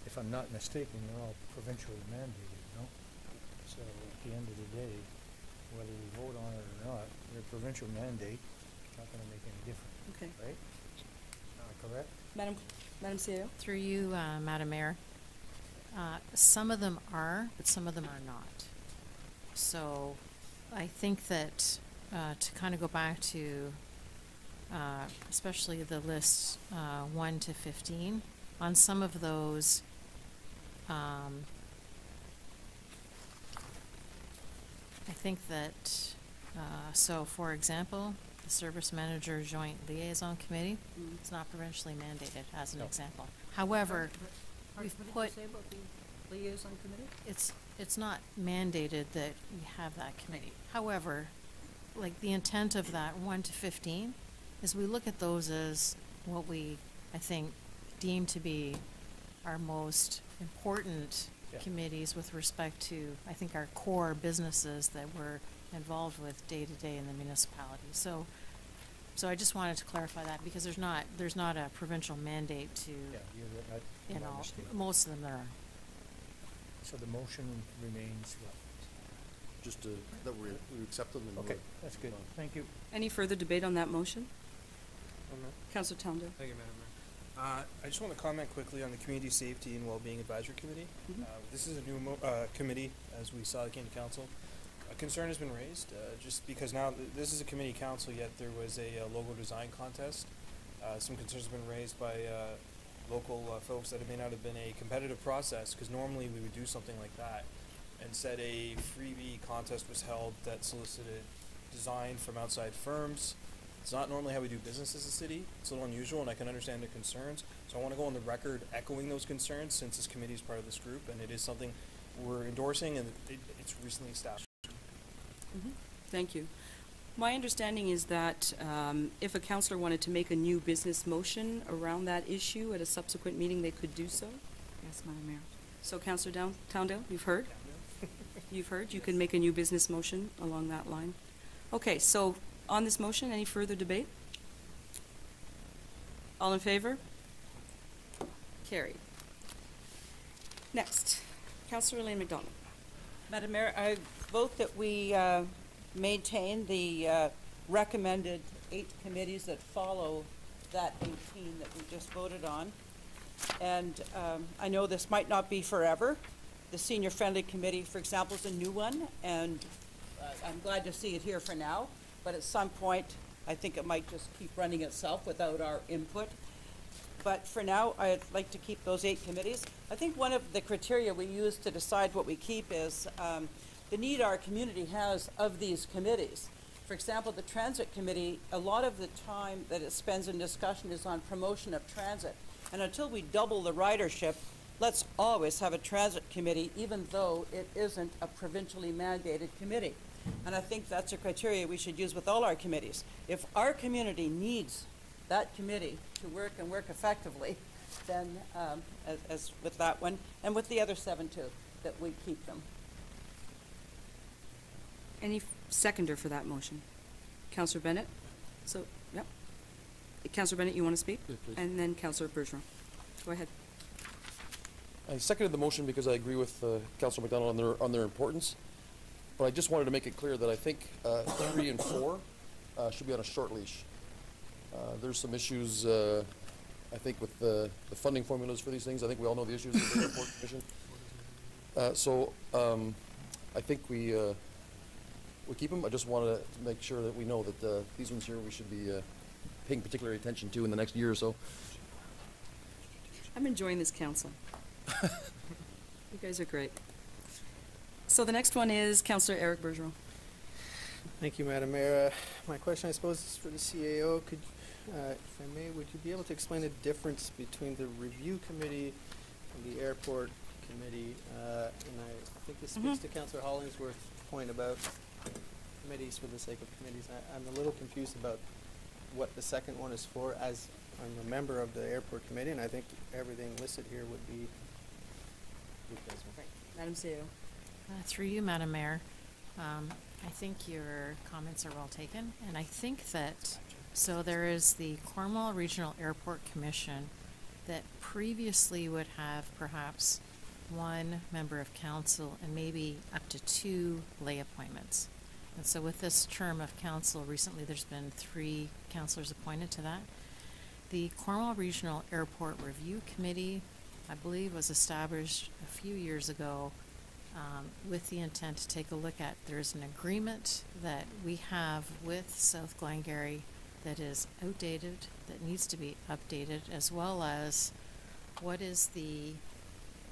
if I'm not mistaken, they're all provincially mandated, no? So at the end of the day, whether we vote on it or not, their provincial mandate is not going to make any difference. Okay. Right? Correct? Madam CEO. Through you, Madam Mayor. Some of them are, but some of them are not. So I think that to kind of go back to especially the list 1 to 15, on some of those I think that, so for example, the Service Manager Joint Liaison Committee, it's not provincially mandated, as an example. However, we've put, What did you say about the liaison committee? it's not mandated that we have that committee. However, like the intent of that 1 to 15 is we look at those as what we, I think, deem to be our most important committees with respect to, I think, our core businesses that we're involved with day to day in the municipality. So I just wanted to clarify that because there's not a provincial mandate to, you know, most of them there are. So the motion remains what? Just that we accept them and. Okay, that's good. Thank you. Any further debate on that motion? Councillor Townsend. Thank you, Madam Mayor. I just want to comment quickly on the Community Safety and Wellbeing Advisory Committee. This is a new committee, as we saw it came to council. A concern has been raised, just because now this is a committee council, yet there was a logo design contest. Some concerns have been raised by local folks that it may not have been a competitive process, because normally we would do something like that. Instead, a freebie contest was held that solicited design from outside firms. It's not normally how we do business as a city. It's a little unusual, and I can understand the concerns. So I want to go on the record echoing those concerns, since this committee is part of this group, and it is something we're endorsing, and it's recently established. Thank you. My understanding is that if a councillor wanted to make a new business motion around that issue at a subsequent meeting, they could do so. Yes, Madam Mayor. So Councillor Towndale, you've heard? You've heard. You can make a new business motion along that line. Okay, so on this motion, any further debate? All in favor? Carried. Next, Councillor Elaine McDonald. Madam Mayor, I vote that we maintain the recommended 8 committees that follow that 18 that we just voted on. And I know this might not be forever. The Senior Friendly Committee, for example, is a new one, and I'm glad to see it here for now. But at some point, I think it might just keep running itself without our input. But for now, I'd like to keep those 8 committees. I think one of the criteria we use to decide what we keep is the need our community has of these committees. For example, the Transit Committee, a lot of the time that it spends in discussion is on promotion of transit. And until we double the ridership, let's always have a Transit Committee, even though it isn't a provincially mandated committee. And I think that's a criteria we should use with all our committees. If our community needs that committee to work and work effectively, then as with that one, and with the other 7 too, that we keep them. Any seconder for that motion? Councillor Bennett? So, yep. Councillor Bennett, you want to speak? Yes, please. And then Councillor Bergeron. Go ahead. I seconded the motion because I agree with Councillor McDonald on their importance. But I just wanted to make it clear that I think 3 and 4 should be on a short leash. There's some issues, I think, with the funding formulas for these things. I think we all know the issues with the airport commission. So I think we keep them. I just wanted to make sure that we know that these ones here we should be paying particular attention to in the next year or so. I'm enjoying this council. You guys are great. So the next one is Councillor Eric Bergeron. Thank you, Madam Mayor. My question, I suppose, is for the CAO. Could, if I may, would you be able to explain the difference between the review committee and the airport committee? And I think this speaks to Councillor Hollingsworth's point about committees for the sake of committees. I'm a little confused about what the second one is for, as I'm a member of the airport committee, and I think everything listed here would be. Madam CEO. Through you, Madam Mayor, I think your comments are well taken, and I think that, so there is the Cornwall Regional Airport Commission that previously would have perhaps 1 member of council and maybe up to 2 lay appointments. And so with this term of council, recently there's been 3 councillors appointed to that. The Cornwall Regional Airport Review Committee, I believe, was established a few years ago with the intent to take a look at, there's an agreement that we have with South Glengarry that is outdated, that needs to be updated, as well as what is the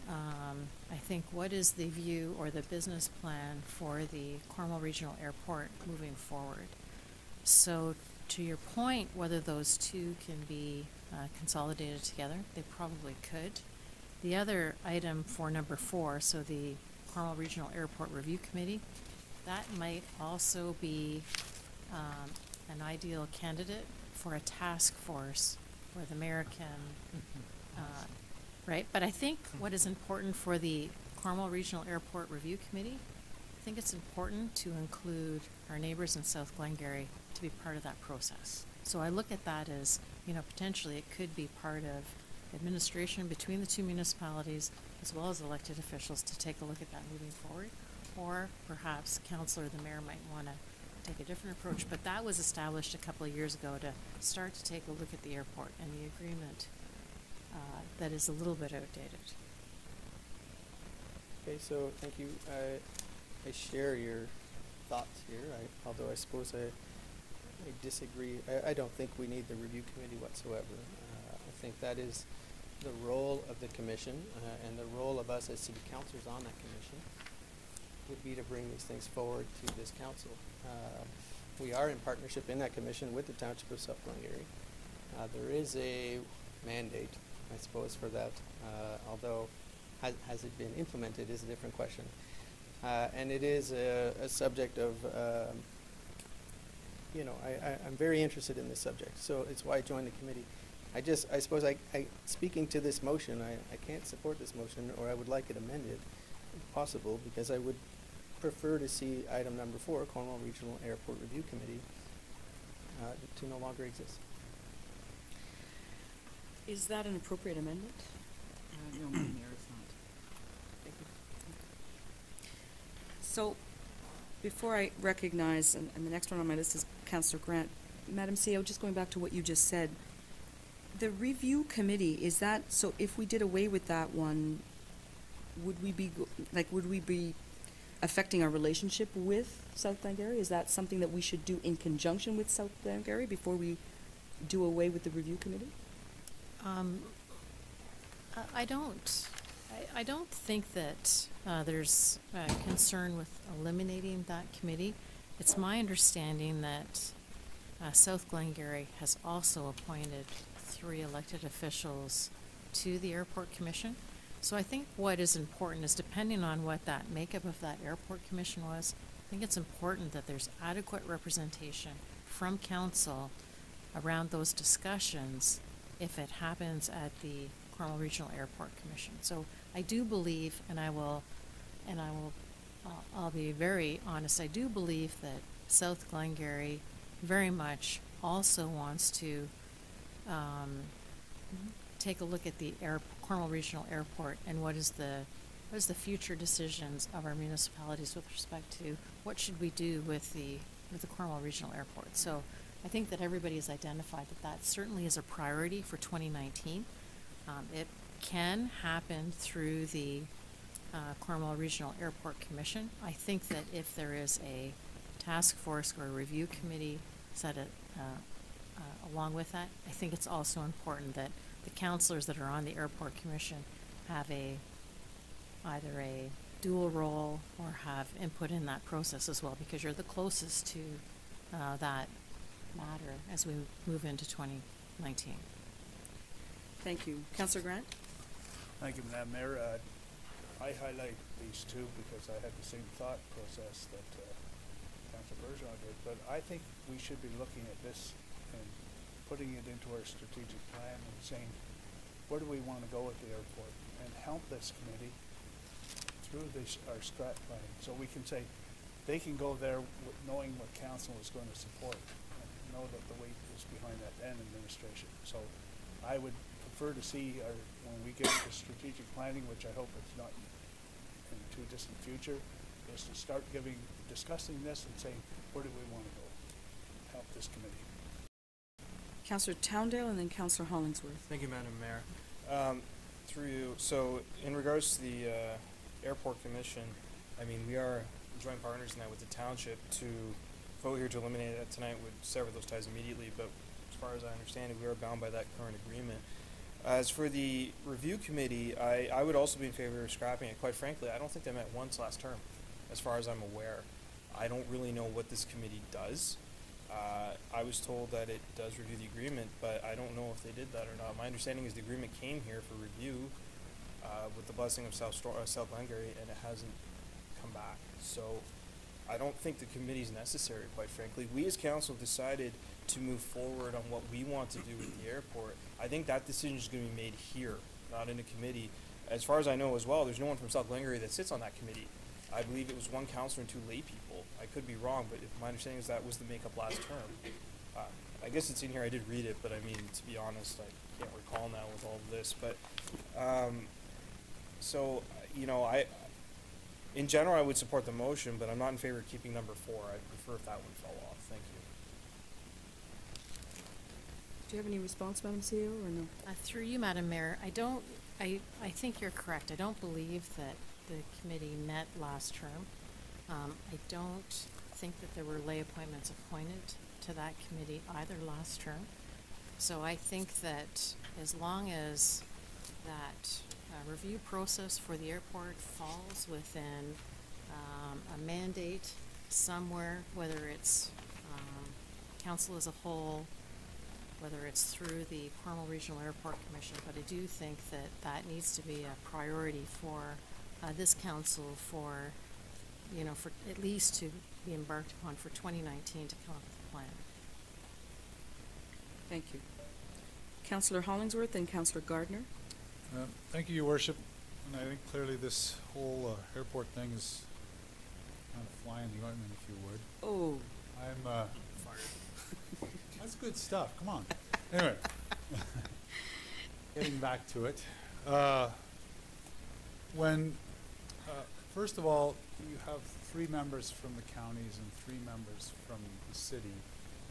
I think what is the view or the business plan for the Cornwall Regional Airport moving forward? So to your point, whether those two can be consolidated together, they probably could. The other item for number 4, so the Cornwall Regional Airport Review Committee, that might also be an ideal candidate for a task force where the mayor can, right? But I think what is important for the Cornwall Regional Airport Review Committee, I think it's important to include our neighbors in South Glengarry to be part of that process. So I look at that as, potentially it could be part of administration between the two municipalities as well as elected officials to take a look at that moving forward. Or perhaps council or the mayor might want to take a different approach. But that was established a couple of years ago to start to take a look at the airport and the agreement that is a little bit outdated. Okay, so thank you. I share your thoughts here, although I suppose I disagree. I don't think we need the review committee whatsoever. I think that is the role of the commission, and the role of us as city councillors on that commission would be to bring these things forward to this council. We are in partnership in that commission with the Township of South Glengarry. There is a mandate, I suppose, for that, although has it been implemented is a different question. And it is a subject of, I'm very interested in this subject, so it's why I joined the committee. I suppose speaking to this motion, I can't support this motion, or I would like it amended, if possible, because I would prefer to see item number 4, Cornwall Regional Airport Review Committee, to no longer exist. Is that an appropriate amendment? No, Madam Mayor, it's not. Thank you. So, before I recognize, and the next one on my list is Councillor Grant, Madam CEO, just going back to what you just said, the review committee, is that, so if we did away with that one, would we be affecting our relationship with South Glengarry? Is that something that we should do in conjunction with South Glengarry before we do away with the review committee? I don't think that there's concern with eliminating that committee. It's my understanding that South Glengarry has also appointed 3 elected officials to the Airport Commission. So I think what is important is, depending on what that makeup of that Airport Commission was, I think it's important that there's adequate representation from council around those discussions if it happens at the Cornwall Regional Airport Commission. So I do believe, I'll be very honest, I do believe that South Glengarry very much also wants to take a look at the Cornwall Regional Airport and what is the future decisions of our municipalities with respect to what should we do with the Cornwall Regional Airport. So I think that everybody has identified that certainly is a priority for 2019. It can happen through the Cornwall Regional Airport Commission. I think that if there is a task force or a review committee set along with that, I think it's also important that the councillors that are on the Airport Commission have either a dual role or have input in that process as well, because you're the closest to that matter as we move into 2019. Thank you. Councillor Grant? Thank you, Madam Mayor. I highlight these two because I had the same thought process that Councillor Bergeron did, but I think we should be looking at this and putting it into our strategic plan and saying, where do we want to go with the airport, and help this committee through our strat planning, so we can say they can go there knowing what council is going to support and know that the weight is behind that and administration. So I would prefer to see when we get to strategic planning, which I hope it's not in the too distant future, is to start discussing this and saying, where do we want to go? Help this committee. Councillor Towndale and then Councillor Hollingsworth. Thank you, Madam Mayor. Through you, so in regards to the Airport Commission, I mean, we are joint partners in that with the township. To vote here to eliminate it tonight would sever those ties immediately, but as far as I understand it, we are bound by that current agreement. As for the review committee, I would also be in favor of scrapping it. Quite frankly, I don't think they met once last term, as far as I'm aware. I don't really know what this committee does. I was told that it does review the agreement, but I don't know if they did that or not. My understanding is the agreement came here for review with the blessing of South Glengarry, and it hasn't come back. So I don't think the committee is necessary, quite frankly. We as council decided to move forward on what we want to do with the airport. I think that decision is going to be made here, not in a committee. As far as I know as well, there's no one from South Glengarry that sits on that committee. I believe it was one councillor and 2 lay people. I could be wrong, but my understanding is that was the makeup last term. I guess it's in here. I did read it, but I mean, to be honest, I can't recall now with all of this. But so, you know, in general, I would support the motion, but I'm not in favor of keeping number 4. I'd prefer if that one fell off. Thank you. Do you have any response, Madam CEO, or no? Through you, Madam Mayor, I think you're correct. I don't believe that the committee met last term. I don't think that there were lay appointments appointed to that committee either last term. So I think that as long as that review process for the airport falls within a mandate somewhere, whether it's council as a whole, whether it's through the Cornwall Regional Airport Commission, but I do think that that needs to be a priority for this council for, you know, for at least to be embarked upon for 2019 to come up with a plan. Thank you. Councillor Hollingsworth and Councillor Gardner. Thank you, Your Worship. And I think clearly this whole airport thing is kind of flying the ointment, if you would. Oh. I'm fired. That's good stuff. Come on. Anyway, getting back to it. First of all, you have 3 members from the counties and 3 members from the city,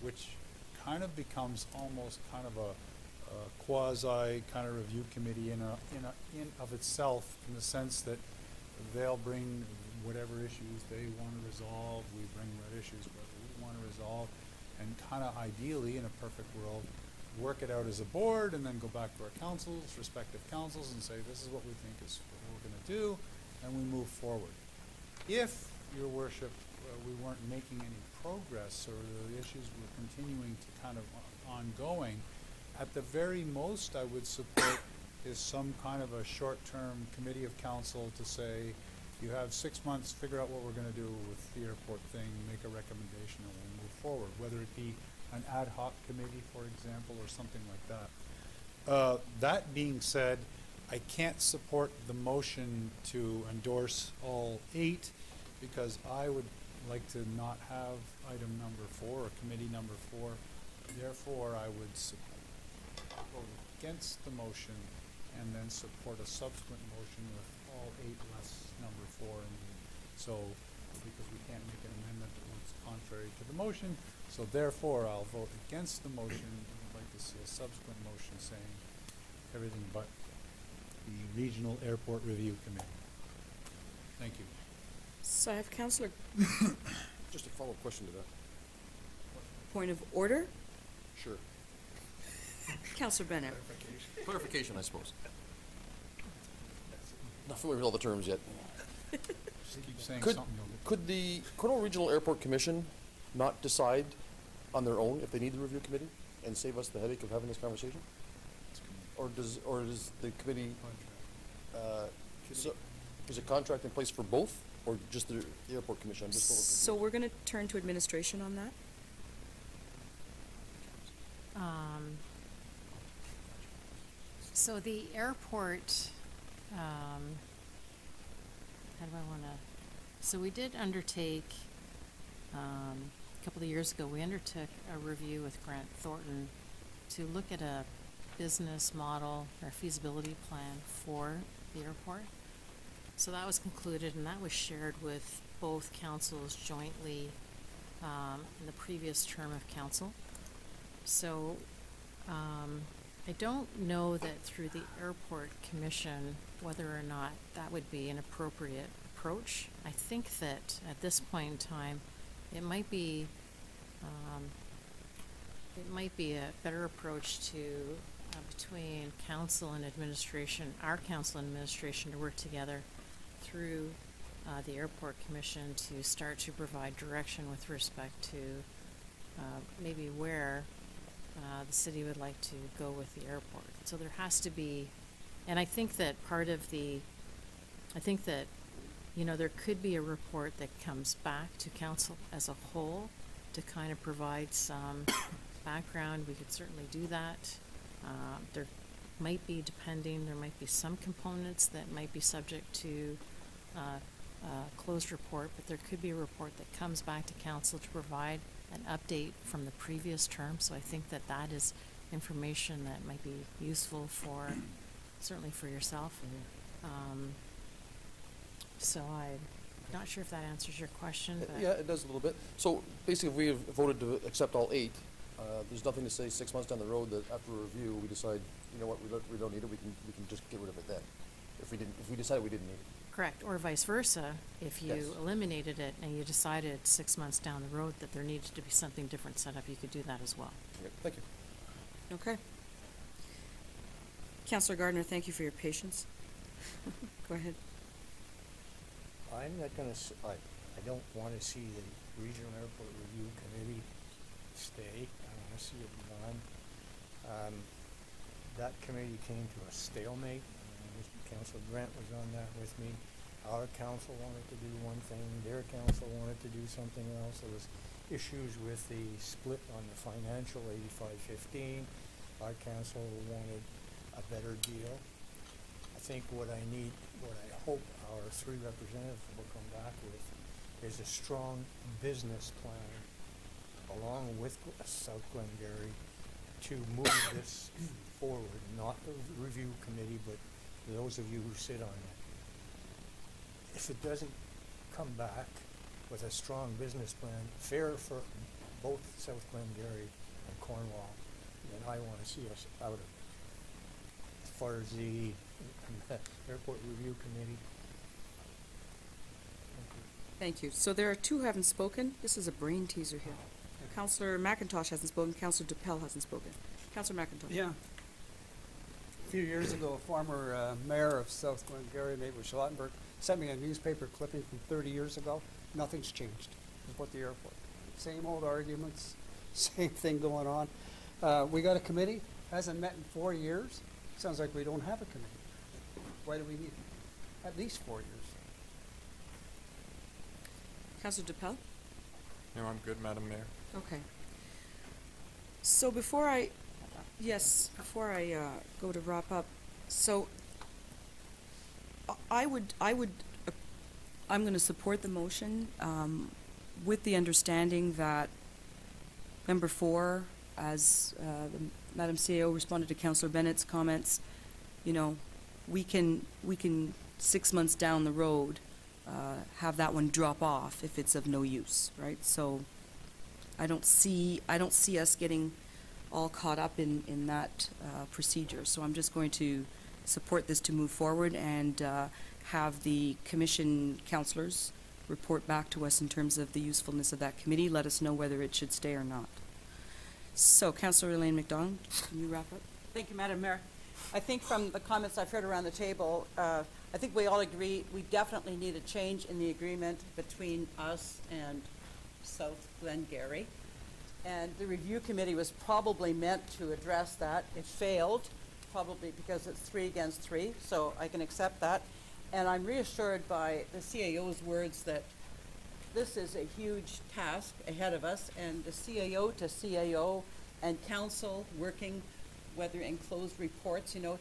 which kind of becomes almost kind of a quasi kind of review committee in of itself, in the sense that they'll bring whatever issues they want to resolve. We bring what issues we want to resolve, and kind of ideally, in a perfect world, work it out as a board, and then go back to our councils, respective councils, and say this is what we think is what we're going to do, and we move forward. If, Your Worship, we weren't making any progress, or the issues were continuing to kind of ongoing, at the very most I would support is some kind of a short-term committee of council to say, you have 6 months, figure out what we're going to do with the airport thing, make a recommendation, and we'll move forward, whether it be an ad hoc committee, for example, or something like that. That being said, I can't support the motion to endorse all 8, because I would like to not have item number 4 or committee number 4. Therefore, I would vote against the motion and then support a subsequent motion with all 8 less number 4. So, because we can't make an amendment that's contrary to the motion, so therefore I'll vote against the motion. I'd like to see a subsequent motion saying everything but the Regional Airport Review Committee. Thank you. So I have Councillor. Just a follow-up question to that. Point of order. Sure. Councillor Bennett. Clarification, I suppose. Not familiar with all the terms yet. Just keep saying Could, something. could the Cornwall Regional Airport Commission not decide on their own if they need the review committee and save us the headache of having this conversation? Or does the committee, is a contract in place for both, or just the airport commission? I'm just a little confused. So we're going to turn to administration on that. So the airport, how do I want to, so we did undertake, a couple of years ago, we undertook a review with Grant Thornton to look at a business model or feasibility plan for the airport. So that was concluded, and that was shared with both councils jointly in the previous term of council. So I don't know that through the airport commission whether or not that would be an appropriate approach. I think that at this point in time it might be a better approach to between council and administration, our council and administration, to work together through the Airport Commission to start to provide direction with respect to maybe where the city would like to go with the airport. So there has to be, and I think that there could be a report that comes back to council as a whole to kind of provide some background. We could certainly do that. There might be, there might be some components that might be subject to closed report, but there could be a report that comes back to council to provide an update from the previous term. So I think that is information that might be useful certainly for yourself. So I'm not sure if that answers your question, but. Yeah, it does a little bit. So basically, if we have voted to accept all 8, there's nothing to say 6 months down the road that after a review, we decide, you know what, we don't need it, we can just get rid of it then. If we decided we didn't need it. Correct, or vice versa, if you Yes. eliminated it and you decided 6 months down the road that there needed to be something different set up, you could do that as well. Okay, thank you. Okay. Councillor Gardner, thank you for your patience. Go ahead. I'm not gonna, I don't wanna see the Regional Airport Review Committee stay. I wanna see it gone. That committee came to a stalemate. Councilor Grant was on that with me. Our council wanted to do one thing, their council wanted to do something else. There was issues with the split on the financial 85-15. Our council wanted a better deal. I think what I hope our 3 representatives will come back with is a strong business plan along with South Glengarry to move this forward, not the review committee, but those of you who sit on it. If it doesn't come back with a strong business plan, fair for both South Glengarry and Cornwall, then I want to see us out of it. As far as the Airport Review Committee. Thank you. So there are 2 who haven't spoken. This is a brain teaser here. Councillor McIntosh hasn't spoken. Councillor DePel hasn't spoken. Councillor McIntosh. Yeah. A few years ago, a former mayor of South Glengarry, Mabel Schlottenberg, sent me a newspaper clipping from 30 years ago. Nothing's changed about the airport. Same old arguments, same thing going on. We got a committee, hasn't met in 4 years. Sounds like we don't have a committee. Why do we need at least 4 years? Councillor DePel? No, I'm good, Madam Mayor. Okay. So before I go to wrap up, so I'm going to support the motion with the understanding that Member 4, as Madam CEO responded to Councillor Bennett's comments, we can 6 months down the road have that one drop off if it's of no use, right? So I don't see us getting all caught up in that procedure. So I'm just going to support this to move forward and have the commission councillors report back to us in terms of the usefulness of that committee. Let us know whether it should stay or not. So, Councillor Elaine McDonald, can you wrap up? Thank you, Madam Mayor. I think from the comments I've heard around the table, I think we all agree we definitely need a change in the agreement between us and South Glengarry. And the review committee was probably meant to address that. It failed, probably because it's 3 against 3, so I can accept that. And I'm reassured by the CAO's words that this is a huge task ahead of us, and the CAO to CAO and council working, whether in closed reports, to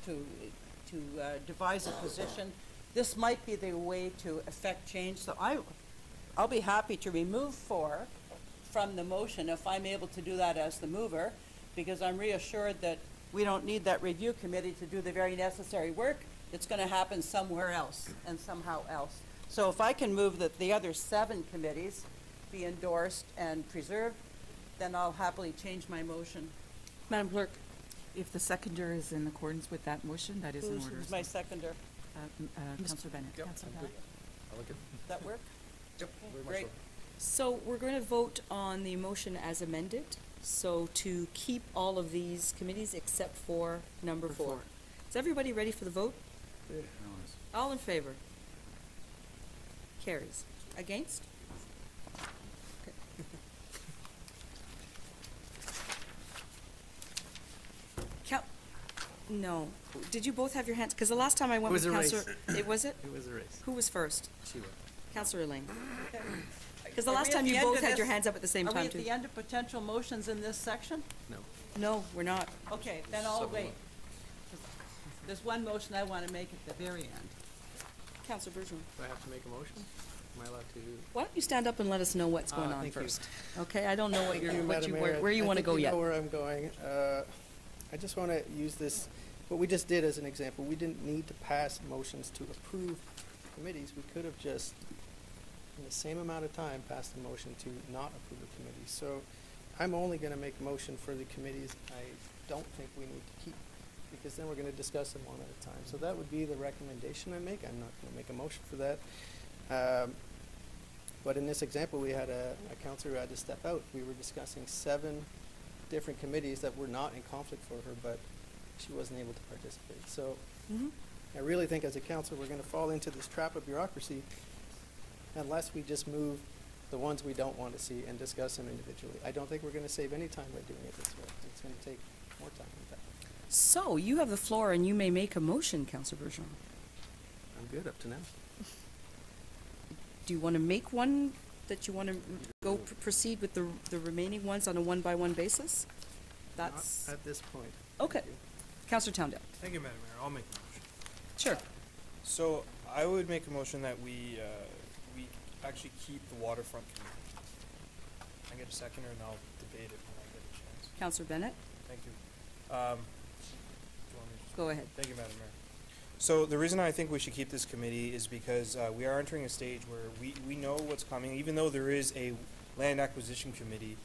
devise a position. This might be the way to effect change. So I'll be happy to remove 4 from the motion if I'm able to do that as the mover, because I'm reassured that we don't need that review committee to do the very necessary work. It's going to happen somewhere else and somehow else. So if I can move that the other 7 committees be endorsed and preserved, then I'll happily change my motion. Madam Clerk. If the seconder is in accordance with that motion, that is in order. Who's my seconder? Councillor Bennett. Yep, Councillor I'm good. Bennett. I like it. Does that work? Yep, very much Great. so. So we're going to vote on the motion as amended. So to keep all of these committees except for number 4. Is everybody ready for the vote? All in favor? Carries. Against? Okay. No. Did you both have your hands? Because the last time I went with Councillor... It was it? It was a race. Who was first? She was. Councillor Elaine. Because the Are last we at time the you end both of had this? your hands up at the same Are we time, at too. the end of potential motions in this section? No. No, we're not. Okay, then I'll wait. There's one motion I want to make at the very end. Councillor Bergeron. Do I have to make a motion? Am I allowed to? Why don't you stand up and let us know what's going on thank you. first? Okay, I don't know what you're, Madam Mayor. where you want to go yet. I think you know where I'm going. I just want to use this, what we just did as an example. We didn't need to pass motions to approve committees. We could have just, in the same amount of time, passed a motion to not approve a committee. So I'm only going to make a motion for the committees I don't think we need to keep, because then we're going to discuss them one at a time. So that would be the recommendation I make. I'm not going to make a motion for that. But in this example, we had a councillor who had to step out. We were discussing 7 different committees that were not in conflict for her, but she wasn't able to participate. So I really think as a council, we're going to fall into this trap of bureaucracy unless we just move the ones we don't want to see and discuss them individually. I don't think we're going to save any time by doing it this way. It's going to take more time than that. So, you have the floor and you may make a motion, Councillor Bergeron. I'm good up to now. Do you want to make one that you want to go proceed with the remaining ones on a one-by-one basis? That's... Not at this point. Okay. Councillor Towndale. Thank you, Madam Mayor. I'll make the motion. Sure. So I would make a motion that we actually keep the waterfront committee. Can I get a second, and I'll debate it when I get a chance. Councillor Bennett. Thank you. Do you want me to just- Go ahead. Thank you, Madam Mayor. So the reason I think we should keep this committee is because we are entering a stage where we know what's coming. Even though there is a land acquisition committee,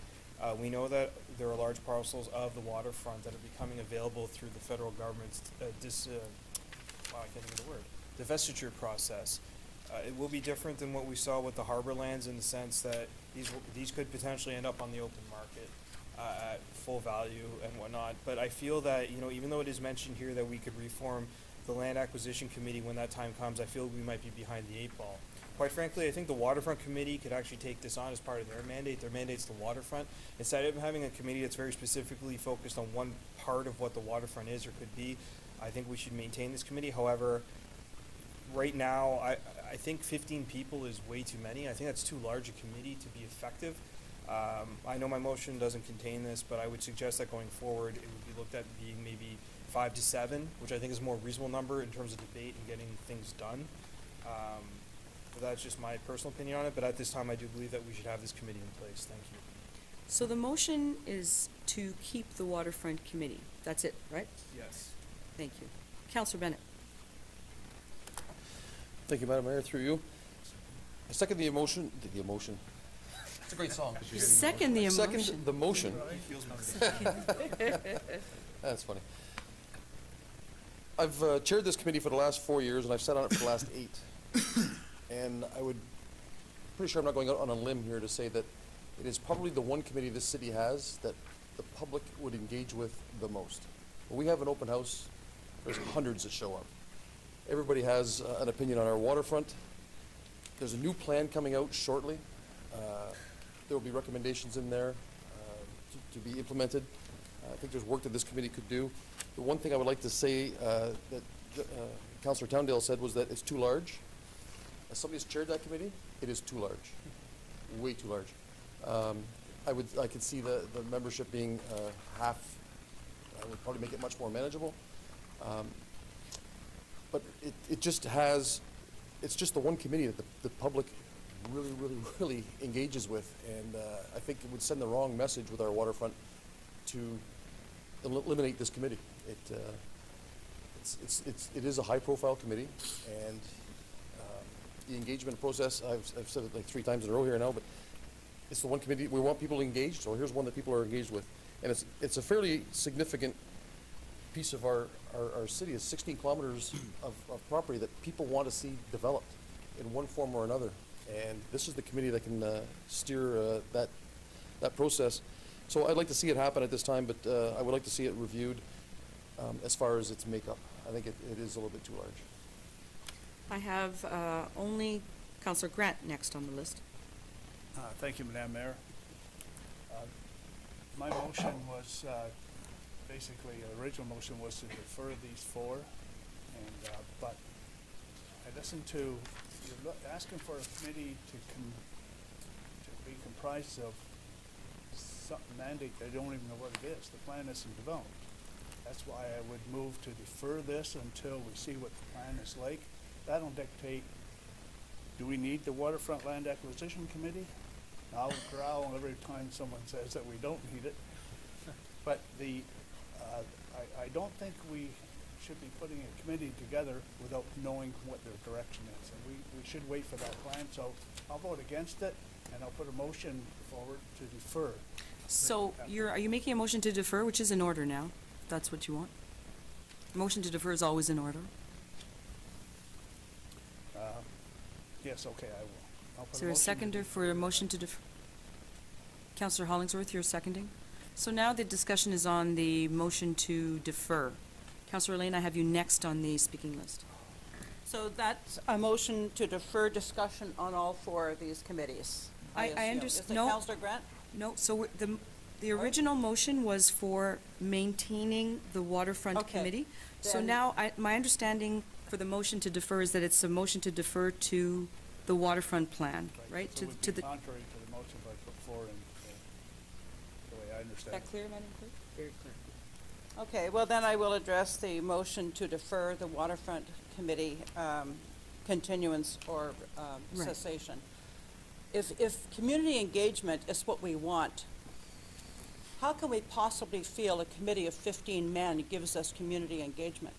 we know that there are large parcels of the waterfront that are becoming available through the federal government's I can't think of the word, divestiture process. It will be different than what we saw with the harbor lands in the sense that these could potentially end up on the open market at full value and whatnot. But I feel that, even though it is mentioned here that we could reform the land acquisition committee when that time comes, I feel we might be behind the 8 ball. Quite frankly, I think the waterfront committee could actually take this on as part of their mandate. Their mandate's the waterfront. Instead of having a committee that's very specifically focused on one part of what the waterfront is or could be, I think we should maintain this committee. However, right now, I think 15 people is way too many. I think that's too large a committee to be effective. I know my motion doesn't contain this, but I would suggest that going forward, it would be looked at being maybe 5 to 7, which I think is a more reasonable number in terms of debate and getting things done. But that's just my personal opinion on it, but at this time I do believe that we should have this committee in place. Thank you. So the motion is to keep the waterfront committee. That's it, right? Yes. Thank you. Councillor Bennett. Thank you, Madam Mayor, through you. I second the emotion. It's a great song. You second the emotion. Second the motion. That's funny. I've chaired this committee for the last 4 years, and I've sat on it for the last 8. And pretty sure I'm not going out on a limb here to say that it is probably the one committee this city has that the public would engage with the most. When we have an open house, there's hundreds that show up. Everybody has an opinion on our waterfront. There's a new plan coming out shortly. There will be recommendations in there to be implemented. I think there's work that this committee could do. The one thing I would like to say that Councillor Towndale said was that it's too large. As somebody who's chaired that committee, it is too large, way too large. I could see the membership being half. I would probably make it much more manageable. But it's just the one committee that the public really engages with, and I think it would send the wrong message with our waterfront to eliminate this committee. It is a high-profile committee, and the engagement process, I've said it like 3 times in a row here now, but it's the one committee we want people engaged, so here's one that people are engaged with. And it's a fairly significant piece of our city. It's 16 kilometers of property that people want to see developed in one form or another. And this is the committee that can steer that process. So I'd like to see it happen at this time, but I would like to see it reviewed as far as its makeup. I think it is a little bit too large. I have only Councillor Grant next on the list. Thank you, Madam Mayor. My motion was, basically, original motion was to defer these four, and, but I listened to, you're asking for a committee to be comprised of some mandate they don't even know what it is. The plan isn't developed. That's why I would move to defer this until we see what the plan is like. That'll dictate, do we need the Waterfront Land Acquisition Committee? I'll growl every time someone says that we don't need it. But I don't think we should be putting a committee together without knowing what their direction is. And we should wait for that plan. So I'll vote against it, and I'll put a motion forward to defer. So are you making a motion to defer, which is in order now? If that's what you want. Motion to defer is always in order. Yes, okay, I will. I'll put Is there a seconder for a motion to defer? Councillor Hollingsworth, you're seconding? So now the discussion is on the motion to defer. Councillor Lane, I have you next on the speaking list. So that's a motion to defer discussion on all four of these committees. I understand. Is it No. Councillor Grant? No, so the original motion was for maintaining the waterfront Okay, committee. So then- now, my understanding for the motion to defer is that it's a motion to defer to the waterfront plan, right? So it would be contrary to the motion I put forward in the way I Is understand it. that clear, Madam Clerk? Very clear. Okay, well then I will address the motion to defer the waterfront committee continuance or Right. cessation. If community engagement is what we want, how can we possibly feel a committee of 15 men gives us community engagement?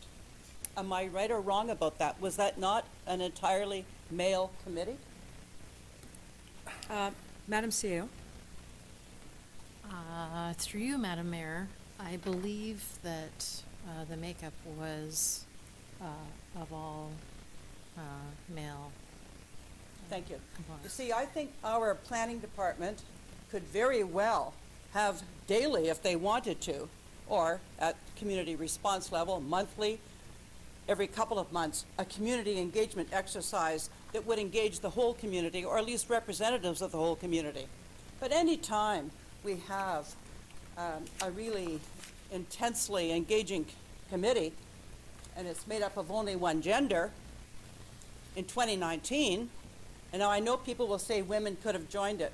Am I right or wrong about that? Was that not an entirely male committee? Madam CEO? Through you, Madam Mayor, I believe that the makeup was of all male. Thank you. components. You see, I think our planning department could very well have daily, if they wanted to, or at community response level, monthly, every couple of months, a community engagement exercise that would engage the whole community, or at least representatives of the whole community. But any time we have a really intensely engaging committee, and it's made up of only one gender, in 2019, and now I know people will say women could have joined it,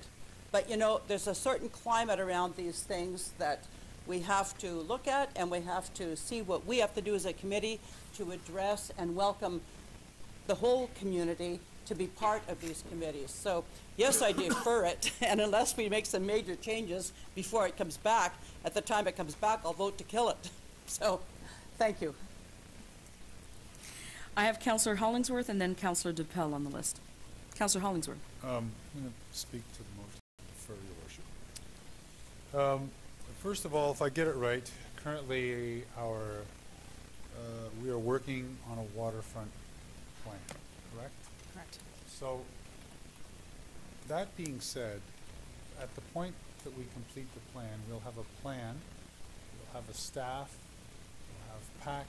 but you know, there's a certain climate around these things that we have to look at, and we have to see what we have to do as a committee to address and welcome the whole community to be part of these committees. So yes, I defer it, and unless we make some major changes before it comes back, at the time it comes back, I'll vote to kill it. So, thank you. I have Councillor Hollingsworth and then Councillor DePel on the list. Councillor Hollingsworth. I'm going to speak to the motion for your worship. First of all, if I get it right, currently we are working on a waterfront plan, correct? Correct. So, that being said, at the point that we complete the plan, we'll have a plan, we'll have a staff, we'll have PAC,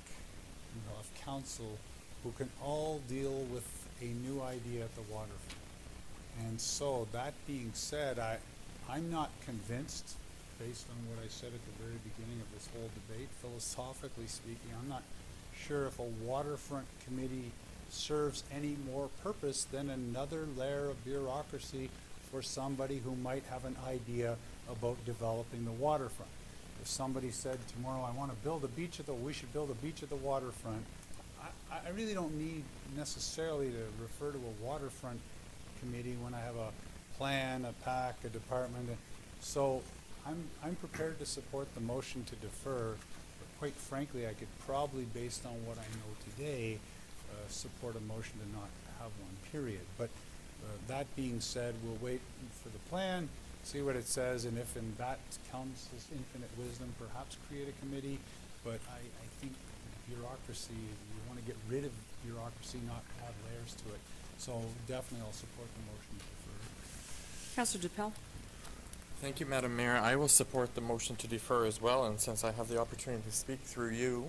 and we'll have council who can all deal with a new idea at the waterfront. And so, that being said, I'm not convinced, based on what I said at the very beginning of this whole debate, philosophically speaking, I'm not sure if a waterfront committee serves any more purpose than another layer of bureaucracy for somebody who might have an idea about developing the waterfront. If somebody said tomorrow, I want to build a beach we should build a beach at the waterfront, I really don't need necessarily to refer to a waterfront committee when I have a plan, a PAC, a department. So I'm prepared to support the motion to defer, but quite frankly, I could probably, based on what I know today, support a motion to not have one, period. But that being said, we'll wait for the plan, see what it says, and if in that council's infinite wisdom, perhaps create a committee. But I think bureaucracy, you want to get rid of bureaucracy, not add layers to it. So definitely I'll support the motion to defer. Councillor DePel. Thank you, Madam Mayor. I will support the motion to defer as well, and since I have the opportunity to speak through you,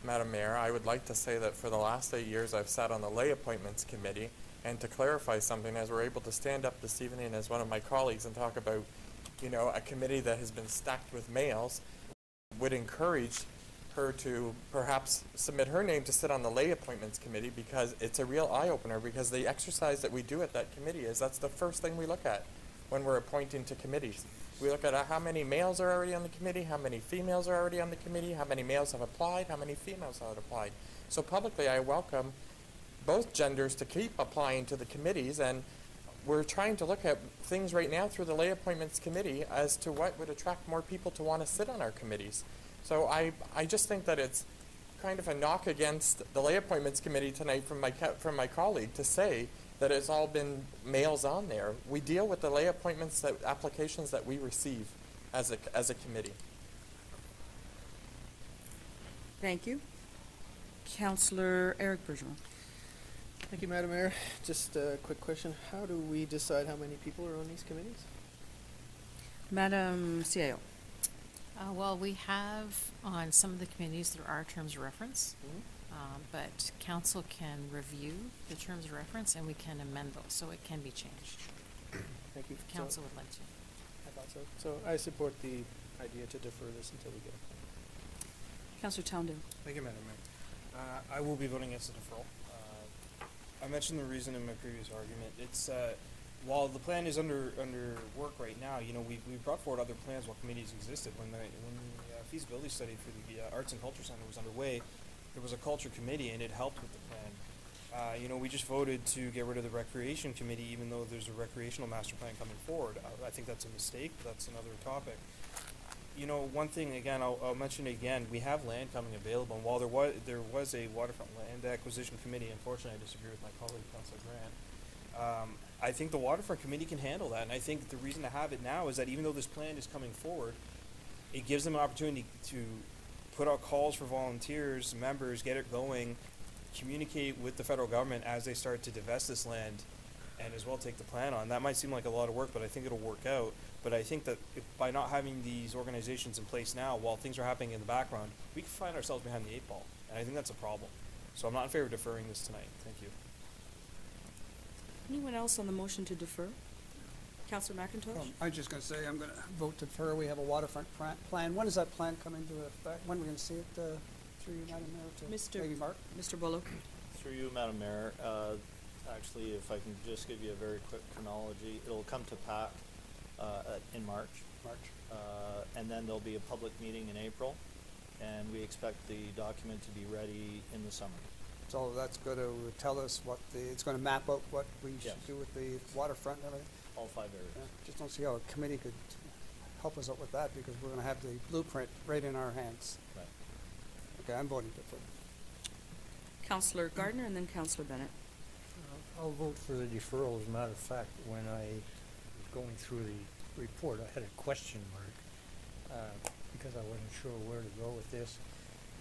Madam Mayor, I would like to say that for the last 8 years I've sat on the Lay Appointments Committee, and to clarify something, as we're able to stand up this evening as one of my colleagues and talk about, you know, a committee that has been stacked with males, would encourage her to perhaps submit her name to sit on the Lay Appointments Committee, because it's a real eye-opener, because the exercise that we do at that committee is that's the first thing we look at when we're appointing to committees. We look at how many males are already on the committee, how many females are already on the committee, how many males have applied, how many females have applied. So publicly, I welcome both genders to keep applying to the committees, and we're trying to look at things right now through the Lay Appointments Committee as to what would attract more people to want to sit on our committees. So I just think that it's kind of a knock against the Lay Appointments Committee tonight from my colleague to say that it's all been males on there. We deal with the lay appointments applications that we receive as a committee. Thank you. Councillor Eric Bergeron. Thank you, Madam Mayor. Just a quick question. How do we decide how many people are on these committees? Madam CAO. Well, we have on some of the committees, there are terms of reference, but council can review the terms of reference and we can amend those, so it can be changed. Thank you. If council would like to. I thought so. So I support the idea to defer this until we get it. Councillor Towndale. Thank you, Madam Mayor. I will be voting against the deferral. I mentioned the reason in my previous argument. It's while the plan is under work right now, you know, we brought forward other plans while committees existed. When the feasibility study for the Arts and Culture Center was underway, there was a culture committee and it helped with the plan. You know, we just voted to get rid of the recreation committee, even though there's a recreational master plan coming forward. I think that's a mistake, but that's another topic. You know, one thing again, I'll mention again, we have land coming available, and while there was a waterfront land acquisition committee, unfortunately I disagree with my colleague, Councillor Grant. I think the waterfront committee can handle that, and I think the reason to have it now is that even though this plan is coming forward, it gives them an opportunity to put out calls for volunteers, members, get it going, communicate with the federal government as they start to divest this land, and as well take the plan on. That might seem like a lot of work, but I think it'll work out. But I think that by not having these organizations in place now, while things are happening in the background, we can find ourselves behind the 8 ball, and I think that's a problem. So I'm not in favor of deferring this tonight. Thank you. Anyone else on the motion to defer? Councillor McIntosh? I'm just going to say I'm going to vote to defer. We have a waterfront plan. When does that plan come into effect? When are we going to see it through you, Madam Mayor? Maybe Mark? Mr. Bullock. Through you, Madam Mayor. Actually, if I can just give you a very quick chronology, it'll come to PAC in March. And then there'll be a public meeting in April, and we expect the document to be ready in the summer. So that's going to tell us what it's going to map out what we should do with the waterfront and everything? All 5 areas. Yeah, just don't see how a committee could help us out with that, because we're going to have the blueprint right in our hands. Right. Okay, I'm voting defer. Councillor Gardner and then Councillor Bennett. I'll vote for the deferral. As a matter of fact, when I was going through the report, I had a question mark because I wasn't sure where to go with this.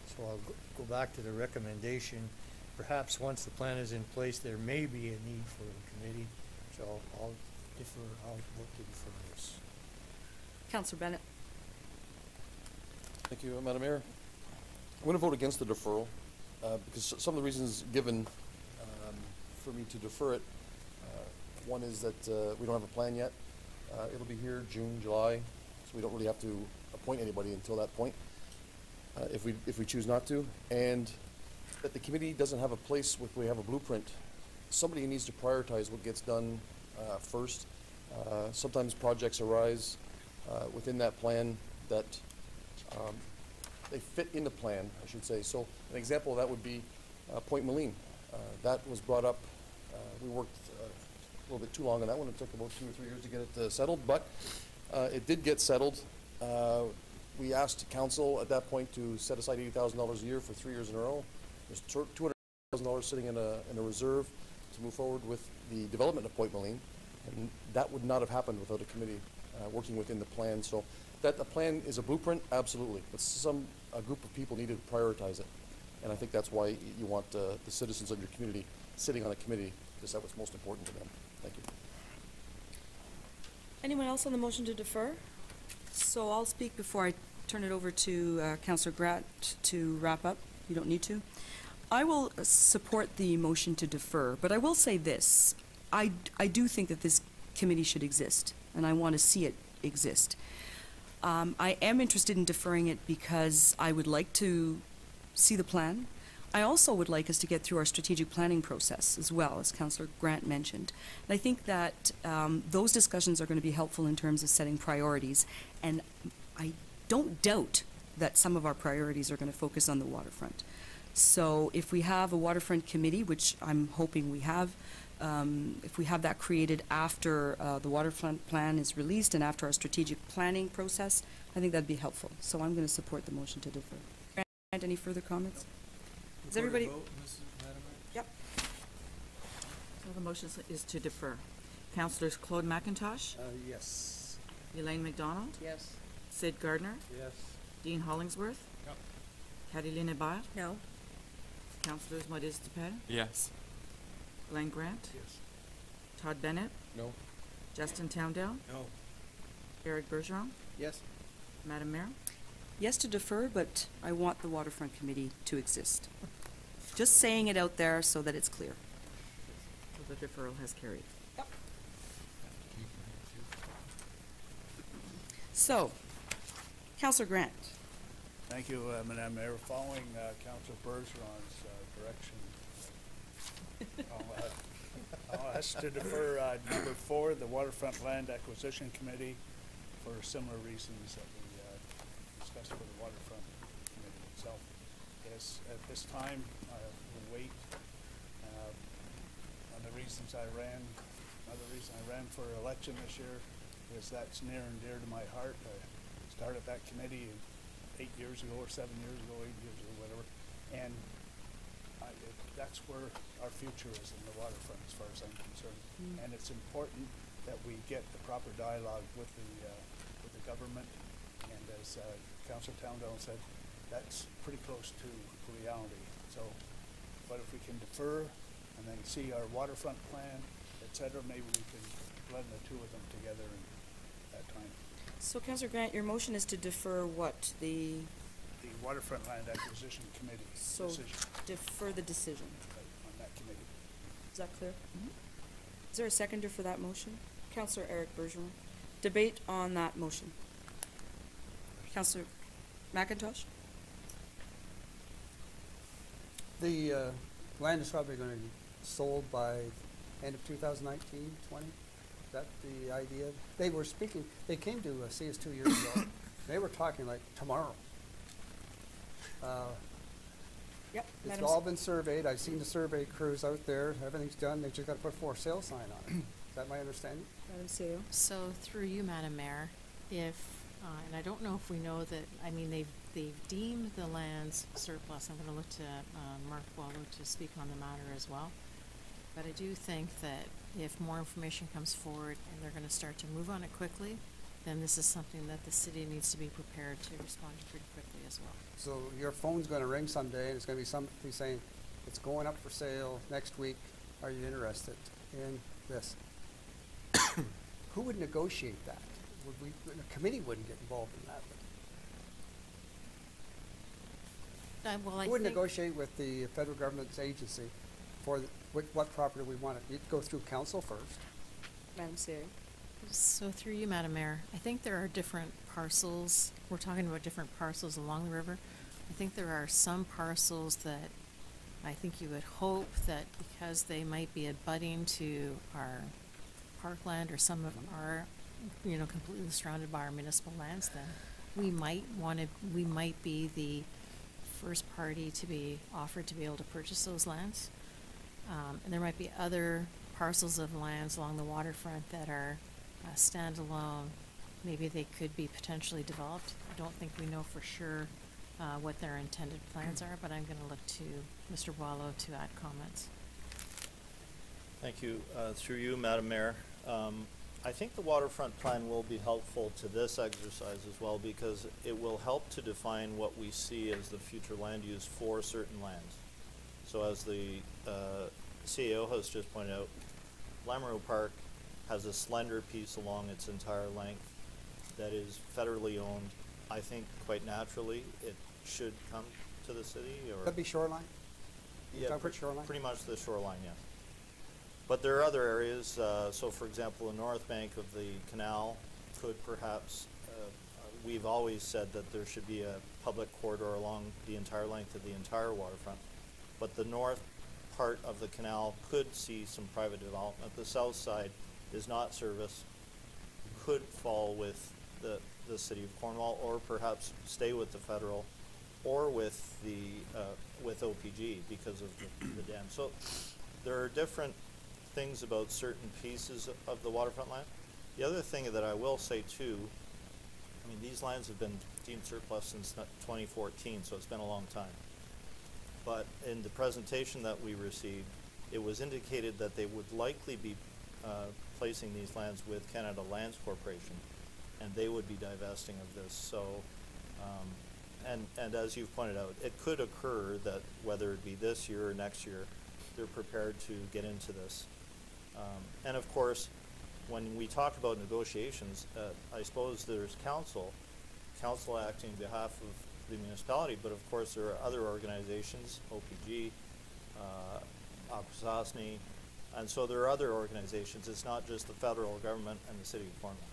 So I'll go back to the recommendation. Perhaps once the plan is in place, there may be a need for a committee. So I'll vote to defer this. Councillor Bennett. Thank you, Madam Mayor. I'm going to vote against the deferral because some of the reasons given for me to defer it. One is that we don't have a plan yet. It'll be here June, July, so we don't really have to appoint anybody until that point if we choose not to. And that the committee doesn't have a place if we have a blueprint. Somebody needs to prioritize what gets done first. Sometimes projects arise within that plan that they fit in the plan, I should say. So an example of that would be Point Moline. That was brought up. We worked a little bit too long on that one. It took about 2 or 3 years to get it settled, but it did get settled. We asked council at that point to set aside $80,000 a year for 3 years in a row. There's $200,000 sitting in a reserve to move forward with the development of Point Moline, and that would not have happened without a committee working within the plan. So that the plan is a blueprint, absolutely, but a group of people needed to prioritize it, and I think that's why you want the citizens of your community sitting on a committee, because that's what's most important to them. Thank you. Anyone else on the motion to defer? So I'll speak before I turn it over to Councillor Grant to wrap up. You don't need to. I will support the motion to defer, but I will say this. I do think that this committee should exist, and I want to see it exist. I am interested in deferring it because I would like to see the plan. I also would like us to get through our strategic planning process as well, as Councillor Grant mentioned. And I think that those discussions are going to be helpful in terms of setting priorities, and I don't doubt that some of our priorities are going to focus on the waterfront. So if we have a waterfront committee, which I'm hoping we have, if we have that created after the waterfront plan is released and after our strategic planning process, I think that'd be helpful. So I'm going to support the motion to defer. Grant, any further comments? Is everybody? Yep. So the motion is to defer. Councillors Claude McIntosh? Yes. Elaine McDonald? Yes. Sid Gardner? Yes. Dean Hollingsworth? Yep. Caroline Hébert? No. Councillors Modeste Dupel? Yes. Glenn Grant? Yes. Todd Bennett? No. Justin Towndale? No. Eric Bergeron? Yes. Madam Mayor? Yes to defer, but I want the waterfront committee to exist. Just saying it out there so that it's clear. So the deferral has carried. So, Councillor Grant. Thank you, Madam Mayor. Following Councillor Bergeron's direction, I'll ask to defer number 4, the Waterfront Land Acquisition Committee, for similar reasons that we discussed for the Waterfront Committee itself. Yes, at this time, we'll wait. One of the reasons I ran, another reason I ran for election this year is that's near and dear to my heart. I started that committee 8 years ago, or 7 years ago, 8 years ago, whatever, and that's where our future is in the waterfront, as far as I'm concerned. And it's important that we get the proper dialogue with the government. And as Councillor Towndale said, that's pretty close to reality. So, but if we can defer and then see our waterfront plan, etc., maybe we can blend the two of them together in that time. So, Councillor Grant, your motion is to defer what? The Waterfront Land Acquisition Committee decision. Defer the decision. Right, on that committee. Is that clear? Is there a seconder for that motion? Councillor Eric Bergeron. Debate on that motion. Councillor McIntosh? The land is probably going to be sold by end of 2019, 20? Is that the idea? They were speaking, they came to see us 2 years ago. They were talking like tomorrow. Yep. It's all been surveyed. I've seen the survey crews out there. Everything's done. They just got to put a for sale sign on it. Is that my understanding? Madam CEO? So through you, Madam Mayor, if, and I don't know if we know that, I mean, they've deemed the lands surplus. I'm going to look to Mark Wallow to speak on the matter as well. But I do think that if more information comes forward and they're going to start to move on it quickly, then this is something that the city needs to be prepared to respond to pretty quickly as well. So your phone's going to ring someday, and it's going to be somebody saying, it's going up for sale next week. Are you interested in this? Who would negotiate that? Would we, the committee wouldn't get involved in that. Well, I Who would think negotiate with the federal government's agency for what property we want it? You'd go through council first. Madam CEO? So through you, Madam Mayor, I think there are different parcels. We're talking about different parcels along the river. I think there are some parcels that I think you would hope that because they might be abutting to our parkland or some of our, you know, completely surrounded by our municipal lands, then we might be the first party to be offered to be able to purchase those lands. And there might be other parcels of lands along the waterfront that are standalone. Maybe they could be potentially developed. I don't think we know for sure what their intended plans are, but I'm going to look to Mr. Wallow to add comments. Thank you. Through you, Madam Mayor. I think the waterfront plan will be helpful to this exercise as well, because it will help to define what we see as the future land use for certain lands. So as the CEO has just pointed out, Lamoureux Park has a slender piece along its entire length. that is federally owned, I think quite naturally it should come to the city, or? Could be shoreline? Yeah, Talking about shoreline? pretty much the shoreline, yes. But there are other areas, so for example, the north bank of the canal could perhaps, we've always said that there should be a public corridor along the entire length of the entire waterfront. But the north part of the canal could see some private development. The south side is not serviced, could fall with the city of Cornwall, or perhaps stay with the federal, or with the with OPG because of the dam. So there are different things about certain pieces of the waterfront land. The other thing that I will say too, I mean, these lands have been deemed surplus since 2014, so it's been a long time. But in the presentation that we received, it was indicated that they would likely be placing these lands with Canada Lands Corporation, and they would be divesting of this. So, and as you've pointed out, it could occur that whether it be this year or next year, they're prepared to get into this. And of course, when we talk about negotiations, I suppose there's council acting on behalf of the municipality, but of course there are other organizations, OPG, Akwesasne, and so there are other organizations. It's not just the federal government and the city of Cornwall.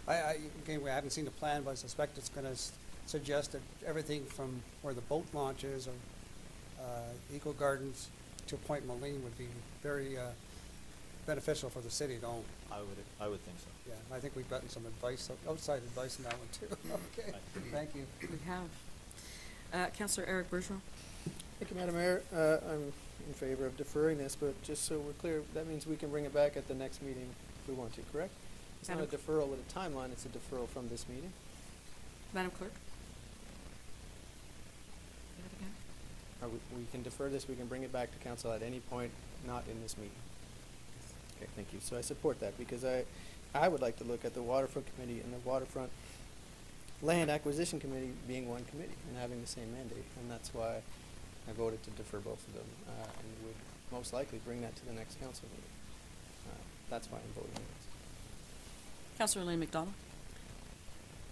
Yeah. Again, we haven't seen the plan, but I suspect it's going to suggest that everything from where the boat launch is, or Eco Gardens to Point Moline would be very beneficial for the city to own. I would think so. Yeah, I think we've gotten some advice, outside advice on that one too. Okay, thank you. We have. Councillor Eric Bergeron. Thank you, Madam Mayor. I'm in favor of deferring this, but just so we're clear, that means we can bring it back at the next meeting if we want to, correct? It's not a deferral with a timeline, it's a deferral from this meeting. Madam Clerk? We can defer this, we can bring it back to council at any point, not in this meeting. Okay, thank you. So I support that, because I would like to look at the Waterfront Committee and the Waterfront Land Acquisition Committee being one committee and having the same mandate, and that's why I voted to defer both of them, and would most likely bring that to the next council meeting. That's why I'm voting yes. Councillor Elaine McDonald.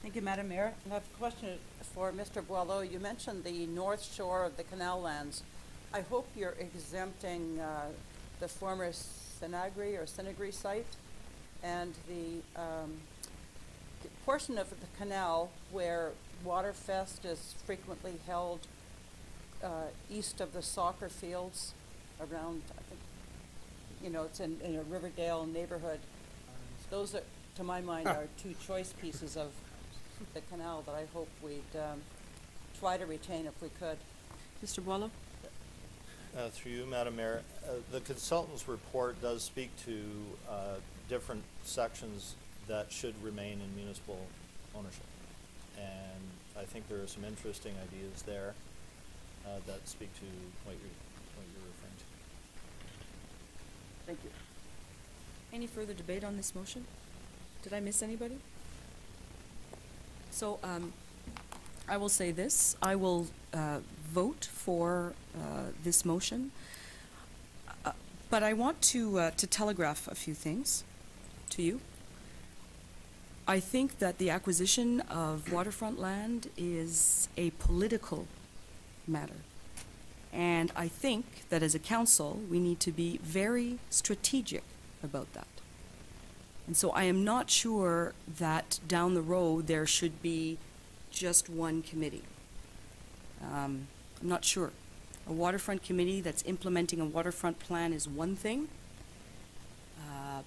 Thank you, Madam Mayor. I have a question for Mr. Boileau. You mentioned the north shore of the canal lands. I hope you're exempting the former Sinagri site and the portion of the canal where Waterfest is frequently held east of the soccer fields around, I think, it's in a Riverdale neighborhood. Those are, to my mind, are two choice pieces of the canal that I hope we'd try to retain if we could. Mr. Boileau? Through you, Madam Mayor, the consultant's report does speak to different sections that should remain in municipal ownership. And I think there are some interesting ideas there that speak to what you're referring to. Thank you. Any further debate on this motion? Did I miss anybody? So I will say this. I will vote for this motion, but I want to telegraph a few things to you. I think that the acquisition of waterfront land is a political matter. And I think that as a council, we need to be very strategic about that. And so I am not sure that down the road there should be just one committee. I'm not sure. A waterfront committee that's implementing a waterfront plan is one thing,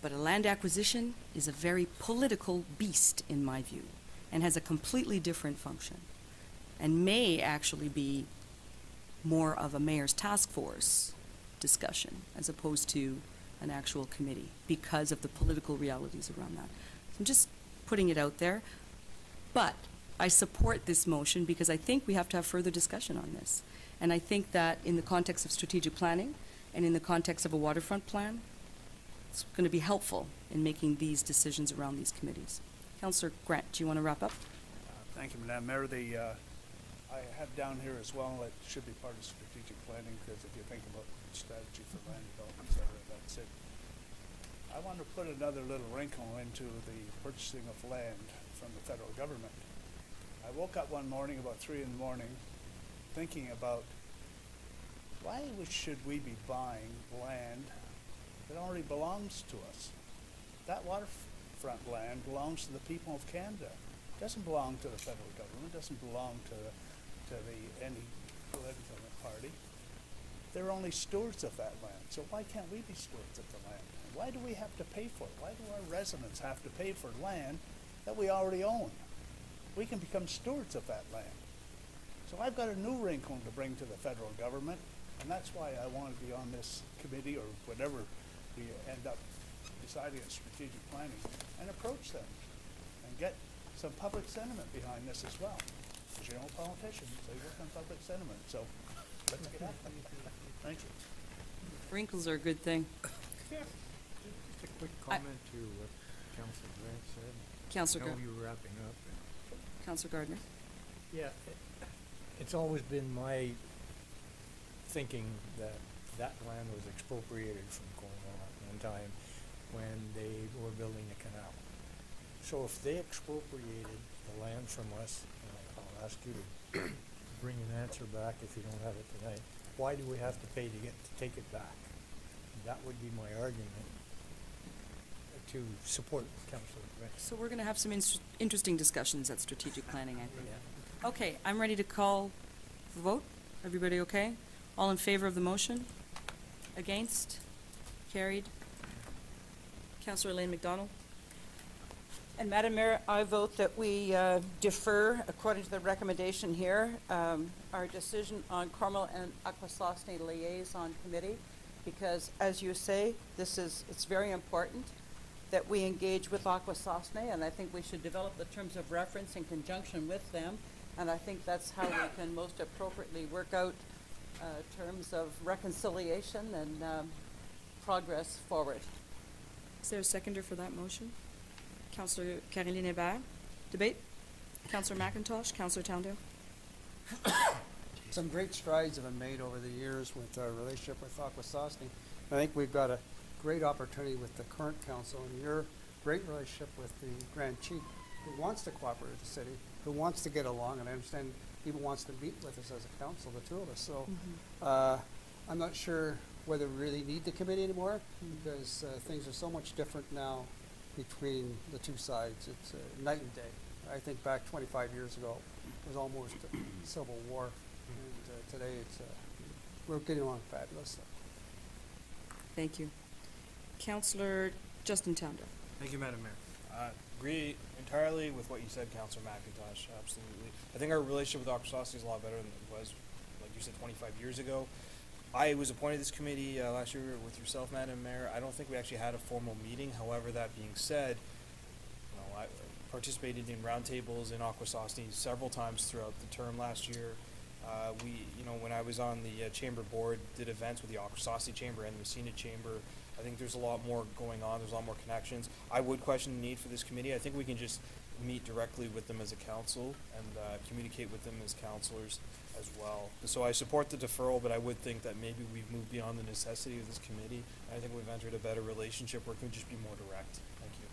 but a land acquisition is a very political beast in my view, and has a completely different function, and may actually be more of a mayor's task force discussion as opposed to an actual committee because of the political realities around that. So I'm just putting it out there, but I support this motion because I think we have to have further discussion on this. And I think that in the context of strategic planning and in the context of a waterfront plan, it's going to be helpful in making these decisions around these committees. Councillor Grant, do you want to wrap up? Thank you, Madam Mayor. I have down here as well, it should be part of strategic planning, because if you think about strategy for land development, et cetera, that's it. I want to put another little wrinkle into the purchasing of land from the federal government. I woke up one morning about 3 in the morning thinking about why should we be buying land that already belongs to us? That waterfront land belongs to the people of Canada. It doesn't belong to the federal government, doesn't belong to any political party. They're only stewards of that land. So why can't we be stewards of the land? Why do we have to pay for it? Why do our residents have to pay for land that we already own? We can become stewards of that land. So I've got a new wrinkle to bring to the federal government, and that's why I want to be on this committee or whatever we end up deciding on strategic planning, and approach them and get some public sentiment behind this as well. Because you know, politicians, they work on public sentiment, so let's get at them. Thank you. Wrinkles are a good thing. Just a quick comment to what Councillor Grant said. Councillor I know Gardner. you were wrapping up. Councillor Gardner. Yeah, it's always been my thinking that that land was expropriated from Cornwall at one time when they were building the canal. So if they expropriated the land from us, I'll ask you to bring an answer back if you don't have it tonight. Why do we have to pay to take it back? That would be my argument to support Councillor Grant. So we're going to have some interesting discussions at strategic planning, I think. Okay, I'm ready to call the vote. Everybody okay? All in favor of the motion? Against? Carried. Councillor Elaine McDonald. And Madam Mayor, I vote that we defer, according to the recommendation here, our decision on Cornwall and Akwesasne Liaison Committee, because as you say, it's very important that we engage with Akwesasne, and I think we should develop the terms of reference in conjunction with them, and I think that's how we can most appropriately work out terms of reconciliation and progress forward. Is there a seconder for that motion? Councillor Caroline Hébert. Debate? Councillor McIntosh, Councillor Towndale. Some great strides have been made over the years with our relationship with Akwesasne. I think we've got a great opportunity with the current council and your great relationship with the Grand Chief, who wants to cooperate with the city, who wants to get along, and I understand even wants to meet with us as a council, the two of us. So I'm not sure whether we really need the committee anymore, because things are so much different now between the two sides. It's night and day. I think back 25 years ago, it was almost a civil war, and today we're getting along fabulous. Thank you. Councillor Justin Towndale. Thank you, Madam Mayor. Agree entirely with what you said, Councillor McIntosh, absolutely. I think our relationship with Akwesasne is a lot better than it was, like you said, 25 years ago. I was appointed to this committee last year with yourself, Madam Mayor. I don't think we actually had a formal meeting. However, that being said, I participated in roundtables in Akwesasne several times throughout the term last year. When I was on the chamber board, did events with the Akwesasne Chamber and the Messina Chamber. I think there's a lot more going on. There's a lot more connections. I would question the need for this committee. I think we can just meet directly with them as a council and communicate with them as councillors as well. So I support the deferral, but I would think that maybe we've moved beyond the necessity of this committee. I think we've entered a better relationship where it can just be more direct. Thank you.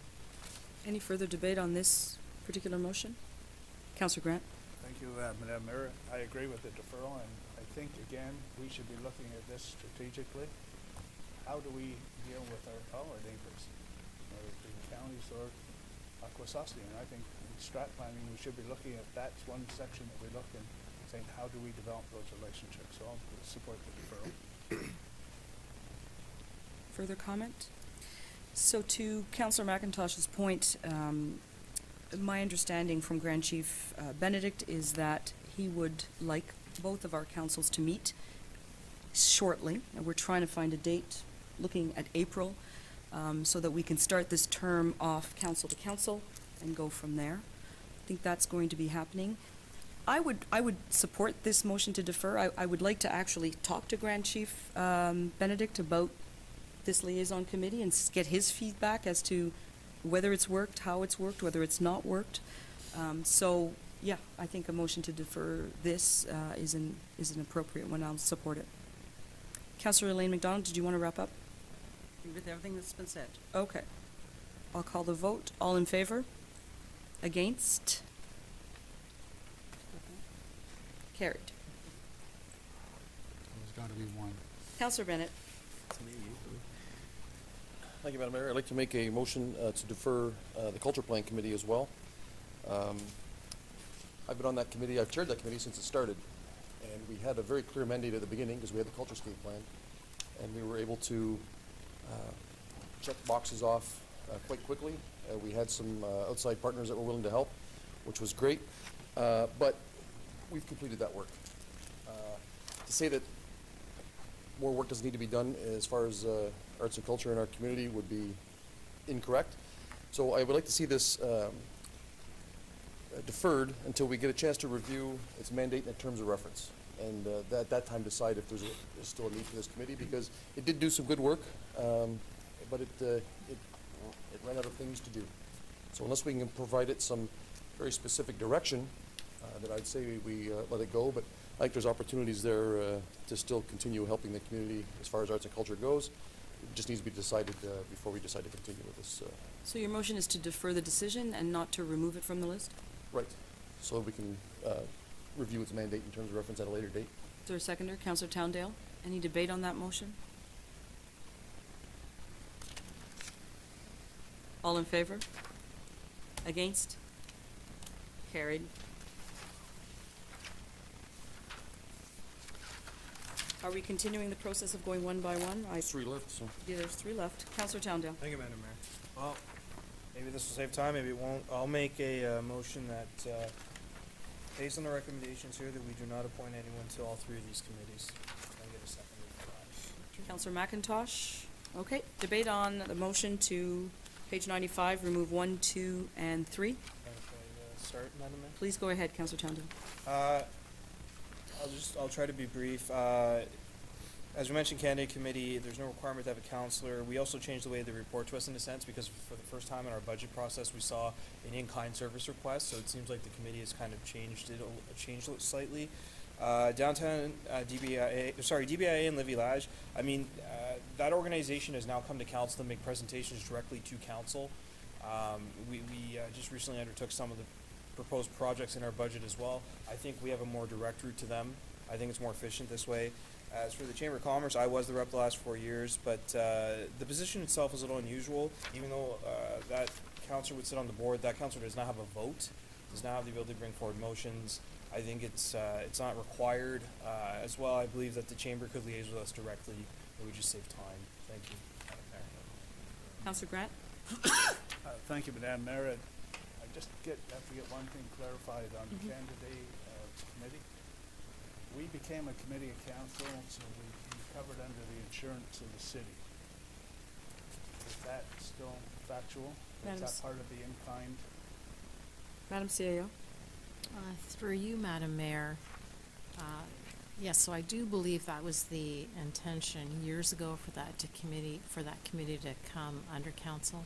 Any further debate on this particular motion? Councillor Grant. Thank you, Madam Mayor. I agree with the deferral, and I think, again, we should be looking at this strategically. How do we deal with all our neighbors, whether it be the counties or Akwesasne? And I think in strat planning, we should be looking at that one section that we look in, saying how do we develop those relationships. So I'll support the deferral. Further comment? So to Councillor McIntosh's point, my understanding from Grand Chief Benedict is that he would like both of our councils to meet shortly, and we're trying to find a date, looking at April, so that we can start this term off council to council and go from there. I think that's going to be happening. I would support this motion to defer. I would like to actually talk to Grand Chief Benedict about this liaison committee and get his feedback as to whether it's worked, how it's worked, whether it's not worked. So yeah, I think a motion to defer this is an appropriate one. I'll support it. Councillor Elaine McDonald, did you want to wrap up? With everything that's been said. Okay. I'll call the vote. All in favor? Against? Carried. There's got to be one. Councillor Bennett. Thank you, Madam Mayor. I'd like to make a motion to defer the Culture Plan Committee as well. I've been on that committee, I've chaired that committee since it started, and we had a very clear mandate at the beginning because we had the Culture Scape Plan, and we were able to check boxes off quite quickly. We had some outside partners that were willing to help, which was great, but we've completed that work. To say that more work doesn't need to be done as far as arts and culture in our community would be incorrect. So I would like to see this deferred until we get a chance to review its mandate and terms of reference, and at that time decide if there's still a need for this committee, because it did do some good work, but it ran out of things to do. So unless we can provide it some very specific direction, then I'd say we let it go. But I think there's opportunities there to still continue helping the community as far as arts and culture goes. It just needs to be decided before we decide to continue with this. So your motion is to defer the decision and not to remove it from the list? Right. So we can review its mandate in terms of reference at a later date. Is there a seconder? Councillor Towndale? Any debate on that motion? All in favor? Against? Carried. Are we continuing the process of going one by one? There's 3 left, so. Yeah, there's 3 left. Councillor Towndale. Thank you, Madam Mayor. Well, maybe this will save time, maybe it won't. I'll make a motion that, based on the recommendations here, that we do not appoint anyone to all 3 of these committees. Can I get a second? Councillor McIntosh. Okay. Debate on the motion to page 95, remove 1, 2, and 3. Can I start, Madam Mayor? Please go ahead, Councillor Towndale. I'll try to be brief. As we mentioned, candidate committee, there's no requirement to have a counselor. We also changed the way they report to us in a sense, because for the first time in our budget process, we saw an in-kind service request. So it seems like the committee has kind of changed it slightly. Downtown DBIA and Le Village. I mean, that organization has now come to council to make presentations directly to council. We just recently undertook some of the proposed projects in our budget as well. I think we have a more direct route to them. I think it's more efficient this way. As for the Chamber of Commerce, I was the rep the last 4 years, but the position itself is a little unusual. Even though that councillor would sit on the board, that councillor does not have a vote, does not have the ability to bring forward motions. I think it's not required. As well, I believe that the Chamber could liaise with us directly. It would just save time. Thank you, Madam Mayor. Councillor Grant. Thank you, Madam Mayor. I just have to get one thing clarified on the candidate committee. We became a committee of council, so we covered under the insurance of the city. Is that still factual? Is that part of the in-kind? Madam CAO. Through you, Madam Mayor, yes, so I do believe that was the intention years ago for that committee to come under council.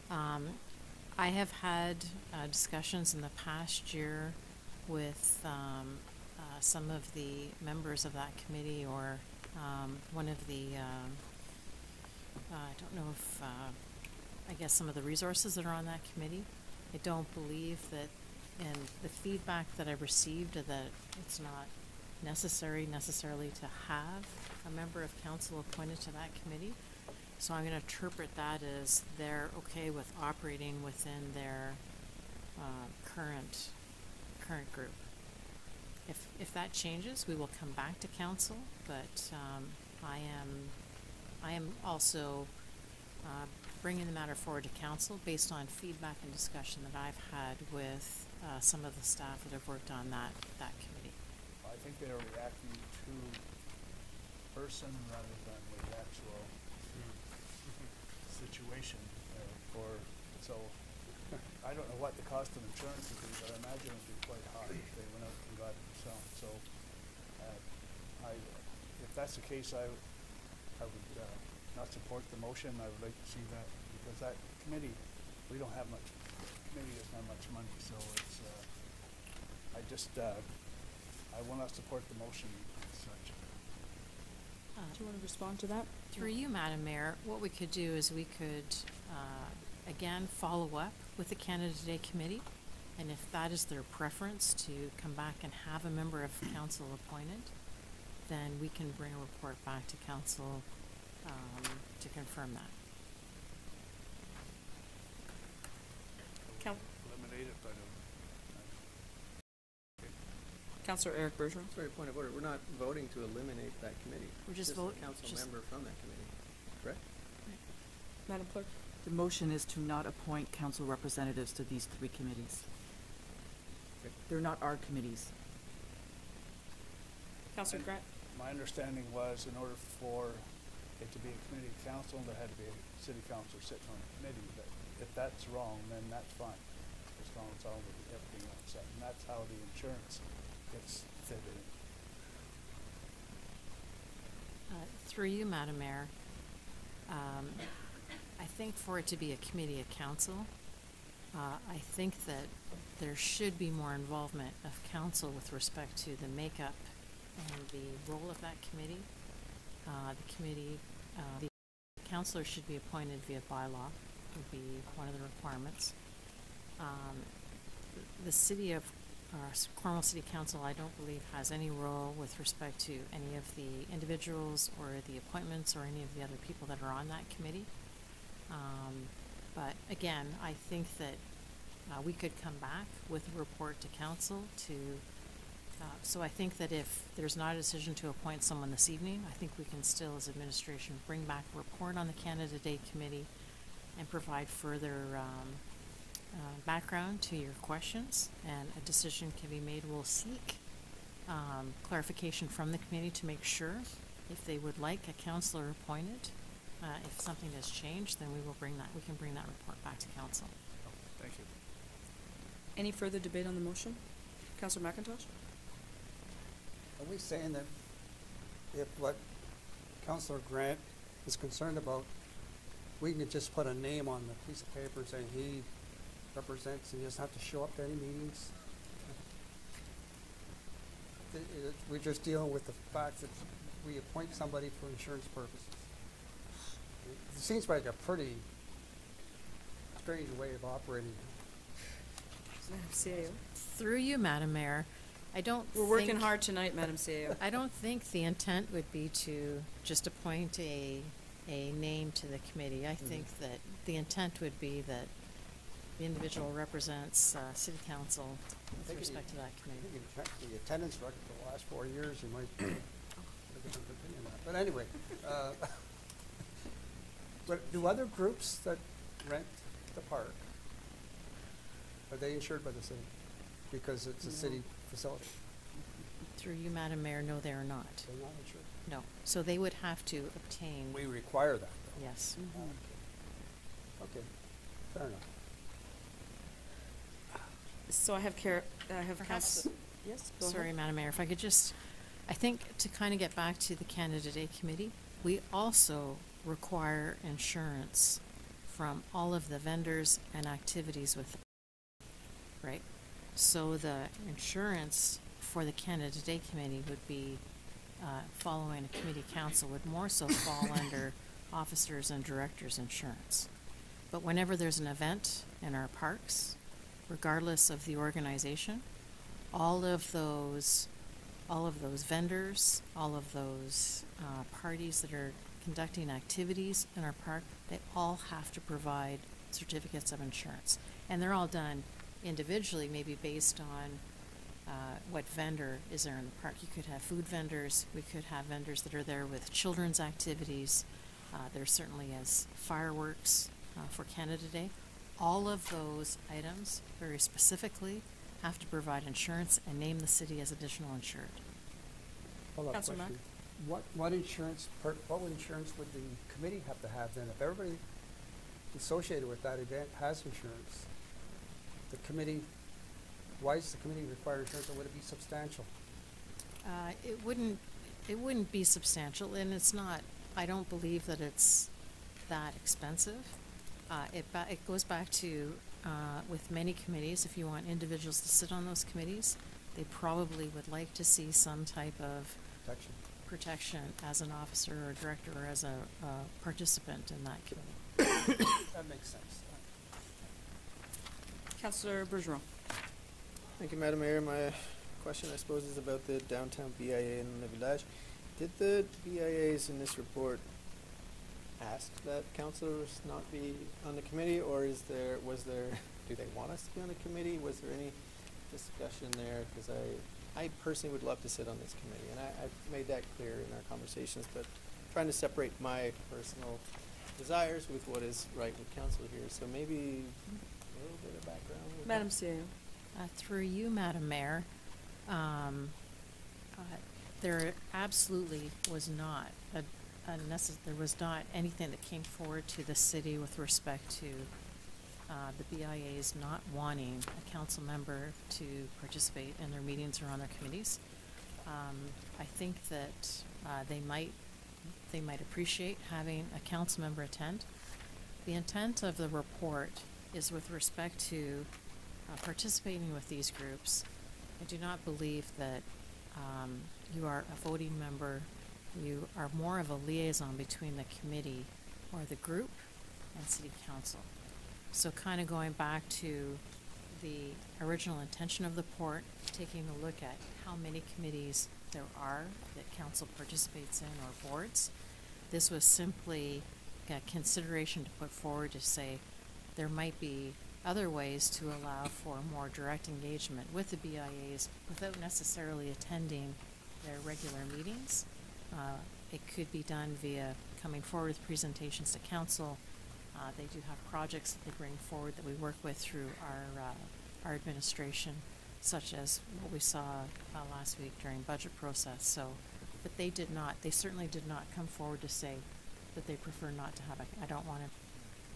I have had discussions in the past year with some of the members of that committee, or one of the, I don't know if, I guess some of the resources that are on that committee. I don't believe that, and the feedback that I received, that it's not necessarily to have a member of council appointed to that committee. So I'm going to interpret that as they're okay with operating within their current group. If that changes, we will come back to council, but I am also bringing the matter forward to council based on feedback and discussion that I've had with some of the staff that have worked on that committee. I think they're reacting to person rather than the actual situation. So I don't know what the cost of insurance would be, but I imagine it would be quite high if they went out and got it themselves. So if that's the case, I would not support the motion. I would like to see that, because that committee, we don't have much. The committee doesn't have much money, so it's. I will not support the motion as such. Do you want to respond to that? Through you, Madam Mayor, what we could do is we could, again, follow up with the Candidate Day Committee And if that is their preference to come back and have a member of council appointed, then we can bring a report back to council to confirm that. Eliminate it, but Councillor Eric Bergeron. Sorry, point of order. We're not voting to eliminate that committee. We're just a council member from that committee, correct? Madam Clerk. The motion is to not appoint council representatives to these 3 committees. They're not our committees. Councillor Grant. my understanding was in order for it to be a committee council, there had to be a city councilor sitting on the committee. But if that's wrong, then that's fine, as long as all of everything else set. And that's how the insurance gets fitted in. Through you, Madam Mayor, I think for it to be a committee of council, I think that there should be more involvement of council with respect to the makeup and the role of that committee. The councillor should be appointed via bylaw, would be one of the requirements. The city of Cornwall City Council, I don't believe, has any role with respect to any of the individuals or the appointments or any of the other people that are on that committee. But again, I think that we could come back with a report to council to, so I think that if there's not a decision to appoint someone this evening, I think we can still, as administration, bring back a report on the Canada Day Committee and provide further background to your questions, and a decision can be made. We'll seek clarification from the committee to make sure if they would like a councillor appointed. If something has changed, then we can bring that report back to council. Thank you. Any further debate on the motion? Councillor McIntosh? Are we saying that if what Councillor Grant is concerned about, we can just put a name on the piece of paper saying he represents and he doesn't have to show up to any meetings? We're just dealing with the fact that we appoint somebody for insurance purposes. It seems like a pretty strange way of operating. CAO. Through you, Madam Mayor, We're working hard tonight, Madam CAO. I don't think the intent would be to just appoint a name to the committee. I think that the intent would be that the individual represents City Council with respect to that committee. I think you check the attendance record for the last 4 years, you might have a different opinion on that. But anyway, but do other groups that rent the park, are they insured by the city? Because it's a city facility. Through you, Madam Mayor, no, they are not. They're not insured? No. So they would have to obtain. We require that, though. Yes. Okay, fair enough. So I have Council. Yes, go Sorry, ahead. Madam Mayor, if I could just, I think to kind of get back to the Canada Day Committee, we also require insurance from all of the vendors and activities with, right? So the insurance for the Canada Day Committee would be, following a committee council, would more so fall under officers and directors insurance. But whenever there's an event in our parks, regardless of the organization, all of those vendors, all of those parties that are conducting activities in our park, they all have to provide certificates of insurance. And they're all done individually, maybe based on what vendor is there in the park. You could have food vendors, we could have vendors that are there with children's activities. There certainly is fireworks for Canada Day. All of those items very specifically have to provide insurance and name the city as additional insured. Follow-up Councillor Mack? question. What insurance would the committee have to have then? If everybody associated with that event has insurance, the committee, why does the committee require insurance, or would it be substantial? It wouldn't be substantial, and it's not, I don't believe that it's that expensive. It goes back to, with many committees, if you want individuals to sit on those committees, they probably would like to see some type of protection as an officer or director or as a participant in that committee. That makes sense. Councillor Bergeron. Thank you, Madam Mayor. My question, I suppose, is about the downtown BIA in Le Village. Did the BIAs in this report ask that councillors not be on the committee, or do they want us to be on the committee? Was there any discussion there? Because I personally would love to sit on this committee, and I've made that clear in our conversations, but trying to separate my personal desires with what is right with council here. So maybe a little bit of background. Madam CEO. Through you, Madam Mayor, there absolutely was not there was not anything that came forward to the city with respect to the BIA's not wanting a council member to participate in their meetings or on their committees. I think that they might appreciate having a council member attend. The intent of the report is with respect to participating with these groups. I do not believe that you are a voting member. You are more of a liaison between the committee or the group and city council. So kind of going back to the original intention of the report, taking a look at how many committees there are that council participates in or boards. This was simply a consideration to put forward to say there might be other ways to allow for more direct engagement with the BIAs without necessarily attending their regular meetings. It could be done via coming forward with presentations to council. They do have projects that they bring forward that we work with through our administration, such as what we saw last week during budget process. So, but they certainly did not come forward to say that they prefer not to have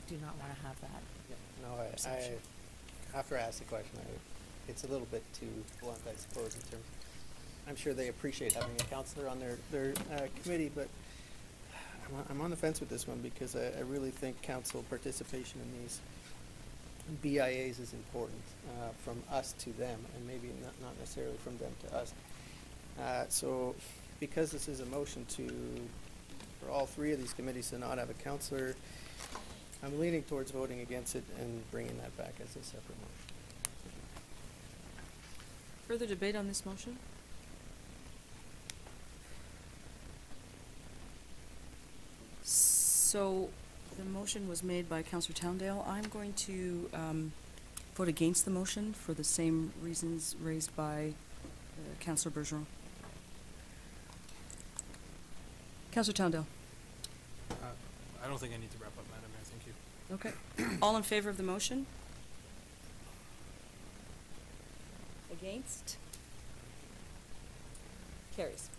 do not want to have that. Yeah, no, I after I asked the question, it's a little bit too blunt, I suppose, in terms. I'm sure they appreciate having a counselor on their committee, but I'm on the fence with this one because I really think council participation in these BIAs is important from us to them, and maybe not necessarily from them to us. So because this is a motion for all three of these committees to not have a counselor, I'm leaning towards voting against it and bringing that back as a separate motion. Further debate on this motion? So the motion was made by Councillor Towndale. I'm going to vote against the motion for the same reasons raised by Councillor Bergeron. Councillor Towndale. I don't think I need to wrap up, Madam Mayor. Thank you. Okay. All in favor of the motion? Against? Carries.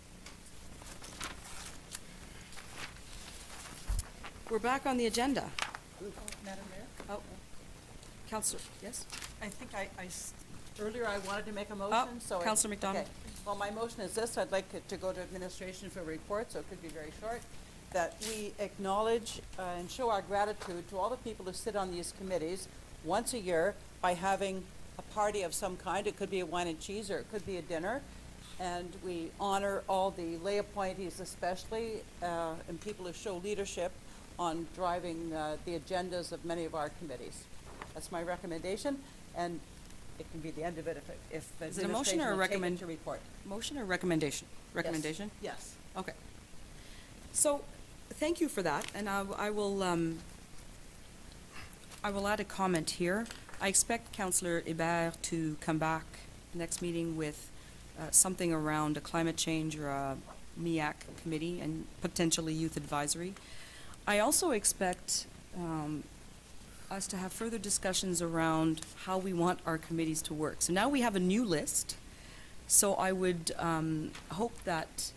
We're back on the agenda. Madam Mayor? Oh, Councillor, yes? I think earlier I wanted to make a motion, so. Councillor McDonald. Okay. Well, my motion is this. I'd like it to go to administration for a report, so it could be very short. That we acknowledge and show our gratitude to all the people who sit on these committees once a year by having a party of some kind. It could be a wine and cheese, or it could be a dinner. And we honor all the lay appointees especially, and people who show leadership on driving the agendas of many of our committees. That's my recommendation, and it can be the end of it if Is it a motion or a recommendation report. Motion or recommendation? Recommendation? Yes. Okay. So, thank you for that, and I will add a comment here. I expect Councillor Hébert to come back next meeting with something around a climate change or a MEAC committee and potentially youth advisory. I also expect us to have further discussions around how we want our committees to work. So now we have a new list. So I would hope that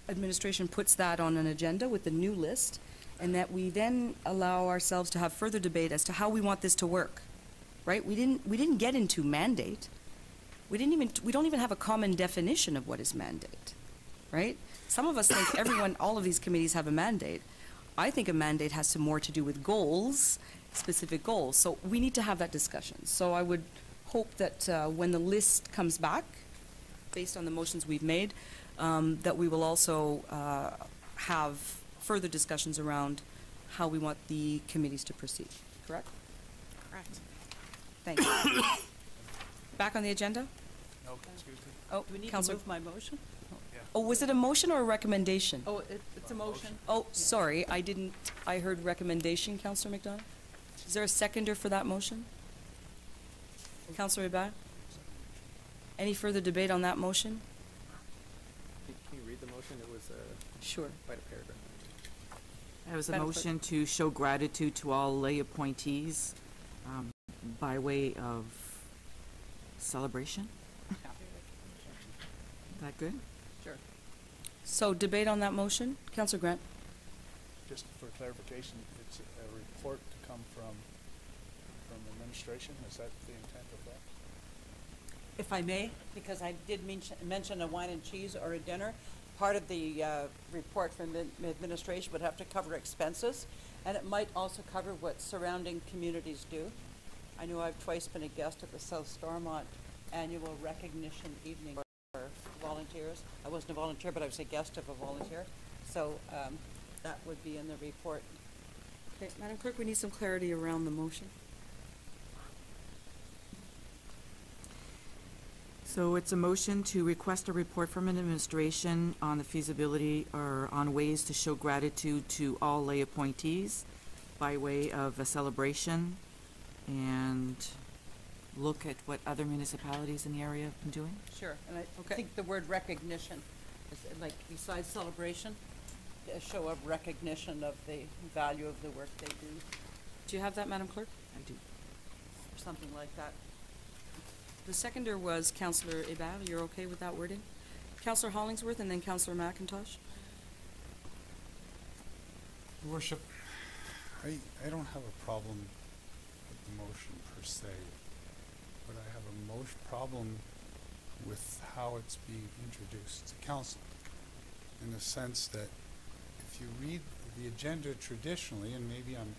administration puts that on an agenda with the new list, and that we then allow ourselves to have further debate as to how we want this to work. Right? We didn't get into mandate. We don't even have a common definition of what is mandate. Right? Some of us think all of these committees have a mandate. I think a mandate has more to do with goals, specific goals. So we need to have that discussion. So I would hope that when the list comes back, based on the motions we've made, that we will also have further discussions around how we want the committees to proceed. Correct? Correct. Thank you. back on the agenda? No, excuse me. Oh, Do we need to Councillor. move my motion? Oh, was it a motion or a recommendation? Oh, it's a motion. Oh, sorry, I heard recommendation, Councillor McDonald. Is there a seconder for that motion? Councillor Hébert? Any further debate on that motion? Can you read the motion? It was Sure. quite a paragraph. It was a Madam Clerk. motion to show gratitude to all lay appointees by way of celebration. Is that good? Sure. So debate on that motion? Councillor Grant? Just for clarification, it's a report to come from administration, is that the intent of that? If I may, because I did mention a wine and cheese or a dinner, part of the report from the administration would have to cover expenses, and it might also cover what surrounding communities do. I know I've twice been a guest at the South Stormont Annual Recognition Evening for volunteers. I wasn't a volunteer, but I was a guest of a volunteer. So that would be in the report. Okay, Madam Clerk, we need some clarity around the motion. So it's a motion to request a report from an administration on the feasibility or on ways to show gratitude to all lay appointees by way of a celebration and look at what other municipalities in the area have been doing. Sure, and I think the word recognition is like besides celebration, a show of recognition of the value of the work they do. Do you have that, Madam Clerk? I do. Or something like that. The seconder was Councillor Hébert. You're okay with that wording? Councillor Hollingsworth and then Councillor McIntosh. Your Worship, I don't have a problem with the motion per se, but I have a problem with how it's being introduced to council, in the sense that if you read the agenda traditionally, and maybe I'm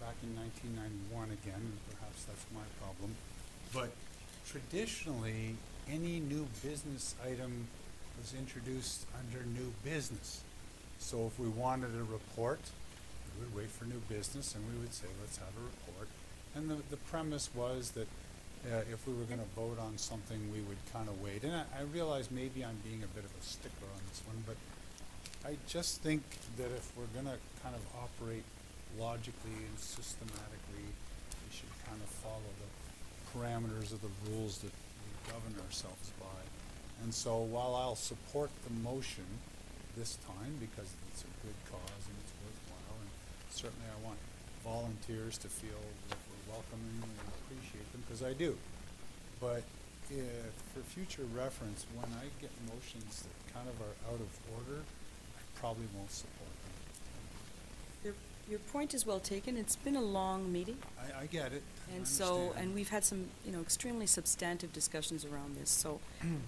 back in 1991 again, and perhaps that's my problem, but traditionally, any new business item was introduced under new business. So if we wanted a report, we would wait for new business and we would say, let's have a report. And the premise was that if we were going to vote on something, we would kind of wait. And I realize maybe I'm being a bit of a stickler on this one, but I just think that if we're going to kind of operate logically and systematically, we should kind of follow the parameters of the rules that we govern ourselves by. And so while I'll support the motion this time because it's a good cause and it's worthwhile, and certainly I want volunteers to feel that we're welcoming and appreciate them, because I do. But for future reference, when I get motions that kind of are out of order, I probably won't support them. Your point is well taken. It's been a long meeting. I get it. And so, and we've had some, extremely substantive discussions around this. So,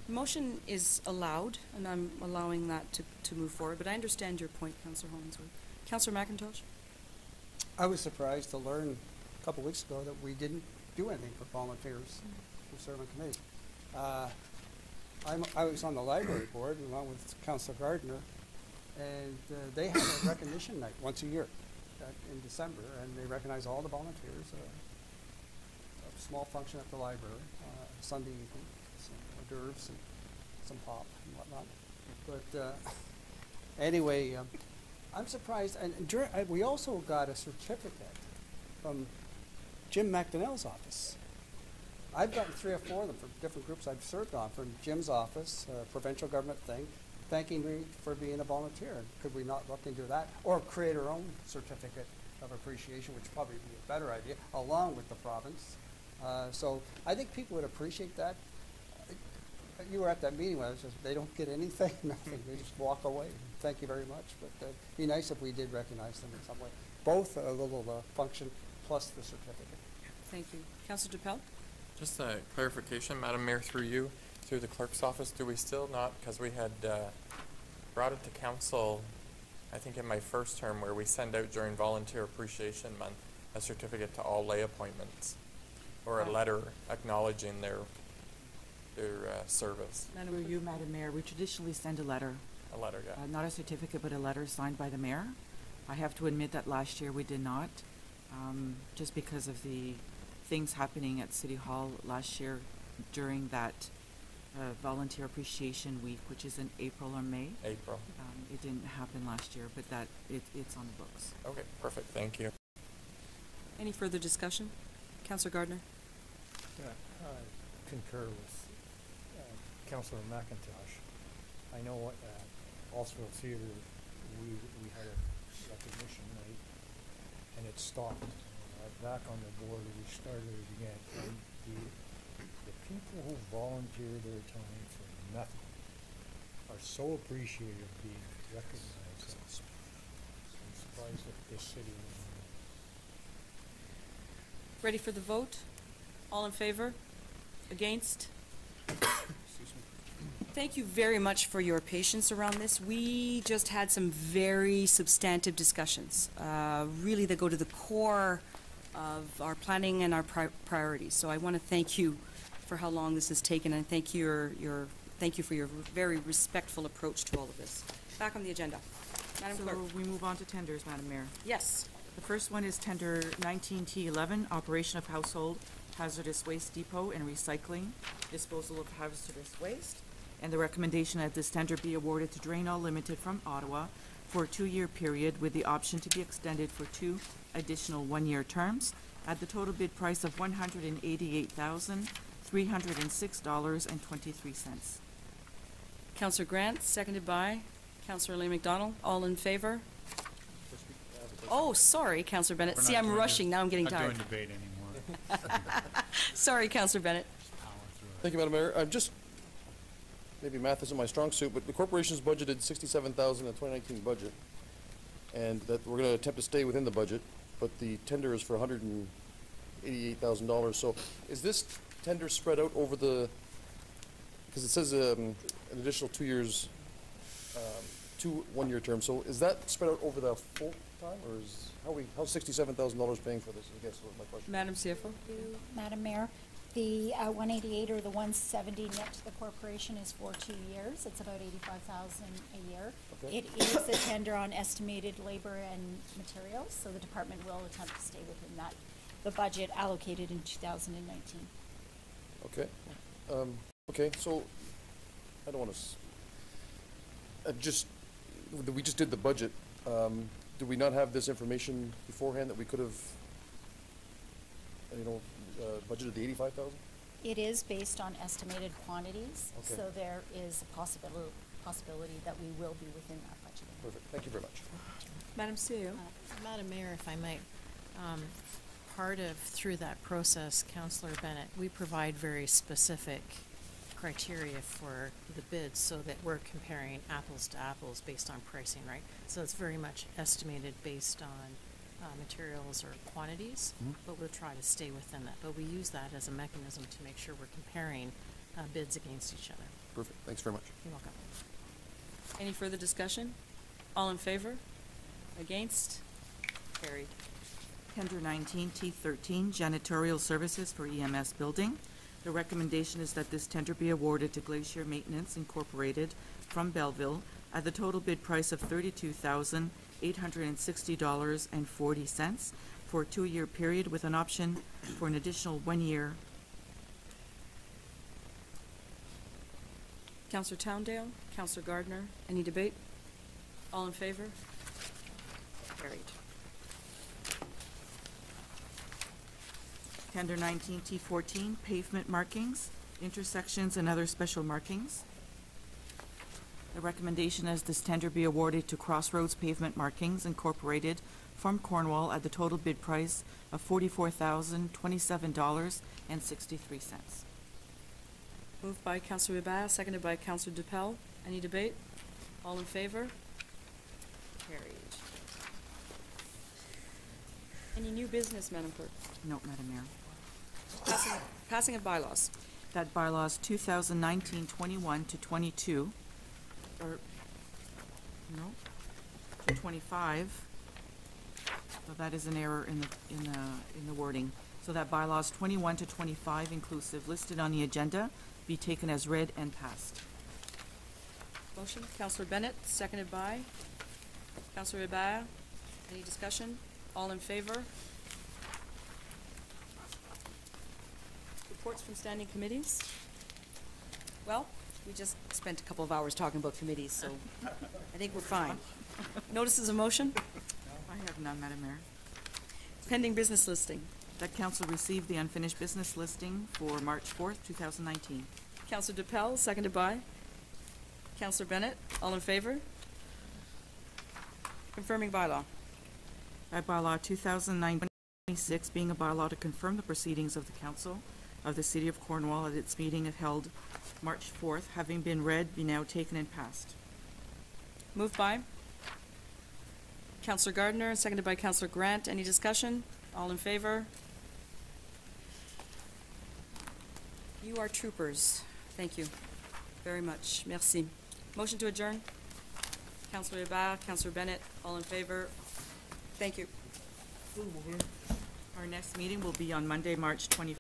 motion is allowed, and I'm allowing that to move forward. But I understand your point, Councillor Hollingsworth. Councillor McIntosh? I was surprised to learn a couple weeks ago that we didn't do anything for volunteers who serve on committees. I was on the library board along with Councillor Gardner, and they have a recognition night once a year in December, and they recognize all the volunteers. A small function at the library, Sunday evening, some hors d'oeuvres and some pop and whatnot. But anyway, I'm surprised, and we also got a certificate from Jim McDonnell's office. I've gotten 3 or 4 of them from different groups I've served on, from Jim's office, provincial government thing, thanking me for being a volunteer. Could we not look into that, or create our own certificate of appreciation, which would probably be a better idea, along with the province? So I think people would appreciate that. You were at that meeting where it was just, they don't get anything, nothing. They just walk away. Thank you very much. But it'd be nice if we did recognize them in some way. Both a little function plus the certificate. Thank you. Councillor DePel? Just a clarification, Madam Mayor, through the clerk's office, do we still not, because we had brought it to council, I think in my first term, where we send out during Volunteer Appreciation Month a certificate to all lay appointments, or a letter acknowledging their service. Through you, Madam Mayor, we traditionally send a letter. A letter, yeah. Not a certificate, but a letter signed by the mayor. I have to admit that last year we did not, just because of the things happening at City Hall last year. during that Volunteer Appreciation Week, which is in April or May. April. It didn't happen last year, but it's on the books. Okay, perfect. Thank you. Any further discussion? Councillor Gardner? Yeah, I concur with Councillor McIntosh. I know Allsville Theatre, we had a recognition night, and it stopped. Back on the board, we started it again. And the people who volunteer their time for nothing are so appreciative of being recognized. I'm surprised that this city was. Ready for the vote? All in favor? Against? Thank you very much for your patience around this. We just had some very substantive discussions, really that go to the core of our planning and our priorities. So I want to thank you for how long this has taken, and thank you for your very respectful approach to all of this. Back on the agenda. Madam Clerk. So we move on to tenders, Madam Mayor. Yes. The first one is tender 19T11, operation of household hazardous waste depot and recycling, disposal of hazardous waste. And the recommendation that this tender be awarded to Drain All Limited from Ottawa for a 2-year period with the option to be extended for 2 additional 1-year terms at the total bid price of $188,306.23. Councillor Grant, seconded by Councillor Elaine McDonald. All in favor? Oh, sorry, Councillor Bennett. See, I'm rushing. Now I'm getting tired. Not doing debate anymore. Sorry, Councillor Bennett. Thank you, Madam Mayor. I'm just, maybe math isn't my strong suit, but the corporation's budgeted $67,000 in the 2019 budget, and that we're going to attempt to stay within the budget, but the tender is for $188,000. So is this tender spread out over the, because it says an additional 2 years, 2 1-year terms, so is that spread out over the full time, or is, how's $67,000 paying for this, I guess was my question. Madam CFO. Madam Mayor, the 188 or the 170 net to the corporation is for 2 years. It's about $85,000 a year. Okay. It is a tender on estimated labor and materials, so the department will attempt to stay within that, the budget allocated in 2019. Okay. Okay, so I don't want to, we just did the budget. Do we not have this information beforehand that we could have, budgeted the 85,000? It is based on estimated quantities, Okay. so there is a possibility that we will be within that budget. Perfect. Thank you very much. Madam CEO. Madam Mayor, if I might, through that process, Councillor Bennett, we provide very specific criteria for the bids so that we're comparing apples to apples based on pricing, right? So it's very much estimated based on materials or quantities, but we'll try to stay within that. But we use that as a mechanism to make sure we're comparing bids against each other. Perfect. Thanks very much. You're welcome. Any further discussion? All in favor? Against? Carried. Tender 19T13, janitorial services for EMS building. The recommendation is that this tender be awarded to Glacier Maintenance Incorporated from Belleville at the total bid price of $32,860.40 for a 2-year period with an option for an additional 1 year. Councillor Towndale, Councillor Gardner, any debate? All in favor? Carried. Tender 19T14, pavement markings, intersections and other special markings. The recommendation is this tender be awarded to Crossroads Pavement Markings Incorporated from Cornwall at the total bid price of $44,027.63. Moved by Councillor Ribas, seconded by Councillor Dupel. Any debate? All in favor? Carried. Any new business, Madam Clerk? No, Madam Mayor. Passing of bylaws. That bylaws 2019-21 to 22, or, no, to 25. So that is an error in the wording. So that bylaws 21 to 25 inclusive listed on the agenda be taken as read and passed. Motion, Councillor Bennett, seconded by Councillor Ribas. Any discussion? All in favor? reports from standing committees? Well, we just spent a couple of hours talking about committees, so I think we're fine. Notices of motion? I have none, Madam Mayor. Pending business listing. That council received the unfinished business listing for March 4th, 2019. Councillor DePel, seconded by Councillor Bennett. All in favor? Confirming bylaw. By bylaw 2009-26, being a bylaw to confirm the proceedings of the council of the City of Cornwall at its meeting held March 4th, having been read, be now taken and passed. Moved by Councillor Gardner, seconded by Councillor Grant. Any discussion? All in favor? You are troopers. Thank you very much. Merci. Motion to adjourn. Councillor Hébert, Councillor Bennett, all in favor? Thank you. Our next meeting will be on Monday, March 25th.